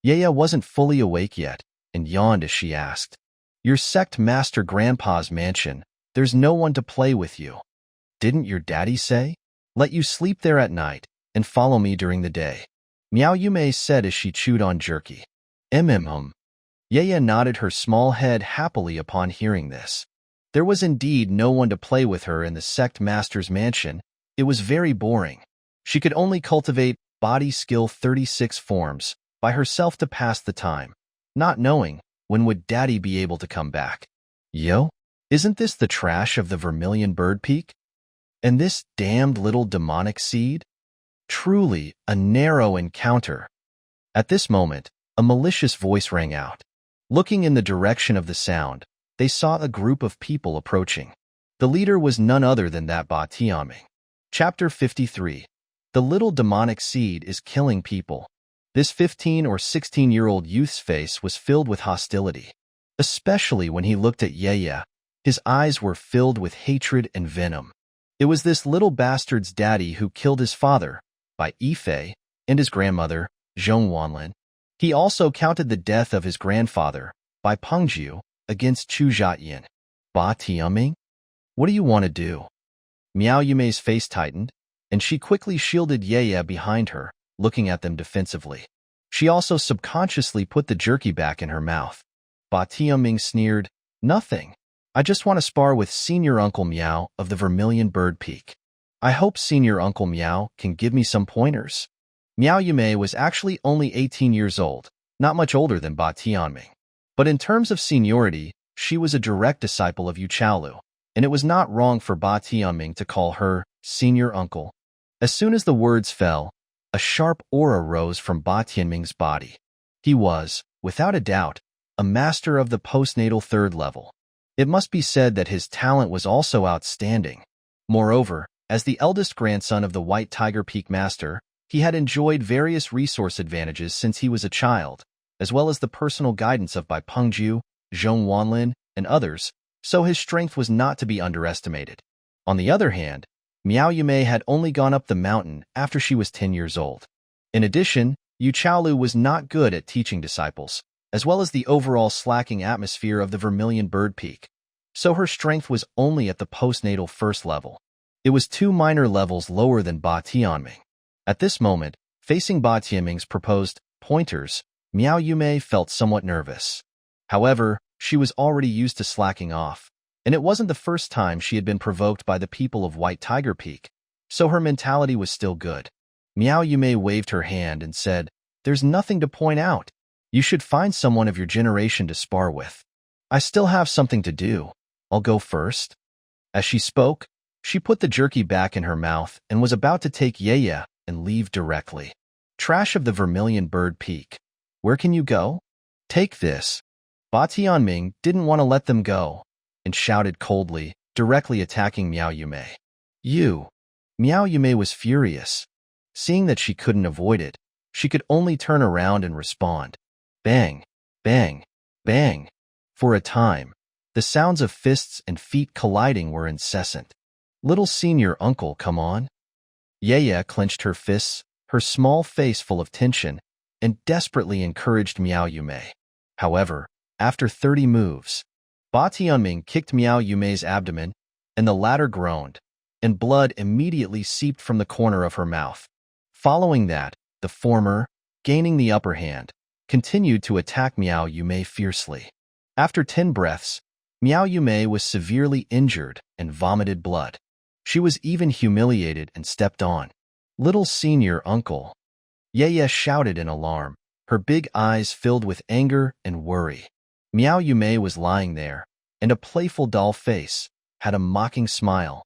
Yueyue wasn't fully awake yet, and yawned as she asked. Your sect master grandpa's mansion. There's no one to play with you. Didn't your daddy say? Let you sleep there at night, and follow me during the day. Miao Yumei said as she chewed on jerky. Yueyue nodded her small head happily upon hearing this. There was indeed no one to play with her in the sect master's mansion. It was very boring. She could only cultivate body skill 36 forms by herself to pass the time, not knowing when would daddy be able to come back. Yo, isn't this the trash of the Vermilion Bird Peak? And this damned little demonic seed? Truly a narrow encounter. At this moment, a malicious voice rang out. Looking in the direction of the sound, they saw a group of people approaching. The leader was none other than that Ba Tianming. Chapter 53. The little demonic seed is killing people. This 15 or 16-year-old youth's face was filled with hostility, especially when he looked at Yueyue. His eyes were filled with hatred and venom. It was this little bastard's daddy who killed his father, by Yifei, and his grandmother, Zhong Wanlin. He also counted the death of his grandfather, by Pengjiu, against Chu Zhetian. Ba Tianming? What do you want to do? Miao Yumei's face tightened, and she quickly shielded Yueyue behind her, looking at them defensively. She also subconsciously put the jerky back in her mouth. Ba Tianming sneered, "Nothing. I just want to spar with Senior Uncle Miao of the Vermilion Bird Peak. I hope Senior Uncle Miao can give me some pointers." Miao Yumei was actually only 18 years old, not much older than Ba Tianming. But in terms of seniority, she was a direct disciple of Yu Chaolu, and it was not wrong for Ba Tianming to call her Senior Uncle. As soon as the words fell, a sharp aura rose from Ba Tianming's body. He was, without a doubt, a master of the postnatal third level. It must be said that his talent was also outstanding. Moreover, as the eldest grandson of the White Tiger Peak Master, he had enjoyed various resource advantages since he was a child, as well as the personal guidance of Bai Pengjiu, Zhong Wanlin, and others, so his strength was not to be underestimated. On the other hand, Miao Yumei had only gone up the mountain after she was 10 years old. In addition, Yu Chaolu was not good at teaching disciples, as well as the overall slacking atmosphere of the Vermilion Bird Peak, so her strength was only at the postnatal first level. It was 2 minor levels lower than Ba Tianming. At this moment, facing Ba Tianming's proposed pointers, Miao Yumei felt somewhat nervous. However, she was already used to slacking off, and it wasn't the first time she had been provoked by the people of White Tiger Peak, so her mentality was still good. Miao Yumei waved her hand and said, "There's nothing to point out. You should find someone of your generation to spar with. I still have something to do. I'll go first." As she spoke, she put the jerky back in her mouth and was about to take Yueyue and leave directly. "Trash of the Vermilion Bird Peak. Where can you go? Take this." Ba Tianming didn't want to let them go, and shouted coldly, directly attacking Miao Yumei. "You!" Miao Yumei was furious. Seeing that she couldn't avoid it, she could only turn around and respond. Bang, bang, bang. For a time, the sounds of fists and feet colliding were incessant. "Little Senior Uncle, come on." Yueyue clenched her fists, her small face full of tension, and desperately encouraged Miao Yumei. However, after 30 moves, Ba Tianming kicked Miao Yumei's abdomen, and the latter groaned, and blood immediately seeped from the corner of her mouth. Following that, the former, gaining the upper hand, continued to attack Miao Yumei fiercely. After 10 breaths, Miao Yumei was severely injured and vomited blood. She was even humiliated and stepped on. "Little Senior Uncle." Yueyue shouted in alarm, her big eyes filled with anger and worry. Miao Yumei was lying there, and a playful doll face had a mocking smile.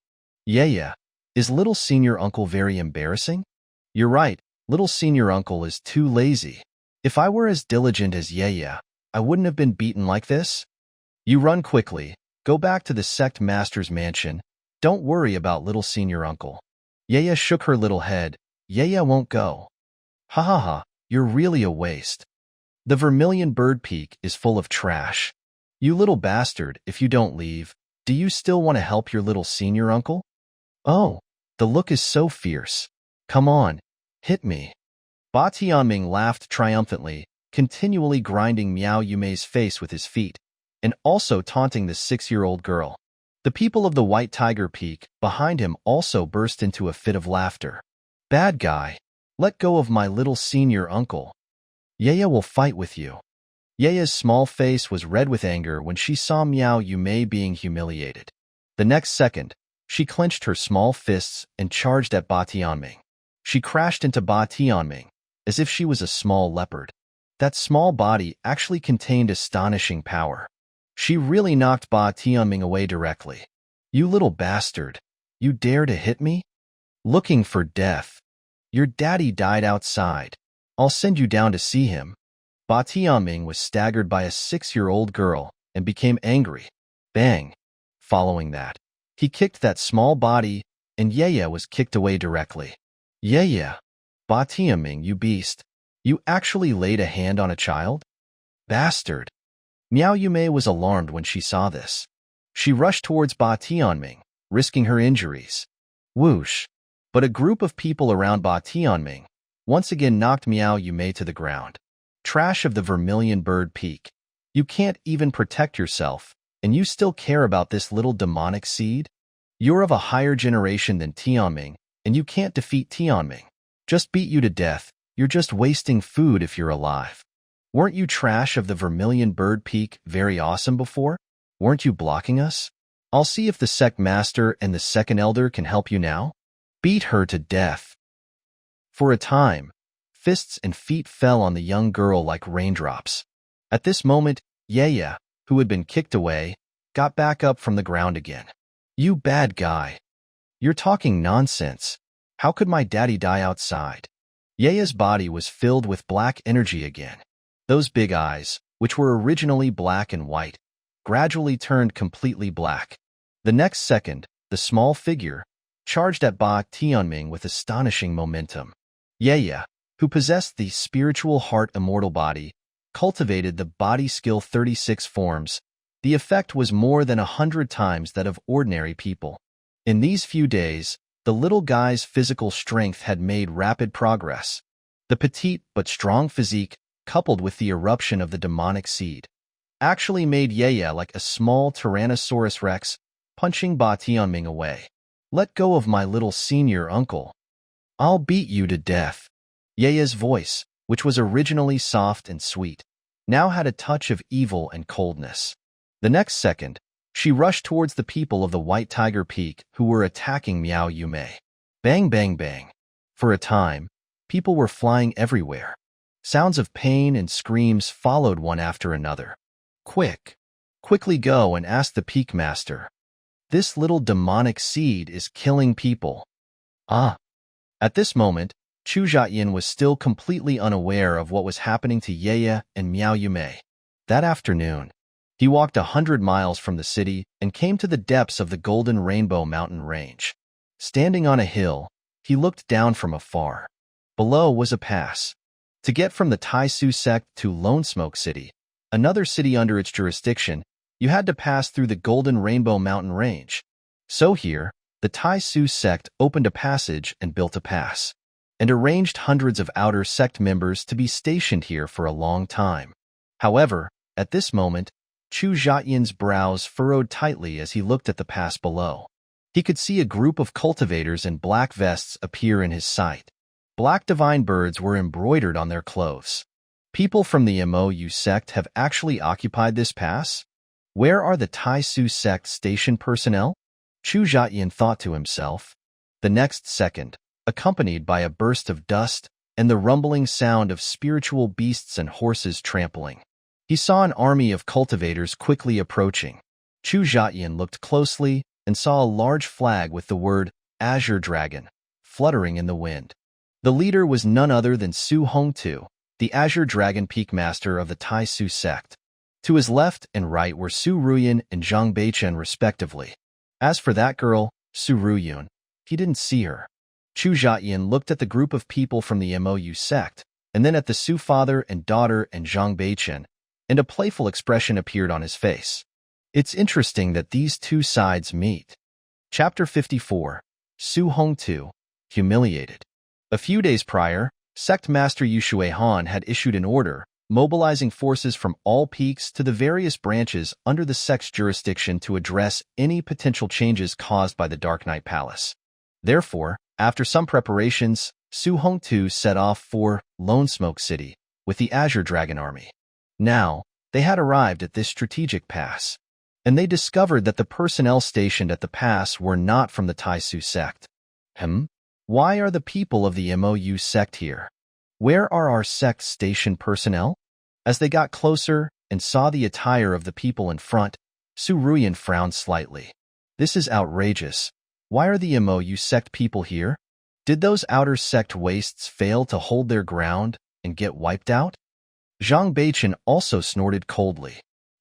"Yueyue, is Little Senior Uncle very embarrassing?" "You're right, Little Senior Uncle is too lazy. If I were as diligent as Yueyue, I wouldn't have been beaten like this." "You run quickly, go back to the sect master's mansion. Don't worry about Little Senior Uncle." Yueyue shook her little head. "Yueyue won't go." "Ha ha ha, you're really a waste. The Vermilion Bird Peak is full of trash. You little bastard, if you don't leave, do you still want to help your little Senior Uncle?" "Oh, the look is so fierce. Come on, hit me." Ba Tianming laughed triumphantly, continually grinding Miao Yumei's face with his feet, and also taunting the 6-year-old girl. The people of the White Tiger Peak behind him also burst into a fit of laughter. "Bad guy, let go of my little Senior Uncle. Yueyue will fight with you." Yueye's small face was red with anger when she saw Miao Yumei being humiliated. The next second, she clenched her small fists and charged at Ba Tianming. She crashed into Ba Tianming, as if she was a small leopard. That small body actually contained astonishing power. She really knocked Ba Tianming away directly. "You little bastard, you dare to hit me? Looking for death. Your daddy died outside. I'll send you down to see him." Ba Tianming was staggered by a 6-year-old girl and became angry. Bang. Following that, he kicked that small body, and Yueyue was kicked away directly. "Yueyue, Ba Tianming, you beast. You actually laid a hand on a child? Bastard." Miao Yumei was alarmed when she saw this. She rushed towards Ba Tianming, risking her injuries, Whoosh! But a group of people around Ba Tianming once again knocked Xiao Yueyue to the ground. Trash of the Vermilion Bird Peak. You can't even protect yourself, and you still care about this little demonic seed? You're of a higher generation than Tianming, and you can't defeat Tianming. Just beat you to death. You're just wasting food if you're alive. Weren't you trash of the Vermilion Bird Peak very awesome before? Weren't you blocking us? I'll see if the sect master and the second elder can help you now. Beat her to death. For a time, fists and feet fell on the young girl like raindrops. At this moment, Yueyue, who had been kicked away, got back up from the ground again. You bad guy. You're talking nonsense. How could my daddy die outside? Yueyue's body was filled with black energy again. Those big eyes, which were originally black and white, gradually turned completely black. The next second, the small figure charged at Ba Tianming with astonishing momentum. Yueyue, who possessed the spiritual heart immortal body, cultivated the body skill 36 forms. The effect was more than 100 times that of ordinary people. In these few days, the little guy's physical strength had made rapid progress. The petite but strong physique, coupled with the eruption of the demonic seed, actually made Yueyue like a small Tyrannosaurus Rex, punching Ba Tianming away. Let go of my little senior uncle. I'll beat you to death. Yueyue's voice, which was originally soft and sweet, now had a touch of evil and coldness. The next second, she rushed towards the people of the White Tiger Peak who were attacking Xiao Yueyue. Bang, bang, bang. For a time, people were flying everywhere. Sounds of pain and screams followed one after another. Quickly go and ask the Peak Master. This little demonic seed is killing people. Ah. At this moment, Chu Zhetian was still completely unaware of what was happening to Yueyue and Xiao Yueyue. That afternoon, he walked 100 miles from the city and came to the depths of the Golden Rainbow mountain range. Standing on a hill, he looked down from afar. Below was a pass. To get from the Tai Xu Sect to Lone Smoke City, another city under its jurisdiction, you had to pass through the Golden Rainbow mountain range. So here, the Tai Xu Sect opened a passage and built a pass, and arranged hundreds of outer sect members to be stationed here for a long time. However, at this moment, Chu Zhetian's brows furrowed tightly as he looked at the pass below. He could see a group of cultivators in black vests appear in his sight. Black divine birds were embroidered on their clothes. People from the MOU sect have actually occupied this pass? Where are the Tai Xu Sect station personnel? Chu Zhetian thought to himself. The next second, accompanied by a burst of dust and the rumbling sound of spiritual beasts and horses trampling, he saw an army of cultivators quickly approaching. Chu Zhetian looked closely and saw a large flag with the word Azure Dragon fluttering in the wind. The leader was none other than Su Hongtu, the Azure Dragon Peak Master of the Tai Xu Sect. To his left and right were Su Ruoyan and Zhang Beichen respectively. As for that girl, Su Ruoyan, he didn't see her. Chu Zhetian looked at the group of people from the MOU sect, and then at the Su father and daughter and Zhang Beichen, and a playful expression appeared on his face. It's interesting that these two sides meet. Chapter 54. Su Hongtu, Humiliated. A few days prior, Sect Master Yu Shuihan had issued an order, mobilizing forces from all peaks to the various branches under the sect's jurisdiction to address any potential changes caused by the Dark Knight Palace. Therefore, after some preparations, Su Hongtu set off for Lone Smoke City with the Azure Dragon Army. Now, they had arrived at this strategic pass, and they discovered that the personnel stationed at the pass were not from the Tai Xu Sect. Why are the people of the MOU sect here? Where are our sect station personnel? As they got closer and saw the attire of the people in front, Su Ruoyan frowned slightly. This is outrageous. Why are the MOU sect people here? Did those outer sect wastes fail to hold their ground and get wiped out? Zhang Beichen also snorted coldly.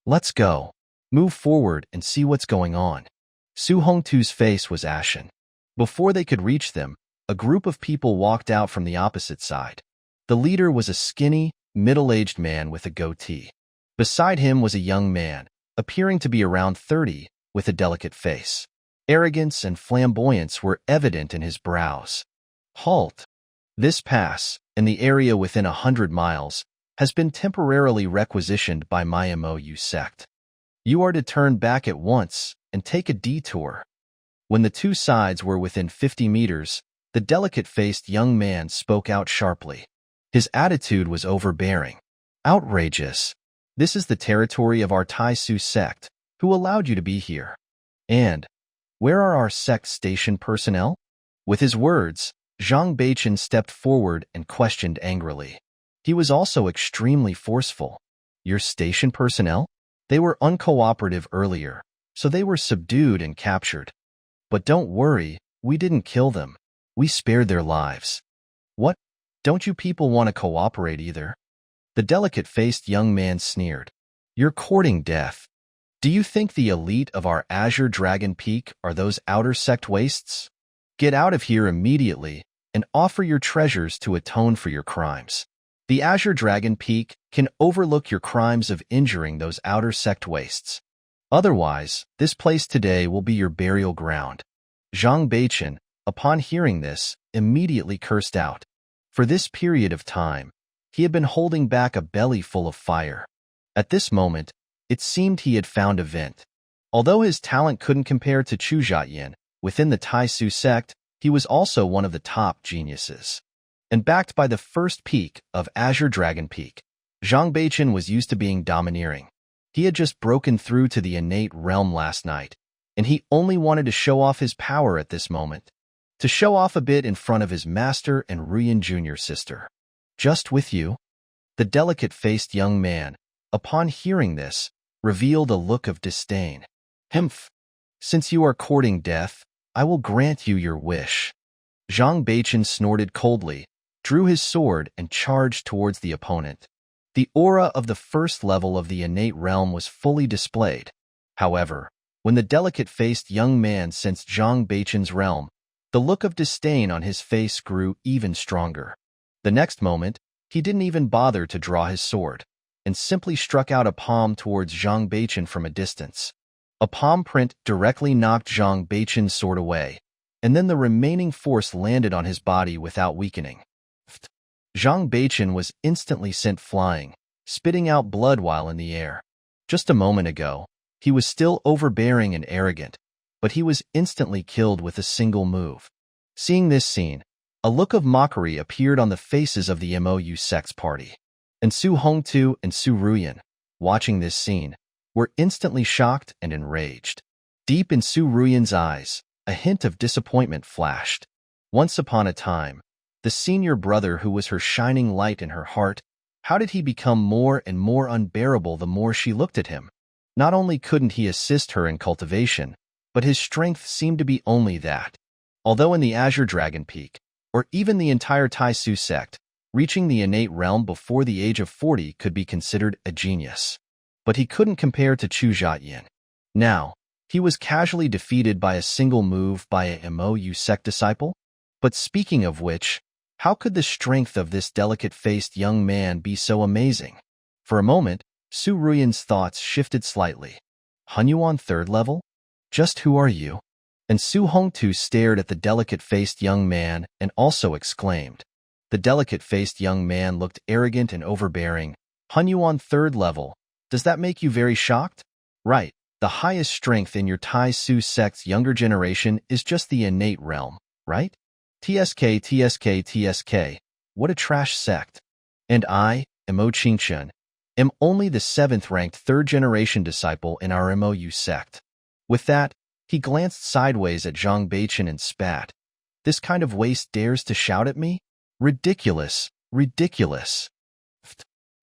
Let's go. Move forward and see what's going on. Su Hongtu's face was ashen. Before they could reach them, a group of people walked out from the opposite side. The leader was a skinny, middle-aged man with a goatee. Beside him was a young man, appearing to be around 30, with a delicate face. Arrogance and flamboyance were evident in his brows. Halt! This pass, in the area within 100 miles, has been temporarily requisitioned by my Xiao sect. You are to turn back at once and take a detour. When the two sides were within 50 meters, the delicate-faced young man spoke out sharply. His attitude was overbearing. Outrageous. This is the territory of our Tai Xu Sect, who allowed you to be here. And where are our sect station personnel? With his words, Zhang Beichen stepped forward and questioned angrily. He was also extremely forceful. Your station personnel? They were uncooperative earlier, so they were subdued and captured. But don't worry, we didn't kill them. We spared their lives. What? Don't you people want to cooperate either? The delicate-faced young man sneered. You're courting death. Do you think the elite of our Azure Dragon Peak are those outer sect wastes? Get out of here immediately and offer your treasures to atone for your crimes. The Azure Dragon Peak can overlook your crimes of injuring those outer sect wastes. Otherwise, this place today will be your burial ground. Zhang Beichen, upon hearing this, immediately cursed out. For this period of time, he had been holding back a belly full of fire. At this moment, it seemed he had found a vent. Although his talent couldn't compare to Chu Zhetian, within the Tai Xu Sect, he was also one of the top geniuses. And backed by the first peak of Azure Dragon Peak, Zhang Beichen was used to being domineering. He had just broken through to the innate realm last night, and he only wanted to show off his power at this moment. To show off a bit in front of his master and Ruoyan Jr. sister. Just with you? The delicate-faced young man, upon hearing this, revealed a look of disdain. Humph! Since you are courting death, I will grant you your wish. Zhang Beichen snorted coldly, drew his sword and charged towards the opponent. The aura of the first level of the innate realm was fully displayed. However, when the delicate-faced young man sensed Zhang Beichen's realm, the look of disdain on his face grew even stronger. The next moment, he didn't even bother to draw his sword, and simply struck out a palm towards Zhang Beichen from a distance. A palm print directly knocked Zhang Beichen's sword away, and then the remaining force landed on his body without weakening. Zhang Beichen was instantly sent flying, spitting out blood while in the air. Just a moment ago, he was still overbearing and arrogant, but he was instantly killed with a single move. Seeing this scene, a look of mockery appeared on the faces of the Xiao Sect's party. And Su Hongtu and Su Ruoyan, watching this scene, were instantly shocked and enraged. Deep in Su Ruoyan's eyes, a hint of disappointment flashed. Once upon a time, the senior brother who was her shining light in her heart, how did he become more and more unbearable the more she looked at him? Not only couldn't he assist her in cultivation, but his strength seemed to be only that. Although in the Azure Dragon Peak, or even the entire Tai Xu Sect, reaching the innate realm before the age of 40 could be considered a genius. But he couldn't compare to Chu Zhetian. Now, he was casually defeated by a single move by a Xiao Sect disciple? But speaking of which, how could the strength of this delicate-faced young man be so amazing? For a moment, Su Ruoyan's thoughts shifted slightly. Hunyuan third level? Just who are you? And Su Hongtu stared at the delicate-faced young man and also exclaimed. The delicate-faced young man looked arrogant and overbearing. Hunyuan third level. Does that make you very shocked? Right. The highest strength in your Tai Xu Sect's younger generation is just the innate realm, right? TSK, TSK, TSK. What a trash sect. And I, Mo Qingchen, am only the 7th-ranked third-generation disciple in our Xiao sect. With that, he glanced sideways at Zhang Beichen and spat. This kind of waste dares to shout at me? Ridiculous, ridiculous.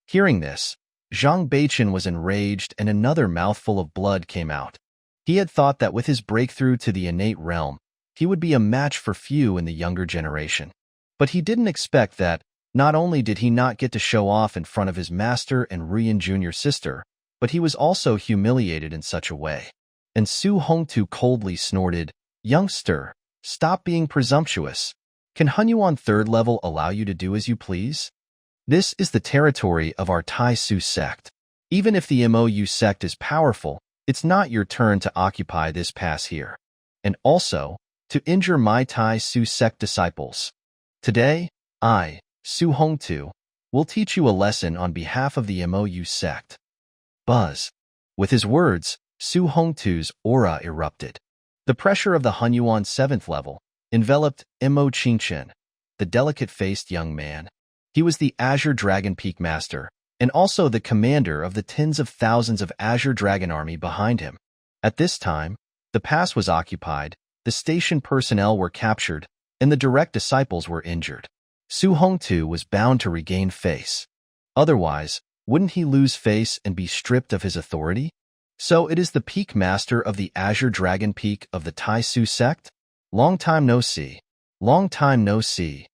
Hearing this, Zhang Beichen was enraged and another mouthful of blood came out. He had thought that with his breakthrough to the innate realm, he would be a match for few in the younger generation. But he didn't expect that, not only did he not get to show off in front of his master and Ruoyan Jr. sister, but he was also humiliated in such a way. And Su Hongtu coldly snorted, Youngster, stop being presumptuous. Can Hunyuan third level allow you to do as you please? This is the territory of our Tai Xu Sect. Even if the Xiao Sect is powerful, it's not your turn to occupy this pass here. and also to injure my Tai Xu Sect disciples. Today, I, Su Hongtu, will teach you a lesson on behalf of the MOU sect. Buzz. With his words, Su Hongtu's aura erupted. The pressure of the Hunyuan 7th level enveloped Mo Qingchen, the delicate-faced young man. He was the Azure Dragon Peak Master, and also the commander of the tens of thousands of Azure Dragon Army behind him. At this time, the pass was occupied, the station personnel were captured, and the direct disciples were injured. Su Hongtu was bound to regain face. Otherwise, wouldn't he lose face and be stripped of his authority? So it is the Peak Master of the Azure Dragon Peak of the Tai Xu Sect? Long time no see. Long time no see.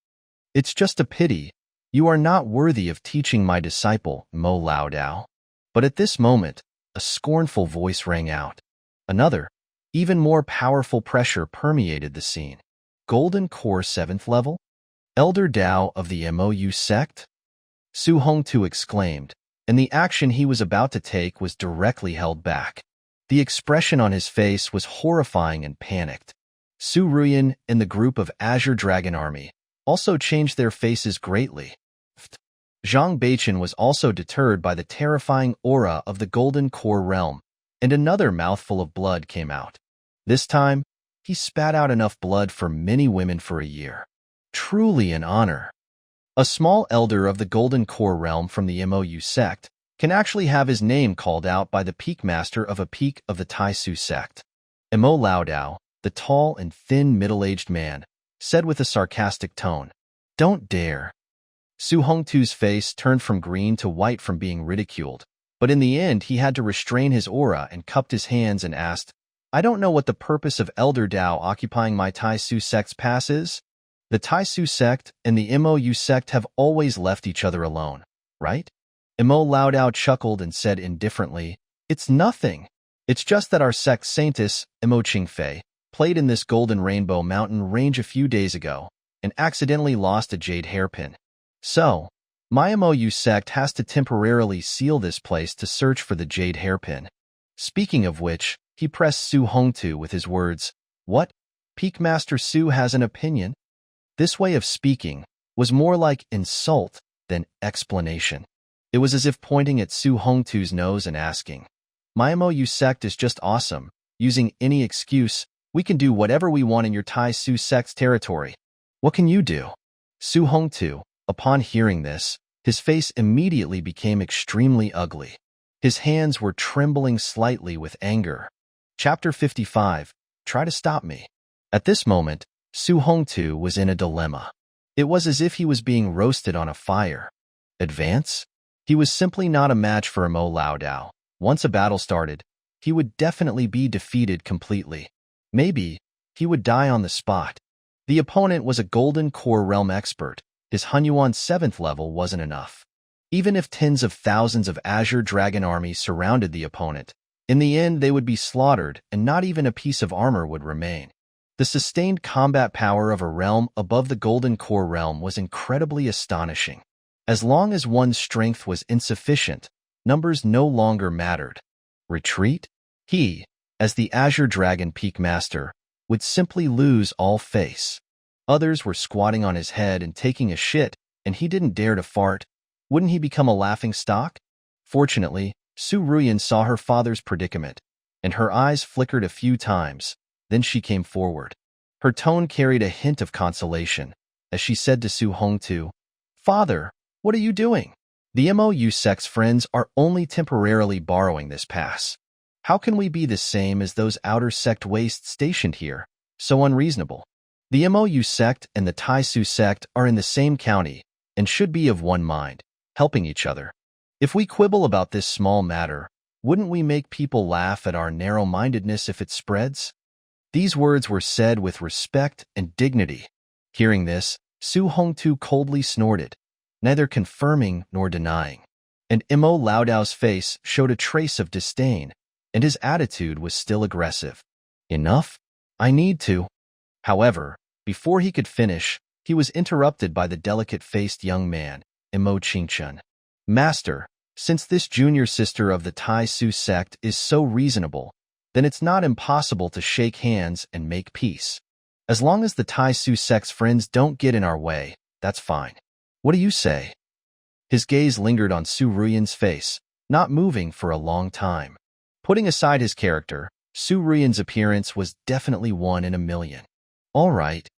It's just a pity. You are not worthy of teaching my disciple, Mo Lao Dao. But at this moment, a scornful voice rang out. Another, even more powerful pressure permeated the scene. Golden Core 7th level? Elder Dao of the MOU sect? Su Hongtu exclaimed, and the action he was about to take was directly held back. The expression on his face was horrifying and panicked. Su Ruoyan and the group of Azure Dragon Army also changed their faces greatly. Zhang Beichen was also deterred by the terrifying aura of the Golden Core realm, and another mouthful of blood came out. This time, he spat out enough blood for many women for a year. Truly an honor. A small elder of the Golden Core realm from the MOU sect can actually have his name called out by the Peak Master of a peak of the Tai Xu sect. Mo Lao Dao, the tall and thin middle-aged man, said with a sarcastic tone, "Don't dare." Su Hongtu's face turned from green to white from being ridiculed, but in the end he had to restrain his aura and cupped his hands and asked, "I don't know what the purpose of Elder Dao occupying my Tai Xu sect's pass is. The Tai Xu sect and the MOU sect have always left each other alone, right?" Mo Lao Dao chuckled and said indifferently, "It's nothing. It's just that our sect saintess, Mo Qingfei, played in this Golden Rainbow Mountain range a few days ago and accidentally lost a jade hairpin. So, my MOU sect has to temporarily seal this place to search for the jade hairpin." Speaking of which, he pressed Su Hongtu with his words, "What? Peak Master Su has an opinion?" This way of speaking was more like insult than explanation. It was as if pointing at Su Hongtu's nose and asking, "My MOU sect is just awesome. Using any excuse, we can do whatever we want in your Tai Xu sect's territory. What can you do?" Su Hongtu, upon hearing this, his face immediately became extremely ugly. His hands were trembling slightly with anger. Chapter 55, Try to Stop Me. At this moment, Su Hongtu was in a dilemma. It was as if he was being roasted on a fire. Advance? He was simply not a match for Mo Lao Dao. Once a battle started, he would definitely be defeated completely. Maybe he would die on the spot. The opponent was a Golden Core realm expert. His Hunyuan 7th level wasn't enough. Even if tens of thousands of Azure Dragon armies surrounded the opponent, in the end they would be slaughtered and not even a piece of armor would remain. The sustained combat power of a realm above the Golden Core realm was incredibly astonishing. As long as one's strength was insufficient, numbers no longer mattered. Retreat? He, as the Azure Dragon Peak Master, would simply lose all face. Others were squatting on his head and taking a shit, and he didn't dare to fart. Wouldn't he become a laughing stock? Fortunately, Su Ruoyan saw her father's predicament, and her eyes flickered a few times. Then she came forward. Her tone carried a hint of consolation, as she said to Su Hongtu, "Father, what are you doing? The MOU sect's friends are only temporarily borrowing this pass. How can we be the same as those outer sect wastes stationed here? So unreasonable. The MOU sect and the Tai Xu sect are in the same county and should be of one mind, helping each other. If we quibble about this small matter, wouldn't we make people laugh at our narrow-mindedness if it spreads?" These words were said with respect and dignity. Hearing this, Su Hongtu coldly snorted, neither confirming nor denying. And Mo Lao Dao's face showed a trace of disdain, and his attitude was still aggressive. "Enough? I need to." However, before he could finish, he was interrupted by the delicate-faced young man, Mo Qingchen. "Master, since this junior sister of the Tai Xu sect is so reasonable, then it's not impossible to shake hands and make peace. As long as the Tai Xu Sect's friends don't get in our way, that's fine. What do you say? His gaze lingered on Su Ruoyan's face, not moving for a long time. Putting aside his character, Su Ruoyan's appearance was definitely one in a million. All right.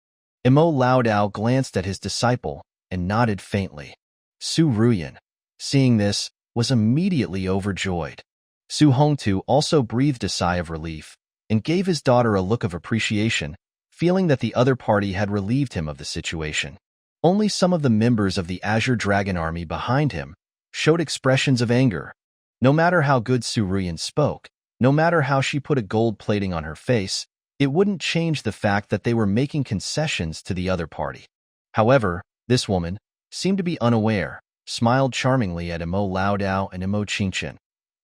Imo Lao Dao glanced at his disciple and nodded faintly. Su Ruoyan, seeing this, was immediately overjoyed. Su Hongtu also breathed a sigh of relief and gave his daughter a look of appreciation, feeling that the other party had relieved him of the situation. Only some of the members of the Azure Dragon Army behind him showed expressions of anger. No matter how good Su Ruoyan spoke, no matter how she put a gold plating on her face, it wouldn't change the fact that they were making concessions to the other party. However, this woman seemed to be unaware, smiled charmingly at Imo Lao Dao and Imo Qingqian.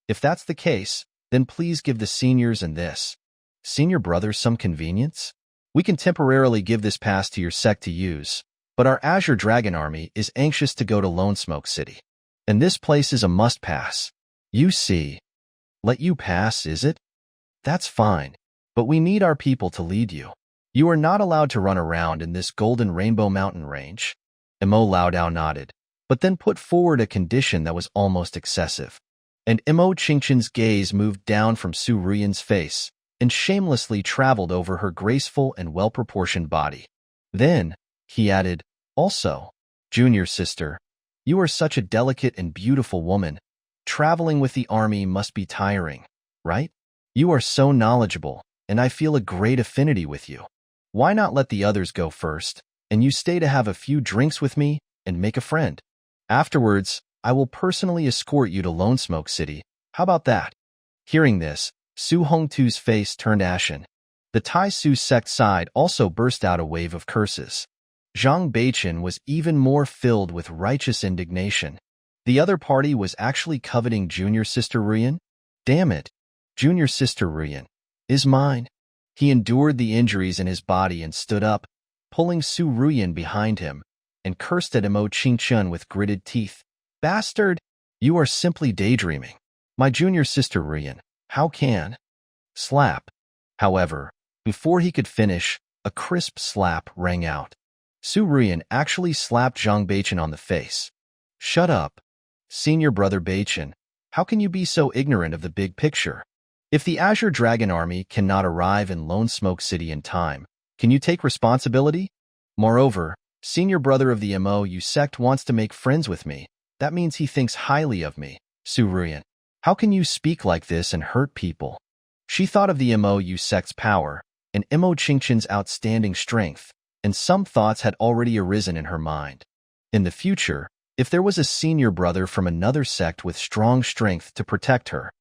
If that's the case, then please give the seniors and this senior brother some convenience. We can temporarily give this pass to your sect to use, but our Azure Dragon Army is anxious to go to Lone Smoke City. And this place is a must-pass. You see. Let you pass, is it? That's fine, but we need our people to lead you. You are not allowed to run around in this Golden Rainbow Mountain range. Imo Lao Dao nodded, but then put forward a condition that was almost excessive. And Imo Qingqian's gaze moved down from Su Ruoyan's face and shamelessly traveled over her graceful and well-proportioned body. Then, he added, also, junior sister, you are such a delicate and beautiful woman. Traveling with the army must be tiring, right? You are so knowledgeable, and I feel a great affinity with you. Why not let the others go first, and you stay to have a few drinks with me and make a friend? Afterwards, I will personally escort you to Lone Smoke City. How about that? Hearing this, Su Hongtu's face turned ashen. The Tai Xu Sect side also burst out a wave of curses. Zhang Beichen was even more filled with righteous indignation. The other party was actually coveting Junior Sister Ruoyan? Damn it. Junior Sister Ruoyan is mine. He endured the injuries in his body and stood up, pulling Su Ruoyan behind him, and cursed at Imo Qingqian with gritted teeth. Bastard! You are simply daydreaming. My junior sister Ruoyan, how can? Slap. However, before he could finish, a crisp slap rang out. Su Ruoyan actually slapped Zhang Beichen on the face. Shut up. Senior brother Beichen, how can you be so ignorant of the big picture? If the Azure Dragon Army cannot arrive in Lone Smoke City in time, can you take responsibility? Moreover, senior brother of the Xiao Sect wants to make friends with me. That means he thinks highly of me. Su Ruoyan, how can you speak like this and hurt people? She thought of the Xiao Sect's power and Imo Qingqian's outstanding strength, and some thoughts had already arisen in her mind. In the future, if there was a senior brother from another sect with strong strength to protect her.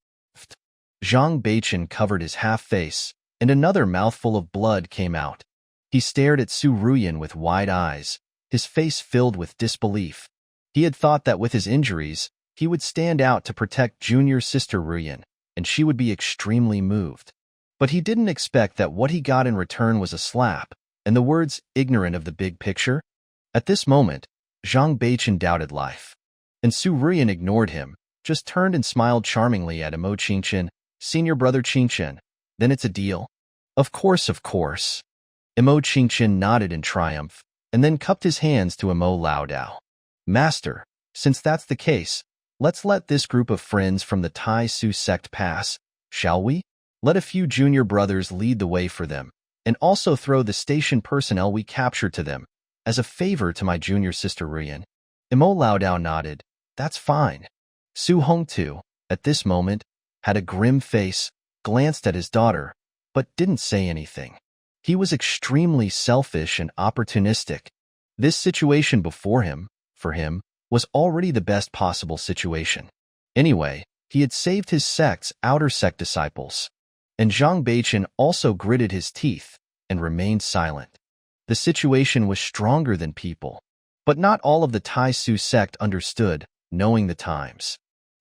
Zhang Beichen covered his half-face, and another mouthful of blood came out. He stared at Su Ruoyan with wide eyes, his face filled with disbelief. He had thought that with his injuries, he would stand out to protect junior sister Ruoyan, and she would be extremely moved. But he didn't expect that what he got in return was a slap, and the words ignorant of the big picture. At this moment, Zhang Beichen doubted life. And Su Ruoyan ignored him, just turned and smiled charmingly at Imo Qingqian, senior brother Qingqian. Then it's a deal? Of course, of course. Imo Qingqian nodded in triumph, and then cupped his hands to Imo Lao Dao. Master, since that's the case, let's let this group of friends from the Tai Xu Sect pass, shall we? Let a few junior brothers lead the way for them, and also throw the station personnel we captured to them, as a favor to my junior sister Ruoyan. Imo Lao Dao nodded. That's fine. Su Hongtu, at this moment, had a grim face, glanced at his daughter, but didn't say anything. He was extremely selfish and opportunistic. This situation before him, for him, was already the best possible situation. Anyway, he had saved his sect's outer sect disciples. And Zhang Beichen also gritted his teeth and remained silent. The situation was stronger than people. But not all of the Tai Xu Sect understood, knowing the times.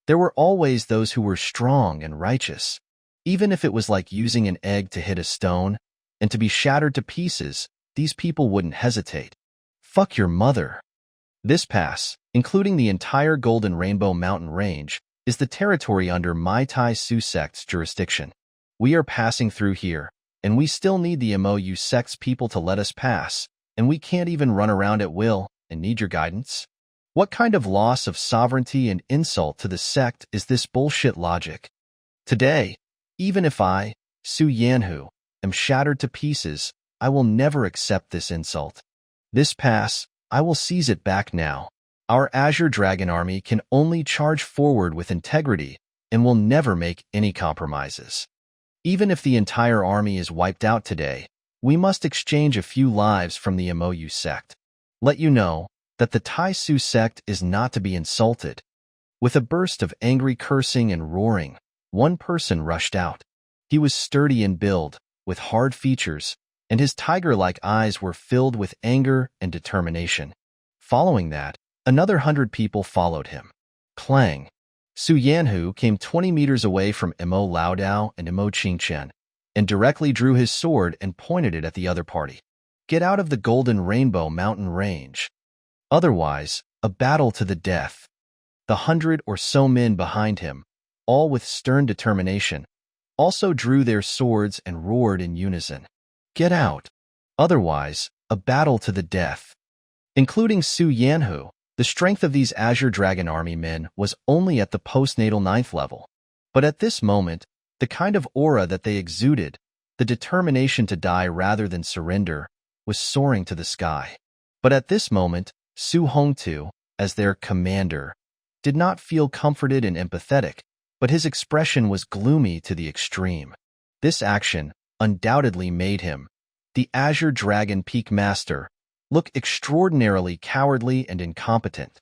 There were always those who were strong and righteous. Even if it was like using an egg to hit a stone, and to be shattered to pieces, these people wouldn't hesitate. Fuck your mother. This pass, including the entire Golden Rainbow Mountain Range, is the territory under my Tai Xu Sect's jurisdiction. We are passing through here, and we still need the MOU sect's people to let us pass, and we can't even run around at will and need your guidance? What kind of loss of sovereignty and insult to the sect is this bullshit logic? Today, even if I, Su Yanhu, am shattered to pieces, I will never accept this insult. This pass, I will seize it back now. Our Azure Dragon army can only charge forward with integrity and will never make any compromises. Even if the entire army is wiped out today, we must exchange a few lives from the MOU sect. Let you know that the Tai Xu Sect is not to be insulted. With a burst of angry cursing and roaring, one person rushed out. He was sturdy in build, with hard features, and his tiger-like eyes were filled with anger and determination. Following that, another 100 people followed him. Clang! Su Yanhu came 20 meters away from Mo Laodao and Mo Qingchen, and directly drew his sword and pointed it at the other party. Get out of the Golden Rainbow Mountain Range. Otherwise, a battle to the death. The 100 or so men behind him, all with stern determination, also drew their swords and roared in unison. Get out. Otherwise, a battle to the death. Including Su Yanhu, the strength of these Azure Dragon Army men was only at the postnatal 9th level. But at this moment, the kind of aura that they exuded, the determination to die rather than surrender, was soaring to the sky. But at this moment, Su Hongtu, as their commander, did not feel comforted and empathetic, but his expression was gloomy to the extreme. This action undoubtedly made him, the Azure Dragon Peak Master, look extraordinarily cowardly and incompetent.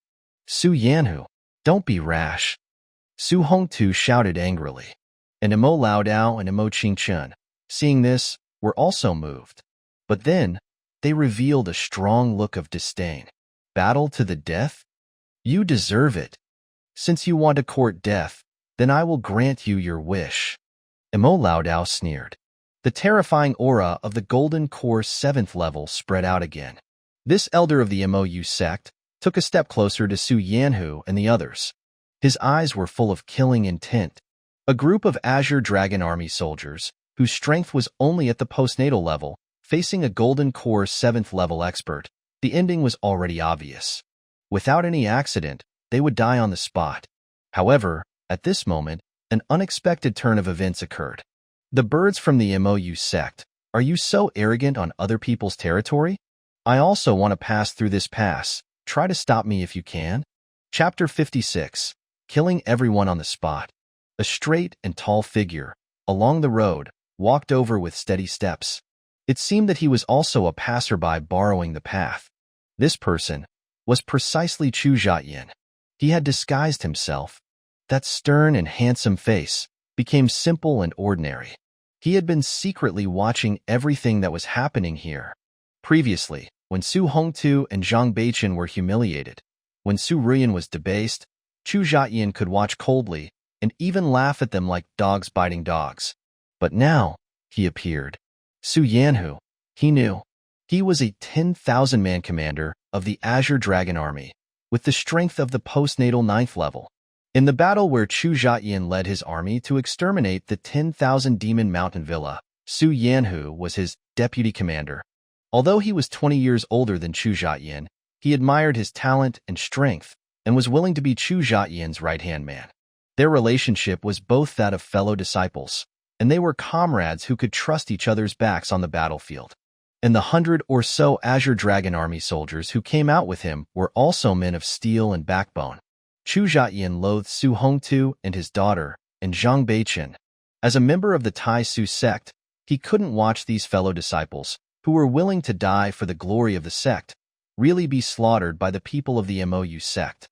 Su Yanhu, don't be rash. Su Hongtu shouted angrily. And Mo Laodao and Mo Qingchen, seeing this, were also moved. But then, they revealed a strong look of disdain. Battle to the death? You deserve it. Since you want to court death, then I will grant you your wish. Mo Laodao sneered. The terrifying aura of the Golden Core 7th level spread out again. This elder of the MOU sect took a step closer to Su Yanhu and the others. His eyes were full of killing intent. A group of Azure Dragon Army soldiers, whose strength was only at the postnatal level, facing a Golden Core 7th level expert, the ending was already obvious. Without any accident, they would die on the spot. However, at this moment, an unexpected turn of events occurred. The birds from the MOU sect, are you so arrogant on other people's territory? I also want to pass through this pass. Try to stop me if you can. Chapter 56. Killing everyone on the spot. A straight and tall figure, along the road, walked over with steady steps. It seemed that he was also a passerby borrowing the path. This person was precisely Chu Zhetian. He had disguised himself. That stern and handsome face became simple and ordinary. He had been secretly watching everything that was happening here. Previously, when Su Hongtu and Zhang Beichen were humiliated, when Su Ruoyan was debased, Chu Zhetian could watch coldly and even laugh at them like dogs biting dogs. But now, he appeared. Su Yanhu, he knew. He was a 10,000-man commander of the Azure Dragon Army, with the strength of the postnatal 9th level. In the battle where Chu Zhetian led his army to exterminate the 10,000 Demon Mountain Villa, Su Yanhu was his deputy commander. Although he was 20 years older than Chu Zhetian, he admired his talent and strength and was willing to be Chu Zhetian's right-hand man. Their relationship was both that of fellow disciples, and they were comrades who could trust each other's backs on the battlefield. And the 100 or so Azure Dragon Army soldiers who came out with him were also men of steel and backbone. Chu Zhetian loathed Su Hongtu and his daughter, and Zhang Beichen. As a member of the Tai Xu Sect, he couldn't watch these fellow disciples, who were willing to die for the glory of the sect, really be slaughtered by the people of the MOU sect.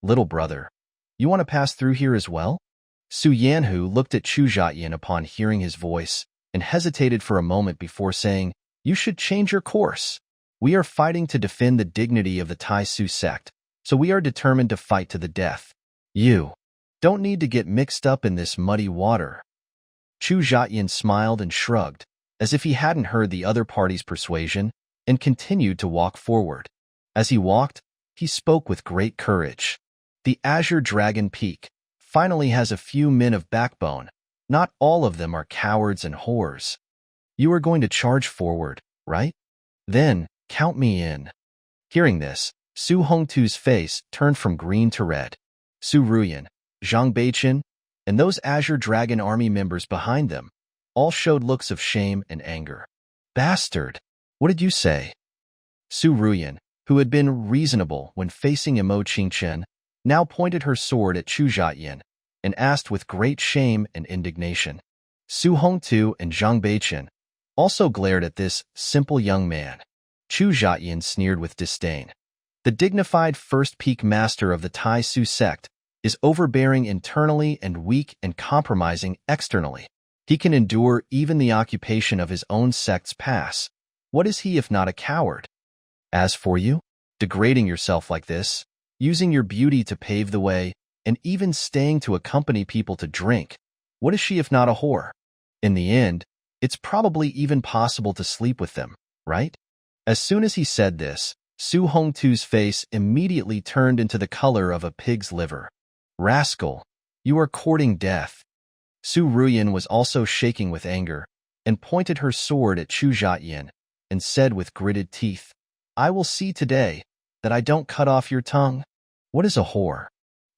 Little brother, you want to pass through here as well? Su Yanhu looked at Chu Zhetian upon hearing his voice, and hesitated for a moment before saying, You should change your course. We are fighting to defend the dignity of the Tai Xu Sect, so we are determined to fight to the death. You don't need to get mixed up in this muddy water. Chu Zhetian smiled and shrugged, as if he hadn't heard the other party's persuasion, and continued to walk forward. As he walked, he spoke with great courage. The Azure Dragon Peak finally has a few men of backbone, Not all of them are cowards and whores. You are going to charge forward, right? Then, count me in. Hearing this, Su Hongtu's face turned from green to red. Su Ruoyan, Zhang Beichen, and those Azure Dragon Army members behind them all showed looks of shame and anger. Bastard! What did you say? Su Ruoyan, who had been reasonable when facing Imo Qingchen, now pointed her sword at Chu Zhetian and asked with great shame and indignation. Su Hongtu and Zhang Beichen also glared at this simple young man. Chu Zhetian sneered with disdain. The dignified first peak master of the Tai Xu Sect is overbearing internally and weak and compromising externally. He can endure even the occupation of his own sect's pass. What is he if not a coward? As for you, degrading yourself like this, using your beauty to pave the way, and even staying to accompany people to drink, what is she if not a whore? In the end, it's probably even possible to sleep with them, right? As soon as he said this, Su Hongtu's face immediately turned into the color of a pig's liver. Rascal, you are courting death. Su Ruoyan was also shaking with anger and pointed her sword at Chu Zhetian and said with gritted teeth, I will see today that I don't cut off your tongue. What is a whore?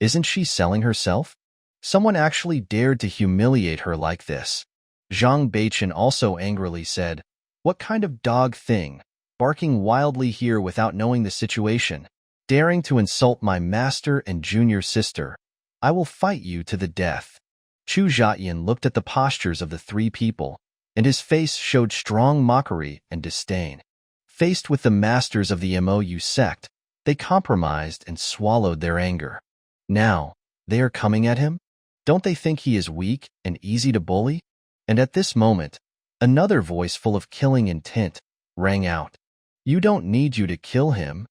Isn't she selling herself? Someone actually dared to humiliate her like this. Zhang Beichen also angrily said, What kind of dog thing, barking wildly here without knowing the situation, daring to insult my master and junior sister? I will fight you to the death. Chu Zhetian looked at the postures of the three people, and his face showed strong mockery and disdain. Faced with the masters of the Mou sect, they compromised and swallowed their anger. Now, they are coming at him? Don't they think he is weak and easy to bully? And at this moment, another voice full of killing intent rang out. You don't need you to kill him.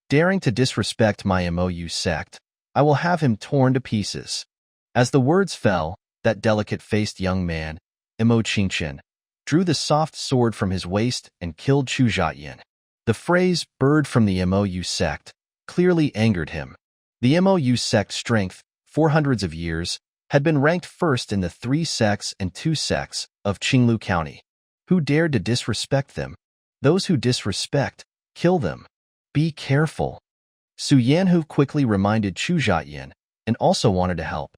Daring to disrespect my Mou sect, I will have him torn to pieces. As the words fell, that delicate-faced young man, Imo Qingchen, drew the soft sword from his waist and killed Chu Zhetian. The phrase, bird from the Mou sect, clearly angered him. The Mou sect's strength, for hundreds of years, had been ranked first in the 3 sects and 2 sects of Qinglu County. Who dared to disrespect them? Those who disrespect, kill them. Be careful. Su Yanhu quickly reminded Chu Zhetian and also wanted to help.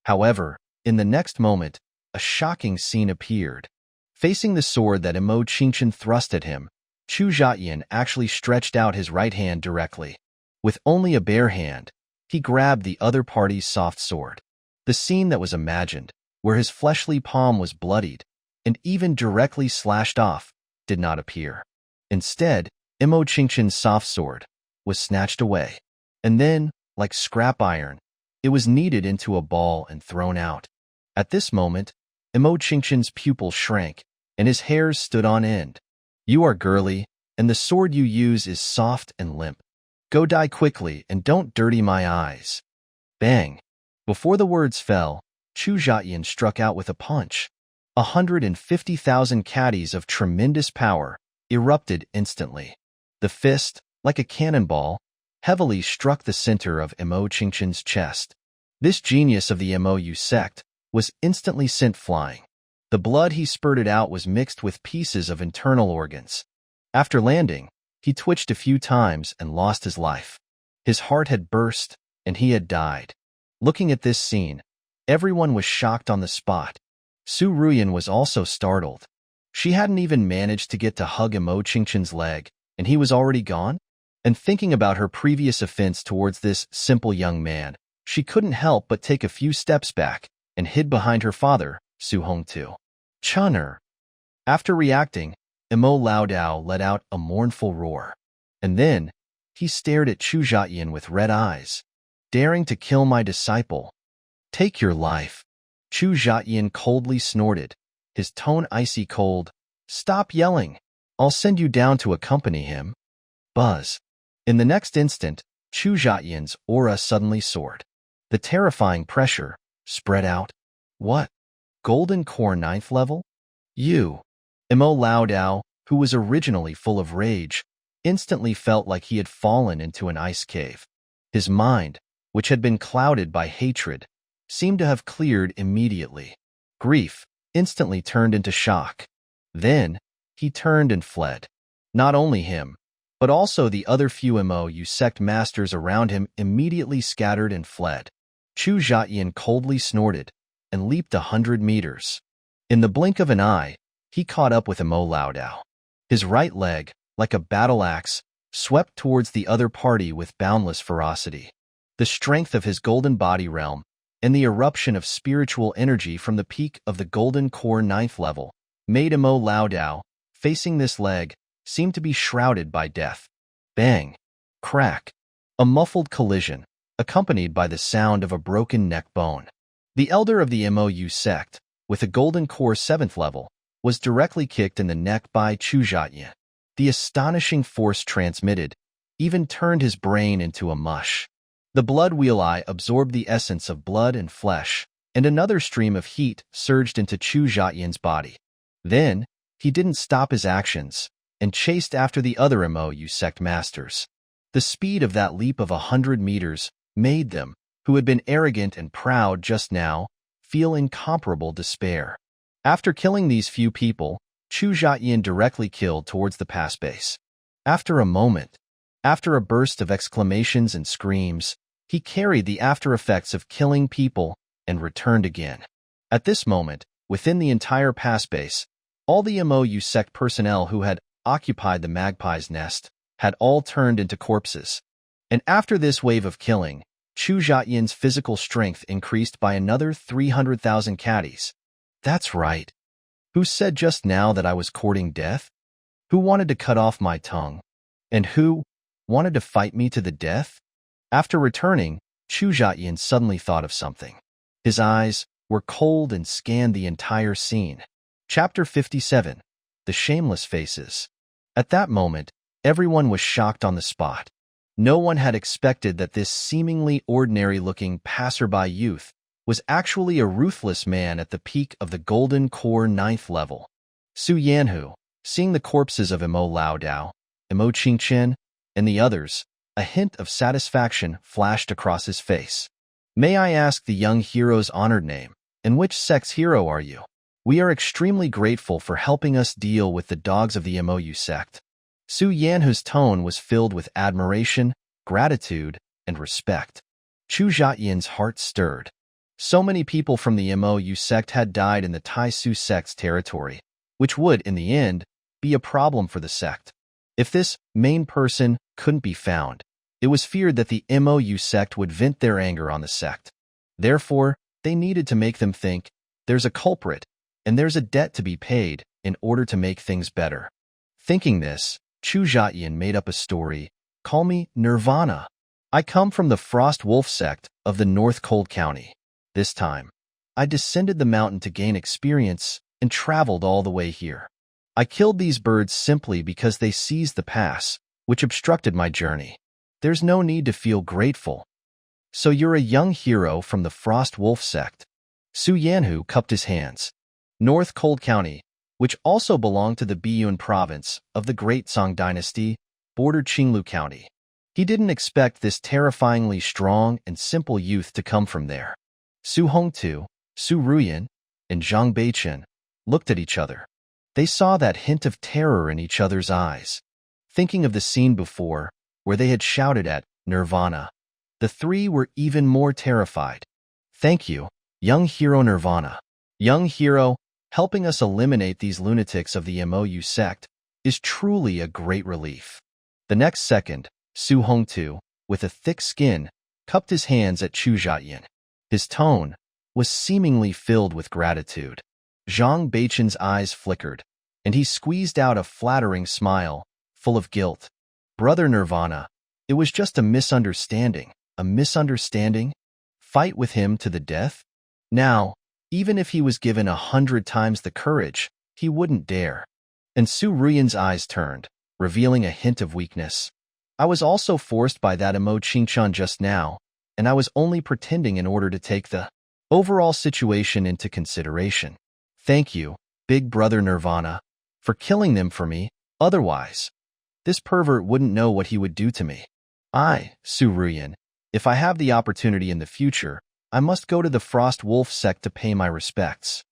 However, in the next moment, a shocking scene appeared. Facing the sword that Imo Qingchen thrust at him, Chu Zhetian actually stretched out his right hand directly. With only a bare hand, he grabbed the other party's soft sword. The scene that was imagined, where his fleshly palm was bloodied and even directly slashed off, did not appear. Instead, Imo Qingchen's soft sword was snatched away, and then, like scrap iron, it was kneaded into a ball and thrown out. At this moment, Imo Qingchen's pupil shrank, and his hairs stood on end. You are girly, and the sword you use is soft and limp. Go die quickly and don't dirty my eyes. Bang! Before the words fell, Chu Zhetian struck out with a punch. 150,000 caddies of tremendous power erupted instantly. The fist, like a cannonball, heavily struck the center of Imo Qingchen's chest. This genius of the Mou sect was instantly sent flying. The blood he spurted out was mixed with pieces of internal organs. After landing, he twitched a few times and lost his life. His heart had burst, and he had died. Looking at this scene, everyone was shocked on the spot. Su Ruoyan was also startled. She hadn't even managed to get to hug Imo Qingchen's leg, and he was already gone? And thinking about her previous offense towards this simple young man, she couldn't help but take a few steps back and hid behind her father, Su Hongtu. Chun'e. After reacting, Imo Laodao let out a mournful roar. And then, he stared at Chu Zhetian with red eyes. Daring to kill my disciple. Take your life. Chu Zhetian coldly snorted, his tone icy cold. Stop yelling. I'll send you down to accompany him. Buzz. In the next instant, Chu Zhetian's aura suddenly soared. The terrifying pressure spread out. What? Golden Core 9th level? You. Imo Laodao, who was originally full of rage, instantly felt like he had fallen into an ice cave. His mind, which had been clouded by hatred, seemed to have cleared immediately. Grief instantly turned into shock. Then, he turned and fled. Not only him, but also the other few Mo sect masters around him immediately scattered and fled. Chu Zhetian coldly snorted and leaped 100 meters. In the blink of an eye, he caught up with Mo Laodao. His right leg, like a battle axe, swept towards the other party with boundless ferocity. The strength of his golden body realm and the eruption of spiritual energy from the peak of the golden core 9th level made Mo Laodao, facing this leg, seem to be shrouded by death. Bang! Crack! A muffled collision, accompanied by the sound of a broken neck bone. The elder of the Mo sect, with a golden core 7th level, was directly kicked in the neck by Chu Zhetian. The astonishing force transmitted even turned his brain into a mush. The blood wheel eye absorbed the essence of blood and flesh, and another stream of heat surged into Chu Zhetian's body. Then, he didn't stop his actions and chased after the other Mo sect masters. The speed of that leap of 100 meters made them, who had been arrogant and proud just now, feel incomparable despair. After killing these few people, Chu Zhetian directly killed towards the pass base. After a moment, after a burst of exclamations and screams, he carried the after effects of killing people and returned again. At this moment, within the entire pass base, all the Mo sect personnel who had occupied the magpie's nest had all turned into corpses. And after this wave of killing, Chu Zhetian's physical strength increased by another 300,000 caddies. That's right. Who said just now that I was courting death? Who wanted to cut off my tongue? And who wanted to fight me to the death? After returning, Chu Zhetian suddenly thought of something. His eyes were cold and scanned the entire scene. Chapter 57. The Shameless Faces. At that moment, everyone was shocked on the spot. No one had expected that this seemingly ordinary-looking passerby youth was actually a ruthless man at the peak of the golden core 9th level. Su Yanhu, seeing the corpses of Mo Laodao, Mo Qingchen, and the others, a hint of satisfaction flashed across his face. May I ask the young hero's honored name, and which sect's hero are you? We are extremely grateful for helping us deal with the dogs of the Mo sect. Su Yanhu's tone was filled with admiration, gratitude, and respect. Chu Zhetian's heart stirred. So many people from the Mo sect had died in the Tai Xu Sect's territory, which would, in the end, be a problem for the sect. If this main person couldn't be found, it was feared that the Mo sect would vent their anger on the sect. Therefore, they needed to make them think there's a culprit and there's a debt to be paid in order to make things better. Thinking this, Chu Zhetian made up a story. Call me Nirvana. I come from the Frost Wolf sect of the North Cold County. This time, I descended the mountain to gain experience and traveled all the way here. I killed these birds simply because they seized the pass, which obstructed my journey. There's no need to feel grateful. So you're a young hero from the Frost Wolf sect. Su Yanhu cupped his hands. North Cold County, which also belonged to the Biyun province of the Great Song dynasty, bordered Qinglu County. He didn't expect this terrifyingly strong and simple youth to come from there. Su Hongtu, Su Ruoyan, and Zhang Beichen looked at each other. They saw that hint of terror in each other's eyes. Thinking of the scene before, where they had shouted at Nirvana, the three were even more terrified. Thank you, young hero Nirvana. Young hero, helping us eliminate these lunatics of the Mo sect is truly a great relief. The next second, Su Hongtu, with a thick skin, cupped his hands at Chu Zhetian. His tone was seemingly filled with gratitude. Zhang Beichen's eyes flickered, and he squeezed out a flattering smile, full of guilt. Brother Nirvana, it was just a misunderstanding. A misunderstanding? Fight with him to the death? Now, even if he was given 100 times the courage, he wouldn't dare. And Su Ruoyan's eyes turned, revealing a hint of weakness. I was also forced by that Mo Qingchen just now, and I was only pretending in order to take the overall situation into consideration. Thank you, big brother Nirvana, for killing them for me. Otherwise, this pervert wouldn't know what he would do to me. Su Ruoyan, if I have the opportunity in the future, I must go to the Frost Wolf sect to pay my respects.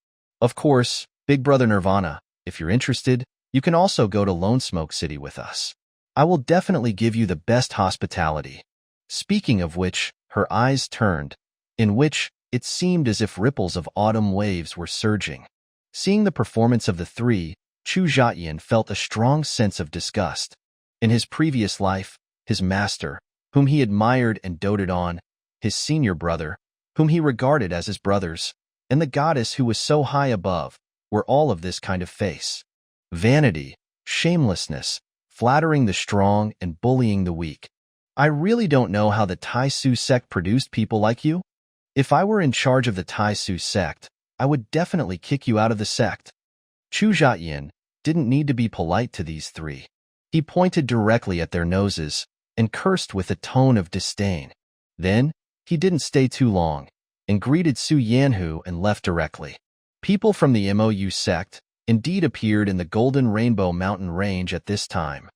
Of course, Big Brother Nirvana, if you're interested, you can also go to Lone Smoke City with us. I will definitely give you the best hospitality. Speaking of which, her eyes turned, in which it seemed as if ripples of autumn waves were surging. Seeing the performance of the three, Chu Zhetian felt a strong sense of disgust. In his previous life, his master, whom he admired and doted on, his senior brother, whom he regarded as his brothers, and the goddess who was so high above, were all of this kind of face. Vanity, shamelessness, flattering the strong and bullying the weak. I really don't know how the Tai Xu Sect produced people like you. If I were in charge of the Tai Xu Sect, I would definitely kick you out of the sect. Chu Zhetian didn't need to be polite to these three. He pointed directly at their noses and cursed with a tone of disdain. Then, he didn't stay too long and greeted Su Yanhu and left directly. People from the MOU sect indeed appeared in the Golden Rainbow Mountain Range at this time.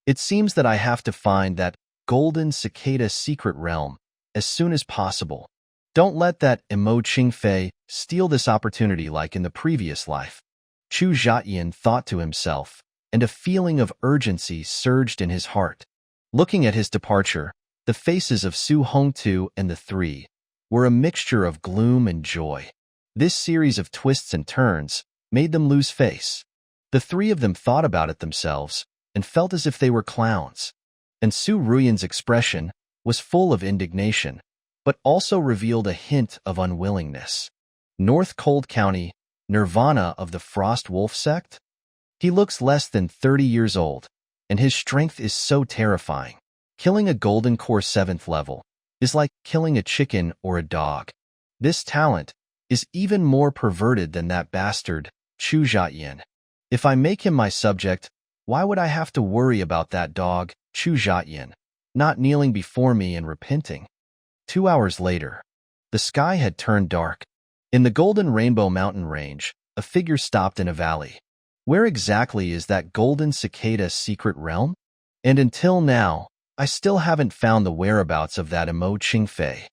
It seems that I have to find that Golden Cicada secret realm as soon as possible. Don't let that Emo Qingfei steal this opportunity like in the previous life. Chu Zhetian thought to himself, and a feeling of urgency surged in his heart. Looking at his departure, the faces of Su Hongtu and the three were a mixture of gloom and joy. This series of twists and turns made them lose face. The three of them thought about it themselves and felt as if they were clowns. And Su Ruoyan's expression was full of indignation, but also revealed a hint of unwillingness. North Cold County, Nirvana of the Frost Wolf Sect? He looks less than 30 years old, and his strength is so terrifying. Killing a Golden Core 7th level is like killing a chicken or a dog. This talent is even more perverted than that bastard, Chu Zhetian. If I make him my subject, why would I have to worry about that dog, Chu Zhetian, not kneeling before me and repenting? 2 hours later, the sky had turned dark. In the Golden Rainbow Mountain Range, a figure stopped in a valley. Where exactly is that Golden Cicada secret realm? And until now, I still haven't found the whereabouts of that Emo Qingfei.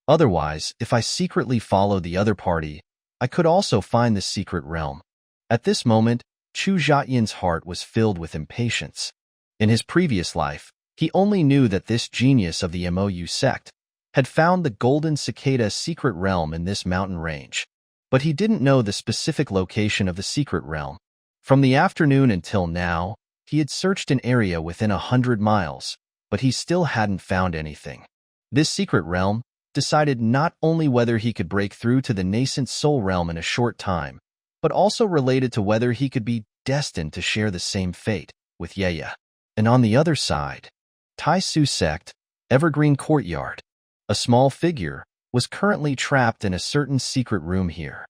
Otherwise, if I secretly follow the other party, I could also find the secret realm. At this moment, Chu Zhetian's heart was filled with impatience. In his previous life, he only knew that this genius of the MOU sect had found the Golden Cicada secret realm in this mountain range, but he didn't know the specific location of the secret realm. From the afternoon until now, he had searched an area within 100 miles, but he still hadn't found anything. This secret realm decided not only whether he could break through to the nascent soul realm in a short time, but also related to whether he could be destined to share the same fate with Yueyue. And on the other side, Tai Xu Sect, Evergreen Courtyard. A small figure was currently trapped in a certain secret room here.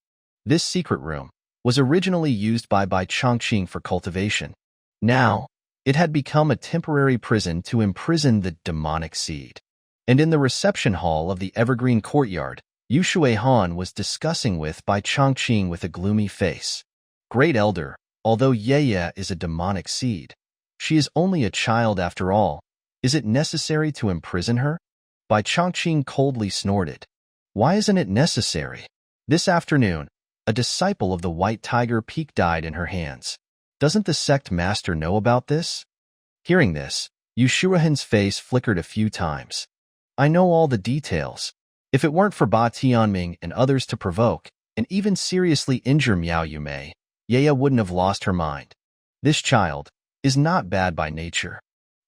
This secret room was originally used by Chang'e for cultivation. Now, it had become a temporary prison to imprison the demonic seed. And in the reception hall of the Evergreen Courtyard, Yu Shuihan was discussing with Chang'e with a gloomy face. Great Elder, although Yueyue is a demonic seed, she is only a child after all. Is it necessary to imprison her? Chang'e coldly snorted. Why isn't it necessary? This afternoon, a disciple of the White Tiger Peak died in her hands. Doesn't the sect master know about this? Hearing this, Yu Shuihan's face flickered a few times. I know all the details. If it weren't for Ba Tianming and others to provoke and even seriously injure Miao Yume, Yueyue wouldn't have lost her mind. This child is not bad by nature.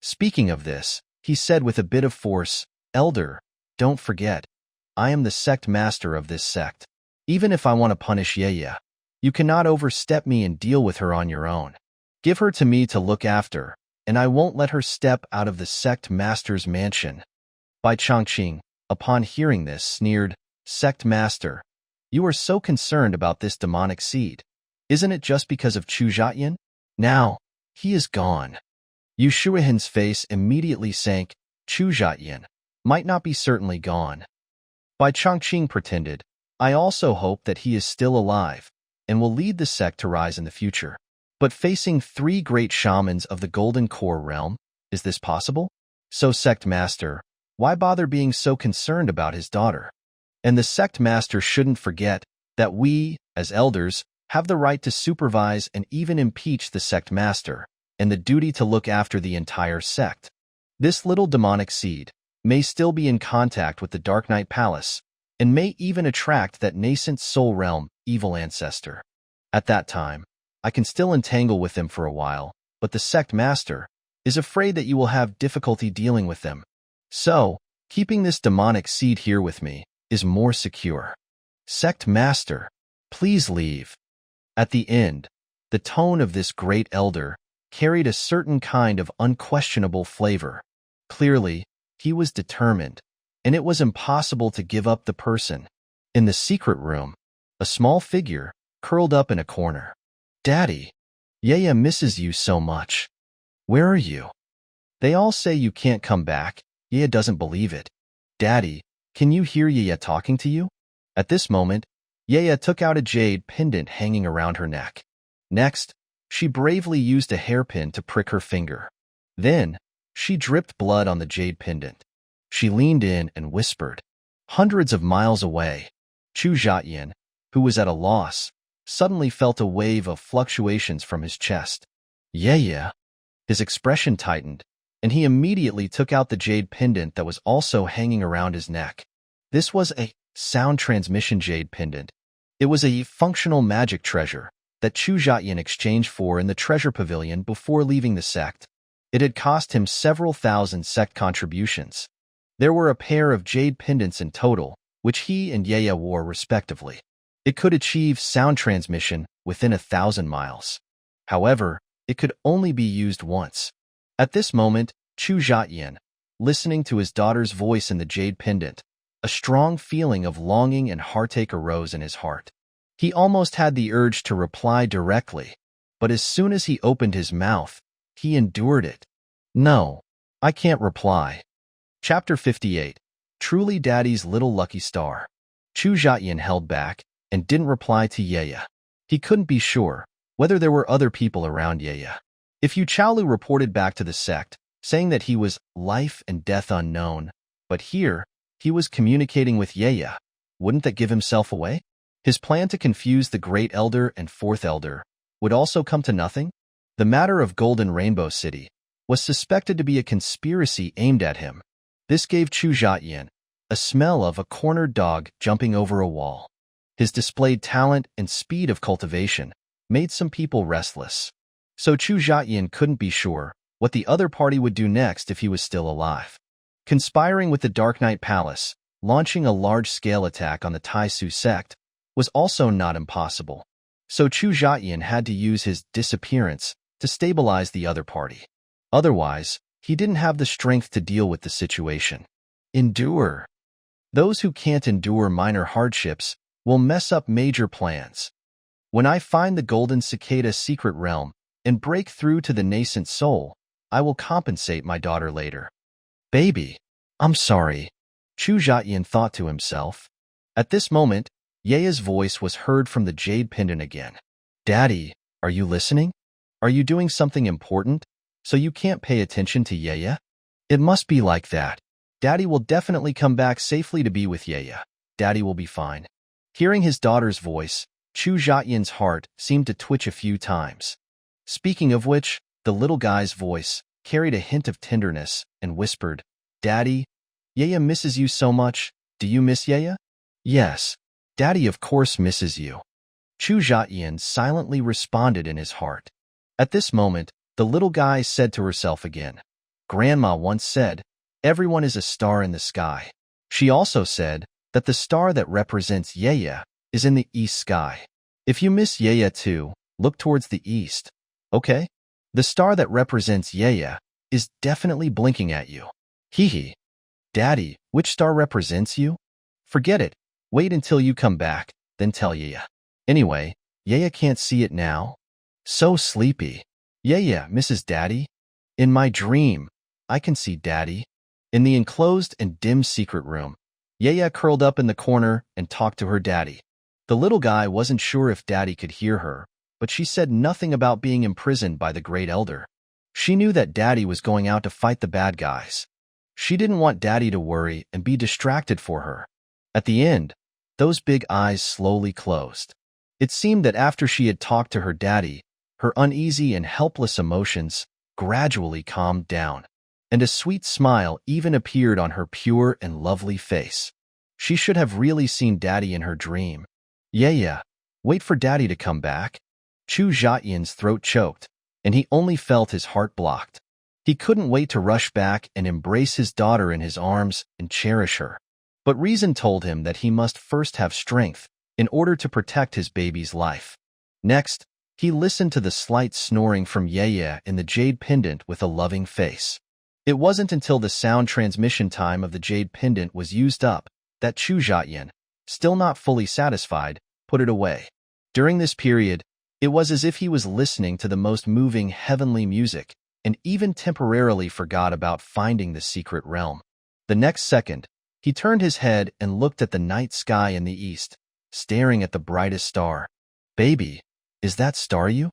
Speaking of this, he said with a bit of force, Elder, don't forget, I am the sect master of this sect. Even if I want to punish Yueyue, you cannot overstep me and deal with her on your own. Give her to me to look after, and I won't let her step out of the sect master's mansion. Chang'e, upon hearing this, sneered, Sect master, you are so concerned about this demonic seed. Isn't it just because of Chu Zhetian? Now, he is gone. Yu Shuihan's face immediately sank. Chu Zhetian might not be certainly gone. Chang'e pretended, I also hope that he is still alive and will lead the sect to rise in the future. But facing 3 great shamans of the Golden Core realm, is this possible? So sect master, why bother being so concerned about his daughter? And the sect master shouldn't forget that we, as elders, have the right to supervise and even impeach the sect master, and the duty to look after the entire sect. This little demonic seed may still be in contact with the Dark Knight Palace, and may even attract that nascent soul realm evil ancestor. At that time, I can still entangle with them for a while, but the sect master is afraid that you will have difficulty dealing with them. So, keeping this demonic seed here with me is more secure. Sect master, please leave. At the end, the tone of this great elder carried a certain kind of unquestionable flavor. Clearly, he was determined, and it was impossible to give up the person. In the secret room, a small figure curled up in a corner. Daddy, Yueyue misses you so much. Where are you? They all say you can't come back. Yueyue doesn't believe it. Daddy, can you hear Yueyue talking to you? At this moment, Yueyue took out a jade pendant hanging around her neck. Next, she bravely used a hairpin to prick her finger. Then, she dripped blood on the jade pendant. She leaned in and whispered. Hundreds of miles away, Chu Zhetian, who was at a loss, suddenly felt a wave of fluctuations from his chest. Yueyue. His expression tightened, and he immediately took out the jade pendant that was also hanging around his neck. This was a sound transmission jade pendant. It was a functional magic treasure that Chu Zhetian exchanged for in the treasure pavilion before leaving the sect. It had cost him several thousand sect contributions. There were a pair of jade pendants in total, which he and Yueyue wore respectively. It could achieve sound transmission within 1,000 miles. However, it could only be used once. At this moment, Chu Zhetian, listening to his daughter's voice in the jade pendant, a strong feeling of longing and heartache arose in his heart. He almost had the urge to reply directly, but as soon as he opened his mouth, he endured it. No, I can't reply. Chapter 58. Truly Daddy's Little Lucky Star. Chu Zhetian held back and didn't reply to Yueyue. He couldn't be sure whether there were other people around Yueyue. If Xiaolu reported back to the sect, saying that he was life and death unknown, but here, he was communicating with Yueyue, wouldn't that give himself away? His plan to confuse the Great Elder and Fourth Elder would also come to nothing? The matter of Golden Rainbow City was suspected to be a conspiracy aimed at him. This gave Chu Zhetian a smell of a cornered dog jumping over a wall. His displayed talent and speed of cultivation made some people restless. So Chu Zhetian couldn't be sure what the other party would do next if he was still alive. Conspiring with the Dark Knight Palace, launching a large-scale attack on the Tai Xu Sect, was also not impossible. So Chu Zhetian had to use his disappearance to stabilize the other party. Otherwise, he didn't have the strength to deal with the situation. Endure. Those who can't endure minor hardships will mess up major plans. When I find the Golden Cicada secret realm and break through to the nascent soul, I will compensate my daughter later. Baby, I'm sorry, Chu Zhetian thought to himself. At this moment, Yueye's voice was heard from the jade pendant again. Daddy, are you listening? Are you doing something important, so you can't pay attention to Yueyue? It must be like that. Daddy will definitely come back safely to be with Yueyue. Daddy will be fine. Hearing his daughter's voice, Chu Zhetian's heart seemed to twitch a few times. Speaking of which, the little guy's voice carried a hint of tenderness and whispered, Daddy, Yueyue misses you so much. Do you miss Yueyue? Yes, Daddy of course misses you. Chu Zhetian silently responded in his heart. At this moment, the little guy said to herself again, Grandma once said, everyone is a star in the sky. She also said that the star that represents Yueyue is in the east sky. If you miss Yueyue too, look towards the east. Okay? The star that represents Yueyue is definitely blinking at you. Hee. Daddy, which star represents you? Forget it. Wait until you come back, then tell Yueyue. Anyway, Yueyue can't see it now. So sleepy. Yueyue, Mrs. Daddy? In my dream, I can see Daddy. In the enclosed and dim secret room, Yueyue curled up in the corner and talked to her daddy. The little guy wasn't sure if Daddy could hear her, but she said nothing about being imprisoned by the Great Elder. She knew that Daddy was going out to fight the bad guys. She didn't want Daddy to worry and be distracted for her. At the end, those big eyes slowly closed. It seemed that after she had talked to her daddy, her uneasy and helpless emotions gradually calmed down, and a sweet smile even appeared on her pure and lovely face. She should have really seen daddy in her dream. Yeah, wait for daddy to come back. Chu Zhetian's throat choked, and he only felt his heart blocked. He couldn't wait to rush back and embrace his daughter in his arms and cherish her. But reason told him that he must first have strength in order to protect his baby's life. Next, he listened to the slight snoring from Yueyue in the jade pendant with a loving face. It wasn't until the sound transmission time of the jade pendant was used up that Chu Zhetian, still not fully satisfied, put it away. During this period, it was as if he was listening to the most moving heavenly music and even temporarily forgot about finding the secret realm. The next second, he turned his head and looked at the night sky in the east, staring at the brightest star. Baby, is that star you?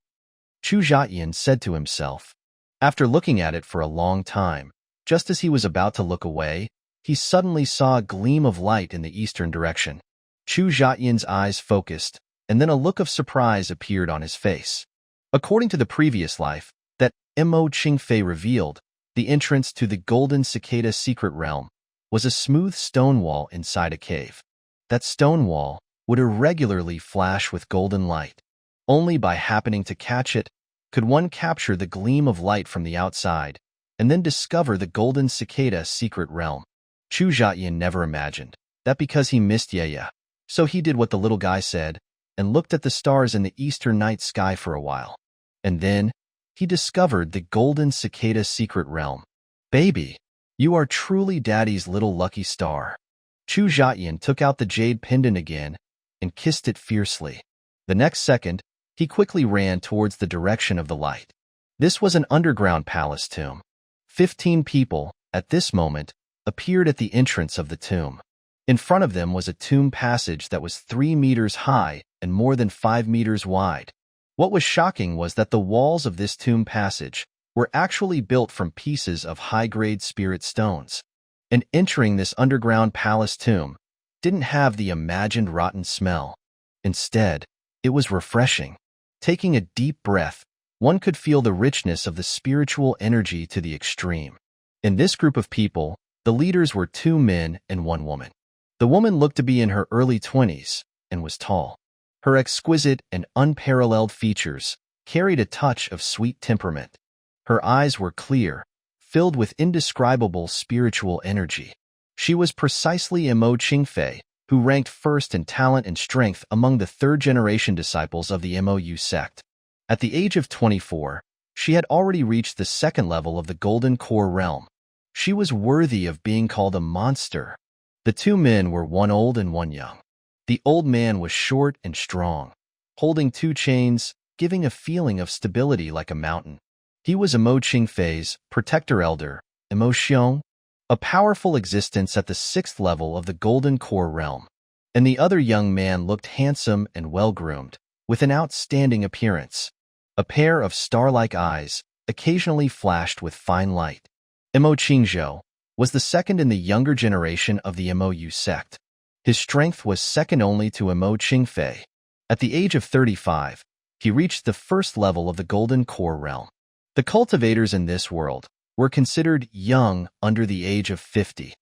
Chu Zhetian said to himself. After looking at it for a long time, just as he was about to look away, he suddenly saw a gleam of light in the eastern direction. Chu Zhetian's eyes focused, and then a look of surprise appeared on his face. According to the previous life, that Mo Qingfei revealed, the entrance to the Golden Cicada secret realm was a smooth stone wall inside a cave. That stone wall would irregularly flash with golden light. Only by happening to catch it could one capture the gleam of light from the outside and then discover the Golden Cicada secret realm. Chu Zhetian never imagined that because he missed Yueyue, so he did what the little guy said and looked at the stars in the eastern night sky for a while. And then he discovered the Golden Cicada secret realm. Baby, you are truly daddy's little lucky star. Chu Zhetian took out the jade pendant again and kissed it fiercely. The next second, he quickly ran towards the direction of the light. This was an underground palace tomb. 15 people, at this moment, appeared at the entrance of the tomb. In front of them was a tomb passage that was 3 meters high and more than 5 meters wide. What was shocking was that the walls of this tomb passage were actually built from pieces of high-grade spirit stones. And entering this underground palace tomb didn't have the imagined rotten smell. Instead, it was refreshing. Taking a deep breath, one could feel the richness of the spiritual energy to the extreme. In this group of people, the leaders were 2 men and 1 woman. The woman looked to be in her early 20s and was tall. Her exquisite and unparalleled features carried a touch of sweet temperament. Her eyes were clear, filled with indescribable spiritual energy. She was precisely Mo Qingfei, who ranked first in talent and strength among the 3rd-generation disciples of the Mou sect. At the age of 24, she had already reached the 2nd level of the Golden Core realm. She was worthy of being called a monster. The 2 men were 1 old and 1 young. The old man was short and strong, holding 2 chains, giving a feeling of stability like a mountain. He was Mo Qingfei's protector elder, Mo Xiong, a powerful existence at the 6th level of the Golden Core realm. And the other young man looked handsome and well-groomed, with an outstanding appearance. A pair of star-like eyes occasionally flashed with fine light. Mo Qingzhou was the 2nd in the younger generation of the Mou sect. His strength was second only to Mo Qingfei. At the age of 35, he reached the 1st level of the Golden Core realm. The cultivators in this world were considered young under the age of 50.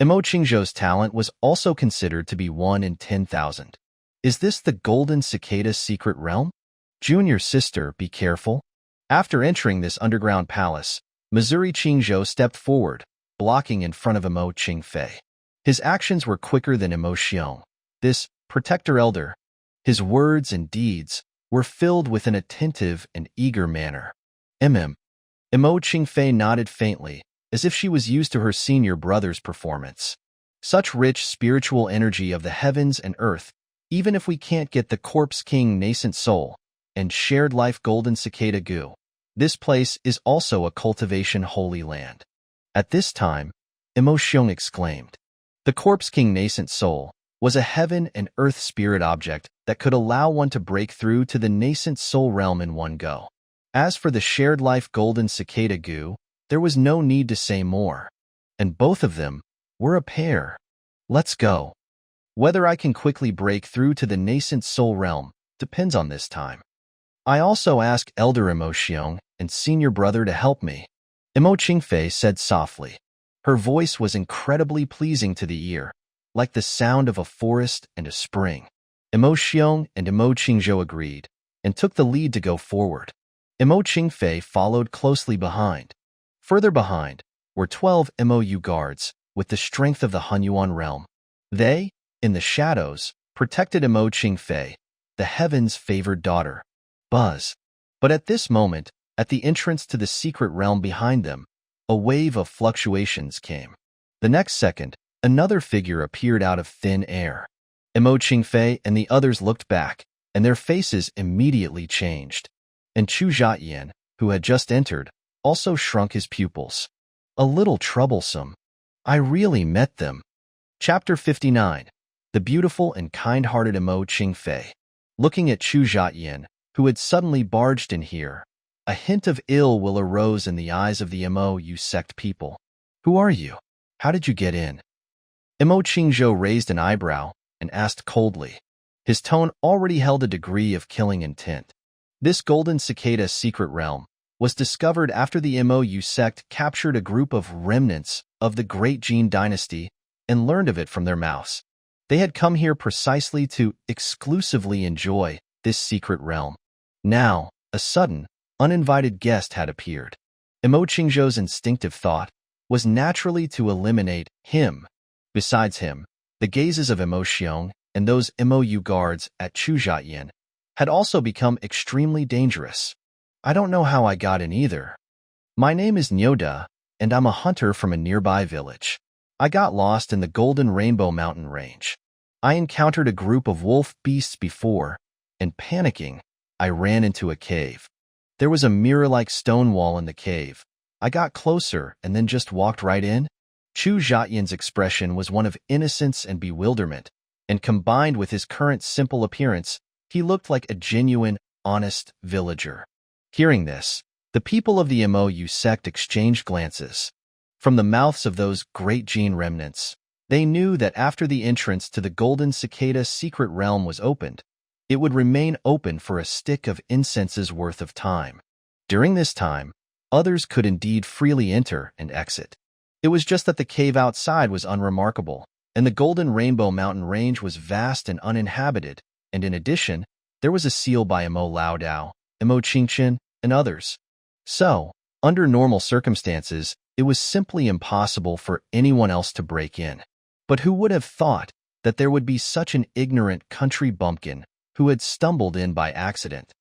Mo Qingzhou's talent was also considered to be 1 in 10,000. Is this the Golden Cicada secret realm? Junior sister, be careful. After entering this underground palace, Missouri Qingzhou stepped forward, blocking in front of Mo Qingfei. His actions were quicker than Mo Xiong, this protector elder. His words and deeds were filled with an attentive and eager manner. Mo Qingfei nodded faintly, as if she was used to her senior brother's performance. Such rich spiritual energy of the heavens and earth, even if we can't get the Corpse King Nascent Soul and Shared Life Golden Cicada Goo, this place is also a cultivation holy land. At this time, Mo Xiong exclaimed. The Corpse King Nascent Soul was a heaven and earth spirit object that could allow one to break through to the Nascent Soul realm in one go. As for the Shared Life Golden Cicada Goo, there was no need to say more. And both of them were a pair. Let's go. Whether I can quickly break through to the nascent soul realm depends on this time. I also ask Elder Imo Xiong and Senior Brother to help me, Imo Qingfei said softly. Her voice was incredibly pleasing to the ear, like the sound of a forest and a spring. Imo Xiong and Imo Qingzhou agreed and took the lead to go forward. Imo Qingfei followed closely behind. Further behind were 12 MOU guards with the strength of the Hunyuan realm. They, in the shadows, protected Imo Qingfei, the heaven's favored daughter. Buzz. But at this moment, at the entrance to the secret realm behind them, a wave of fluctuations came. The next second, another figure appeared out of thin air. Imo Qingfei and the others looked back, and their faces immediately changed. And Chu Zhetian, who had just entered, also shrunk his pupils. A little troublesome. I really met them. Chapter 59. The beautiful and kind-hearted Imo Qingfei. Looking at Chu Zhetian, who had suddenly barged in here, a hint of ill will arose in the eyes of the MOU sect people. Who are you? How did you get in? Imo Qingzhou raised an eyebrow and asked coldly. His tone already held a degree of killing intent. This golden cicada secret realm was discovered after the MOU sect captured a group of remnants of the Great Jin dynasty and learned of it from their mouths. They had come here precisely to exclusively enjoy this secret realm. Now, a sudden, uninvited guest had appeared. Imo Qingzhou's instinctive thought was naturally to eliminate him. Besides him, the gazes of Imo Xiong and those MOU guards at Chu Zhetian had also become extremely dangerous. I don't know how I got in either. My name is Nyoda, and I'm a hunter from a nearby village. I got lost in the Golden Rainbow Mountain Range. I encountered a group of wolf beasts before, and panicking, I ran into a cave. There was a mirror-like stone wall in the cave. I got closer and then just walked right in. Chu Zhetian's expression was one of innocence and bewilderment, and combined with his current simple appearance, he looked like a genuine, honest villager. Hearing this, the people of the MOU sect exchanged glances. From the mouths of those great Jin remnants, they knew that after the entrance to the Golden Cicada secret realm was opened, it would remain open for a stick of incense's worth of time. During this time, others could indeed freely enter and exit. It was just that the cave outside was unremarkable, and the Golden Rainbow Mountain Range was vast and uninhabited, and in addition, there was a seal by Imo Laodao, Imo Qingchen, and others. So, under normal circumstances, it was simply impossible for anyone else to break in. But who would have thought that there would be such an ignorant country bumpkin who had stumbled in by accident?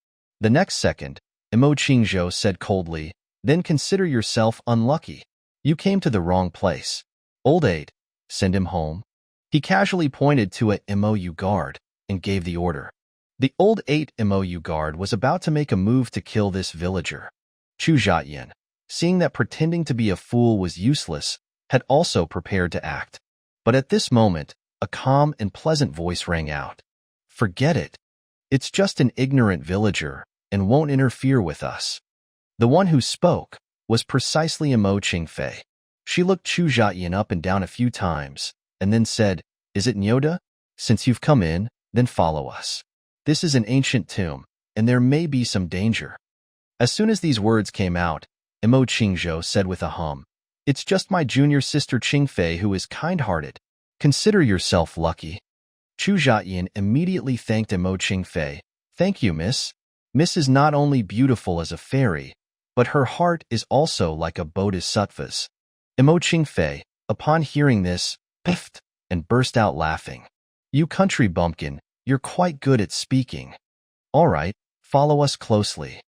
The next second, Imo Qingzhou said coldly, "Then consider yourself unlucky. You came to the wrong place. Old 8, send him home." He casually pointed to a MOU guard and gave the order. The old 8 MOU guard was about to make a move to kill this villager. Chu Zhetian, seeing that pretending to be a fool was useless, had also prepared to act. But at this moment, a calm and pleasant voice rang out. "Forget it. It's just an ignorant villager and won't interfere with us." The one who spoke was precisely Imo Qingfei. She looked Chu Zhetian up and down a few times, and then said, "Is it Nyoda? Since you've come in, then follow us. This is an ancient tomb, and there may be some danger." As soon as these words came out, Imo Qingzhou said with a hum, "It's just my junior sister Qingfei who is kind-hearted. Consider yourself lucky." Chu Zhetian immediately thanked Imo Qingfei. "Thank you, miss. Miss is not only beautiful as a fairy, but her heart is also like a bodhisattva's." Imo Qingfei, upon hearing this, piffed and burst out laughing. "You country bumpkin, you're quite good at speaking. All right, follow us closely."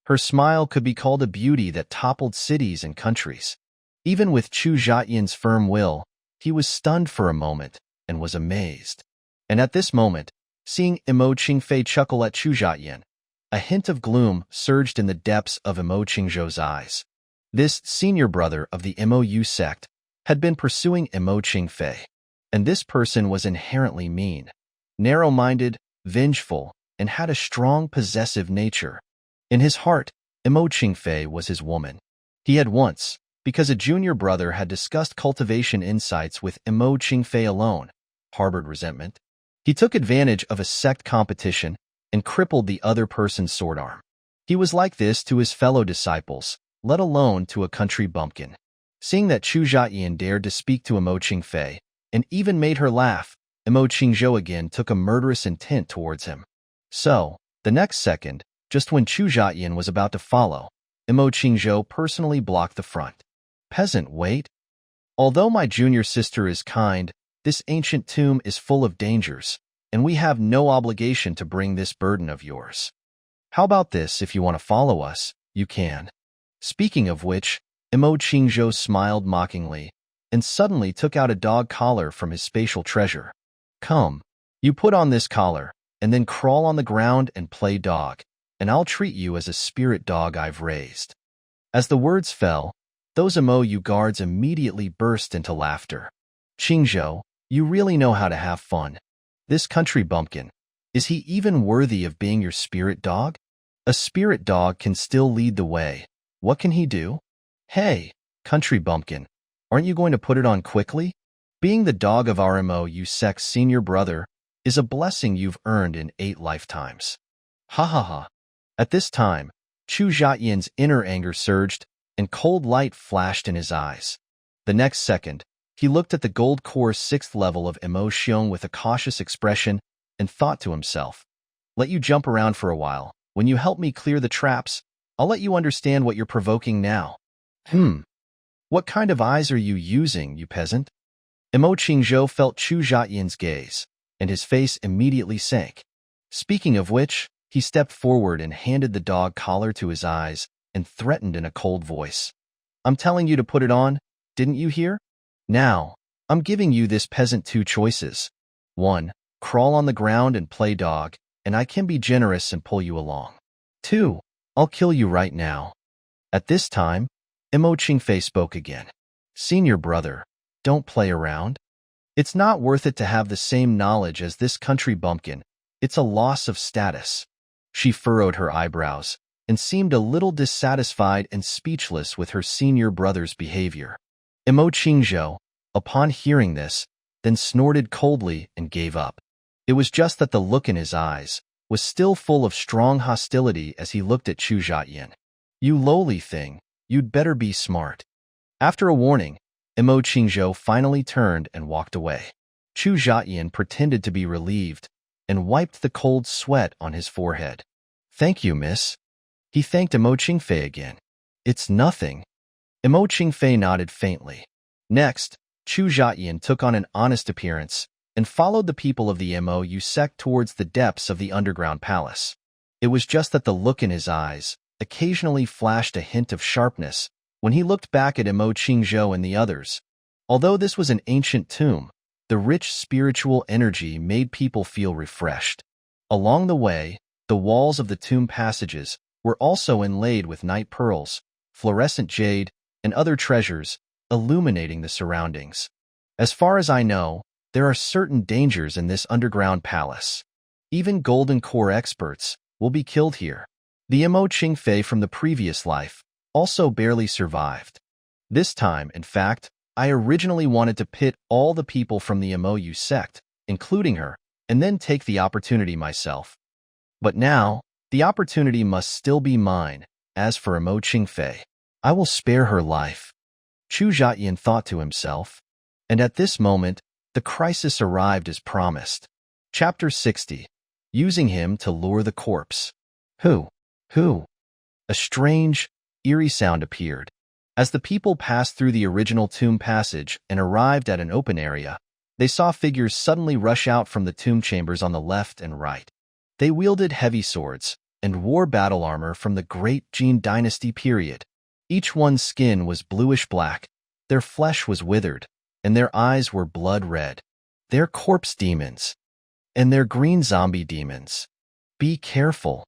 Her smile could be called a beauty that toppled cities and countries. Even with Chu Zhetian's firm will, he was stunned for a moment and was amazed. And at this moment, seeing Imo Qingfei chuckle at Chu Zhetian, a hint of gloom surged in the depths of Imo Qingzhou's eyes. This senior brother of the MOU sect had been pursuing Imo Qingfei, and this person was inherently mean, narrow-minded, vengeful, and had a strong possessive nature. In his heart, Imo Qingfei was his woman. He had once, because a junior brother had discussed cultivation insights with Imo Qingfei alone, harbored resentment. He took advantage of a sect competition and crippled the other person's sword arm. He was like this to his fellow disciples, let alone to a country bumpkin. Seeing that Chu Zhetian dared to speak to Imo Qingfei, and even made her laugh, Imo Qingzhou again took a murderous intent towards him. So, the next second, just when Chu Zhetian was about to follow, Imo Qingzhou personally blocked the front. Peasant, wait. Although my junior sister is kind, this ancient tomb is full of dangers, and we have no obligation to bring this burden of yours. How about this? If you want to follow us, you can. Speaking of which, Imo Qingzhou smiled mockingly, and suddenly took out a dog collar from his spatial treasure. Come, you put on this collar, and then crawl on the ground and play dog, and I'll treat you as a spirit dog I've raised. As the words fell, those Imo Yu guards immediately burst into laughter. Qingzhou, you really know how to have fun. This country bumpkin, is he even worthy of being your spirit dog? A spirit dog can still lead the way. What can he do? Hey, country bumpkin, aren't you going to put it on quickly? Being the dog of our Imo Yu Sect's senior brother is a blessing you've earned in 8 lifetimes. Ha ha ha. At this time, Chu Zhetian's inner anger surged, and cold light flashed in his eyes. The next second, he looked at the gold core 6th level of Imo Xiong with a cautious expression and thought to himself, let you jump around for a while. When you help me clear the traps, I'll let you understand what you're provoking now. What kind of eyes are you using, you peasant? Imo Qingzhou felt Chu Zhetian's gaze, and his face immediately sank. Speaking of which, he stepped forward and handed the dog collar to his eyes and threatened in a cold voice. I'm telling you to put it on, didn't you hear? Now, I'm giving you this peasant 2 choices. 1. Crawl on the ground and play dog, and I can be generous and pull you along. 2. I'll kill you right now. At this time, Imo Qingfei spoke again. Senior brother, don't play around. It's not worth it to have the same knowledge as this country bumpkin. It's a loss of status. She furrowed her eyebrows and seemed a little dissatisfied and speechless with her senior brother's behavior. Imo Qingzhou, upon hearing this, then snorted coldly and gave up. It was just that the look in his eyes was still full of strong hostility as he looked at Chu Zhetian. You lowly thing, you'd better be smart. After a warning, Imo Qingzhou finally turned and walked away. Chu Zhetian pretended to be relieved and wiped the cold sweat on his forehead. Thank you, miss. He thanked Imo Qingfei again. It's nothing. Imo Qingfei nodded faintly. Next, Chu Zhetian took on an honest appearance and followed the people of the Imo Yu Sect towards the depths of the underground palace. It was just that the look in his eyes occasionally flashed a hint of sharpness when he looked back at Imo Qingzhou and the others. Although this was an ancient tomb, the rich spiritual energy made people feel refreshed. Along the way, the walls of the tomb passages were also inlaid with night pearls, fluorescent jade, and other treasures, illuminating the surroundings. As far as I know, there are certain dangers in this underground palace. Even golden core experts will be killed here. The Imo Qingfei from the previous life also barely survived. This time, in fact, I originally wanted to pit all the people from the Imo Yu Sect, including her, and then take the opportunity myself. But now, the opportunity must still be mine. As for Imo Qingfei, I will spare her life. Chu Zhetian thought to himself. And at this moment, the crisis arrived as promised. Chapter 60. Using him to lure the corpse. Who? A strange, eerie sound appeared. As the people passed through the original tomb passage and arrived at an open area, they saw figures suddenly rush out from the tomb chambers on the left and right. They wielded heavy swords and wore battle armor from the Great Jin Dynasty period. Each one's skin was bluish-black, their flesh was withered, and their eyes were blood red. They're corpse demons. And they're green zombie demons. Be careful.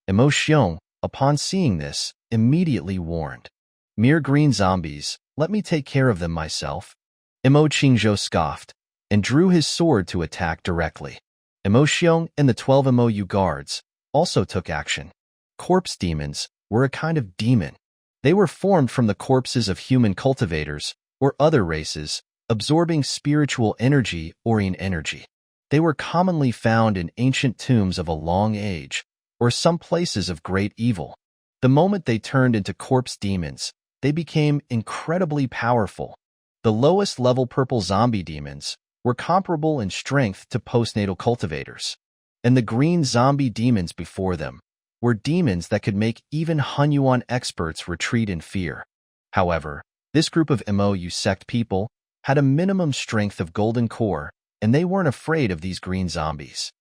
Imo Xiong, upon seeing this, immediately warned. Mere green zombies, let me take care of them myself. Imo Qingzhou scoffed and drew his sword to attack directly. Imo Xiong and the 12 Imo Yu guards also took action. Corpse demons were a kind of demon. They were formed from the corpses of human cultivators or other races absorbing spiritual energy or yin energy. They were commonly found in ancient tombs of a long age, or some places of great evil. The moment they turned into corpse demons, they became incredibly powerful. The lowest level purple zombie demons were comparable in strength to postnatal cultivators, and the green zombie demons before them were demons that could make even Hunyuan experts retreat in fear. However, this group of Xiao Sect people had a minimum strength of golden core, and they weren't afraid of these green zombies.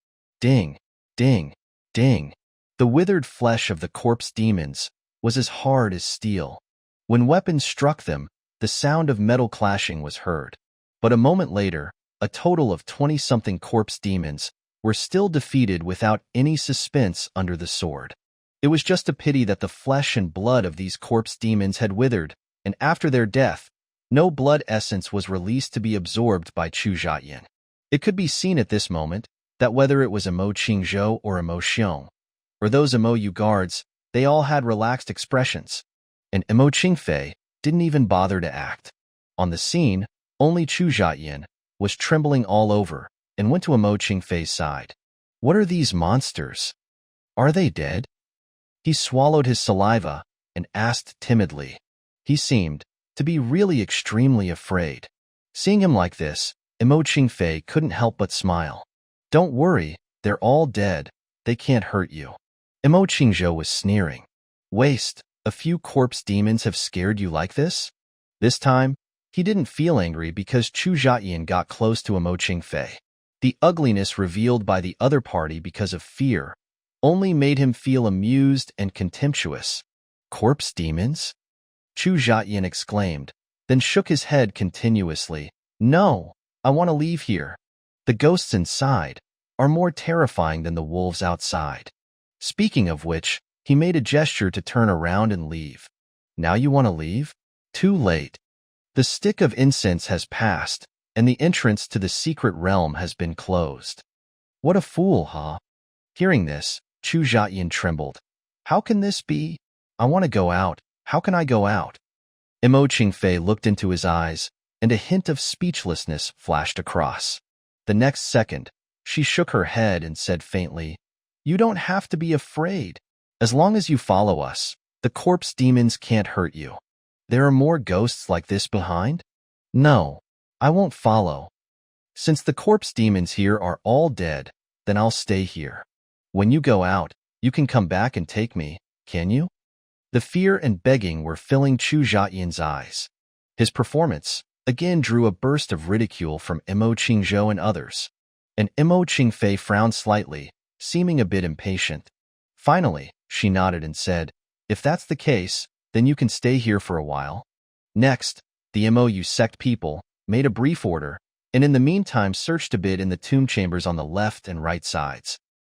Ding, ding, ding. The withered flesh of the corpse demons was as hard as steel. When weapons struck them, the sound of metal clashing was heard. But a moment later, a total of 20-something corpse demons were still defeated without any suspense under the sword. It was just a pity that the flesh and blood of these corpse demons had withered, and after their death, no blood essence was released to be absorbed by Chu Zhetian. It could be seen at this moment that whether it was Imo Qingzhou or Imo Xiong, or those Imo guards, they all had relaxed expressions, and Imo Qingfei didn't even bother to act. On the scene, only Chu Zhetian was trembling all over and went to Imo Qingfei's side. What are these monsters? Are they dead? He swallowed his saliva and asked timidly. He seemed to be really extremely afraid. Seeing him like this, Imo Qingfei couldn't help but smile. Don't worry, they're all dead. They can't hurt you. Imo Qingzhou was sneering. Waste, a few corpse demons have scared you like this? This time, he didn't feel angry because Chu Zhetian got close to Imo Qingfei. The ugliness revealed by the other party because of fear only made him feel amused and contemptuous. Corpse demons? Chu Zhetian exclaimed, then shook his head continuously. No, I want to leave here. The ghosts inside are more terrifying than the wolves outside. Speaking of which, he made a gesture to turn around and leave. Now you want to leave? Too late. The stick of incense has passed, and the entrance to the secret realm has been closed. What a fool, huh? Hearing this, Chu Zhetian trembled. How can this be? I want to go out. How can I go out? Imo Qingfei looked into his eyes, and a hint of speechlessness flashed across. The next second, she shook her head and said faintly, You don't have to be afraid. As long as you follow us, the corpse demons can't hurt you. There are more ghosts like this behind? No, I won't follow. Since the corpse demons here are all dead, then I'll stay here. When you go out, you can come back and take me, can you? The fear and begging were filling Chu Zhetian's eyes. His performance again drew a burst of ridicule from Imo Qingzhou and others, and Imo Qingfei frowned slightly, seeming a bit impatient. Finally, she nodded and said, If that's the case, then you can stay here for a while. Next, the Xiao Sect people made a brief order, and in the meantime searched a bit in the tomb chambers on the left and right sides.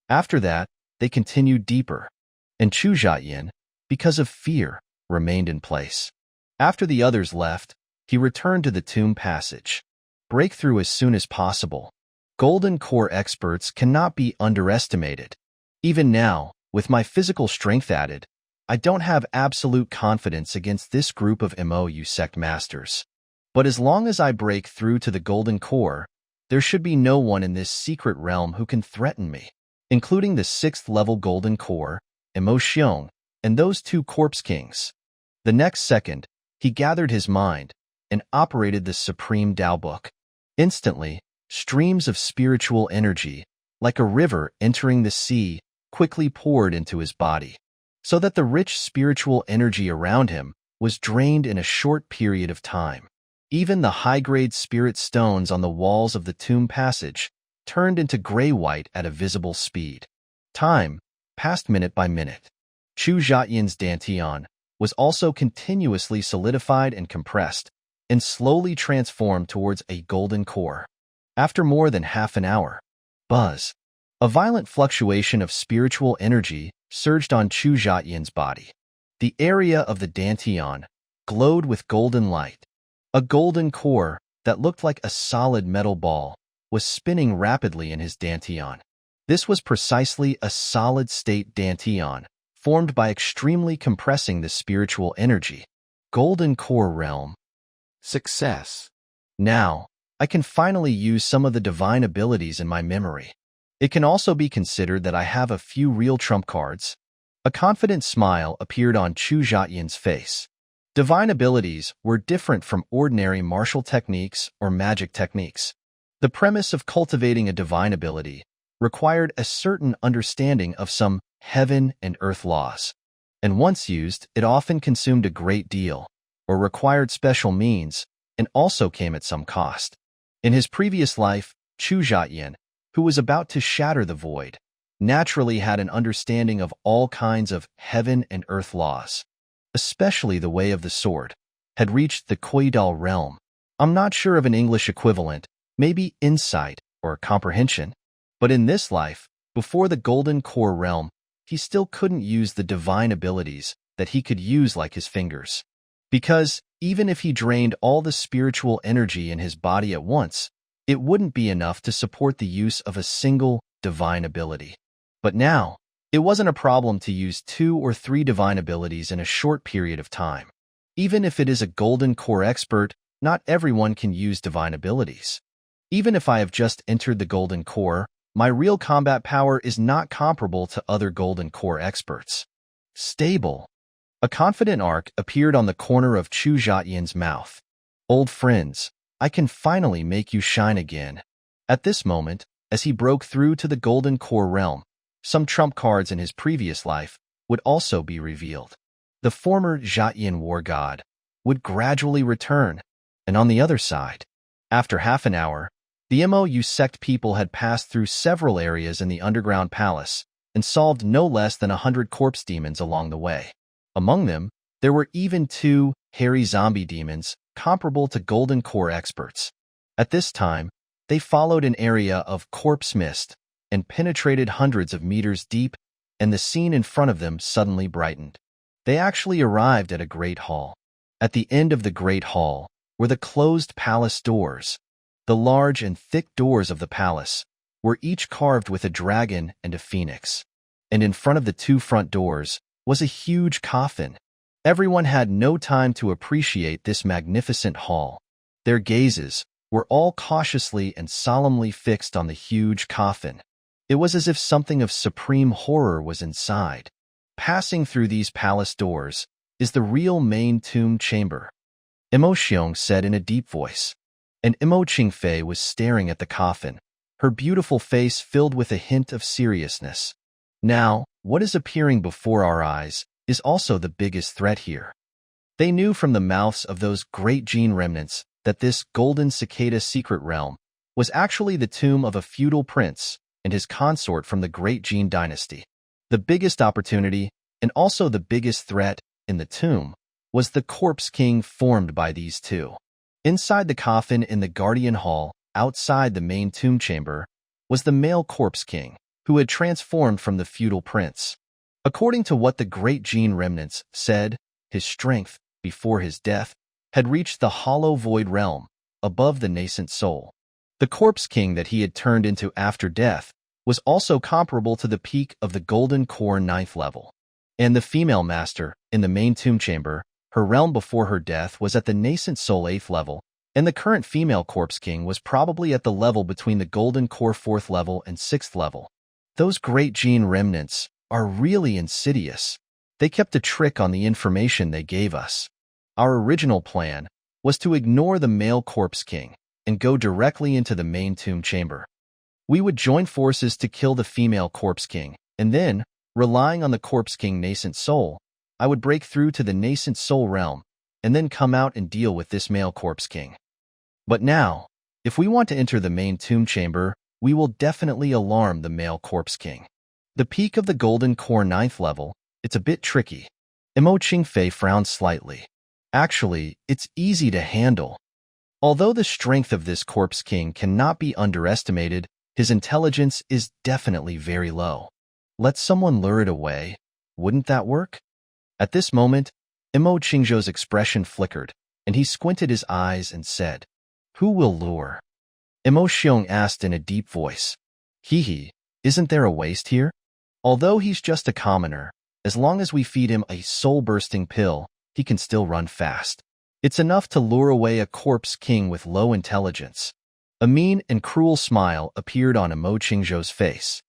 After that, they continued deeper, and Chu Zhetian, because of fear, remained in place. After the others left, he returned to the tomb passage. Break through as soon as possible. Golden core experts cannot be underestimated. Even now, with my physical strength added, I don't have absolute confidence against this group of Xiao Sect masters. But as long as I break through to the golden core, there should be no one in this secret realm who can threaten me, including the 6th level golden core, Imo Xiong, and those 2 corpse kings. The next second, he gathered his mind and operated the supreme Tao book. Instantly, streams of spiritual energy, like a river entering the sea, quickly poured into his body, so that the rich spiritual energy around him was drained in a short period of time. Even the high-grade spirit stones on the walls of the tomb passage turned into gray-white at a visible speed. Time passed minute by minute. Chu Zhetian's dantian was also continuously solidified and compressed, and slowly transformed towards a golden core. After more than half an hour, buzz, a violent fluctuation of spiritual energy surged on Chu Zhetian's body. The area of the dantian glowed with golden light. A golden core that looked like a solid metal ball was spinning rapidly in his dantian. This was precisely a solid-state dantian, formed by extremely compressing the spiritual energy. Golden core realm. Success. Now, I can finally use some of the divine abilities in my memory. It can also be considered that I have a few real trump cards. A confident smile appeared on Chu Zhetian's face. Divine abilities were different from ordinary martial techniques or magic techniques. The premise of cultivating a divine ability required a certain understanding of some heaven and earth laws. And once used, it often consumed a great deal, or required special means, and also came at some cost. In his previous life, Chu Zhetian, who was about to shatter the void, naturally had an understanding of all kinds of heaven and earth laws, especially the way of the sword, had reached the Koidal realm. I'm not sure of an English equivalent, maybe insight or comprehension, but in this life, before the Golden Core realm, he still couldn't use the divine abilities that he could use like his fingers. Because even if he drained all the spiritual energy in his body at once, it wouldn't be enough to support the use of a single divine ability. But now, it wasn't a problem to use 2 or 3 divine abilities in a short period of time. Even if it is a Golden Core expert, not everyone can use divine abilities. Even if I have just entered the Golden Core, my real combat power is not comparable to other Golden Core experts. Stable. A confident arc appeared on the corner of Chu Zhetian's mouth. Old friends, I can finally make you shine again. At this moment, as he broke through to the Golden Core realm, some trump cards in his previous life would also be revealed. The former Zhetian war god would gradually return, and on the other side, after half an hour, the Xiao Sect people had passed through several areas in the underground palace and solved no less than 100 corpse demons along the way. Among them, there were even 2 hairy zombie demons comparable to Golden Core experts. At this time, they followed an area of corpse mist and penetrated hundreds of meters deep, and the scene in front of them suddenly brightened. They actually arrived at a great hall. At the end of the great hall were the closed palace doors. The large and thick doors of the palace were each carved with a dragon and a phoenix. And in front of the 2 front doors was a huge coffin. Everyone had no time to appreciate this magnificent hall. Their gazes were all cautiously and solemnly fixed on the huge coffin. It was as if something of supreme horror was inside. Passing through these palace doors is the real main tomb chamber, Imo Xiong said in a deep voice. And Imo Qingfei was staring at the coffin, her beautiful face filled with a hint of seriousness. Now, what is appearing before our eyes is also the biggest threat here. They knew from the mouths of those great gene remnants that this golden cicada secret realm was actually the tomb of a feudal prince and his consort from the great Gene dynasty. The biggest opportunity, and also the biggest threat, in the tomb was the corpse king formed by these 2. Inside the coffin in the Guardian Hall, outside the main tomb chamber, was the male corpse king, who had transformed from the feudal prince. According to what the great Gene remnants said, his strength, before his death, had reached the hollow void realm, above the nascent soul. The corpse king that he had turned into after death was also comparable to the peak of the Golden Core 9th level. And the female master, in the main tomb chamber, her realm before her death was at the nascent soul 8th level, and the current female corpse king was probably at the level between the Golden Core 4th level and 6th level. Those great Gene remnants are really insidious. They kept a trick on the information they gave us. Our original plan was to ignore the male corpse king and go directly into the main tomb chamber. We would join forces to kill the female corpse king, and then, relying on the corpse king nascent soul, I would break through to the nascent soul realm and then come out and deal with this male corpse king. But now, if we want to enter the main tomb chamber, we will definitely alarm the male corpse king. The peak of the Golden Core 9th level, it's a bit tricky. Imo Qingfei frowned slightly. Actually, it's easy to handle. Although the strength of this corpse king cannot be underestimated, his intelligence is definitely very low. Let someone lure it away. Wouldn't that work? At this moment, Imo Qingzhou's expression flickered, and he squinted his eyes and said, "Who will lure?" Imo Xiong asked in a deep voice. Hee, isn't there a waste here? Although he's just a commoner, as long as we feed him a soul-bursting pill, he can still run fast. It's enough to lure away a corpse king with low intelligence. A mean and cruel smile appeared on Mo Qingzhou's face.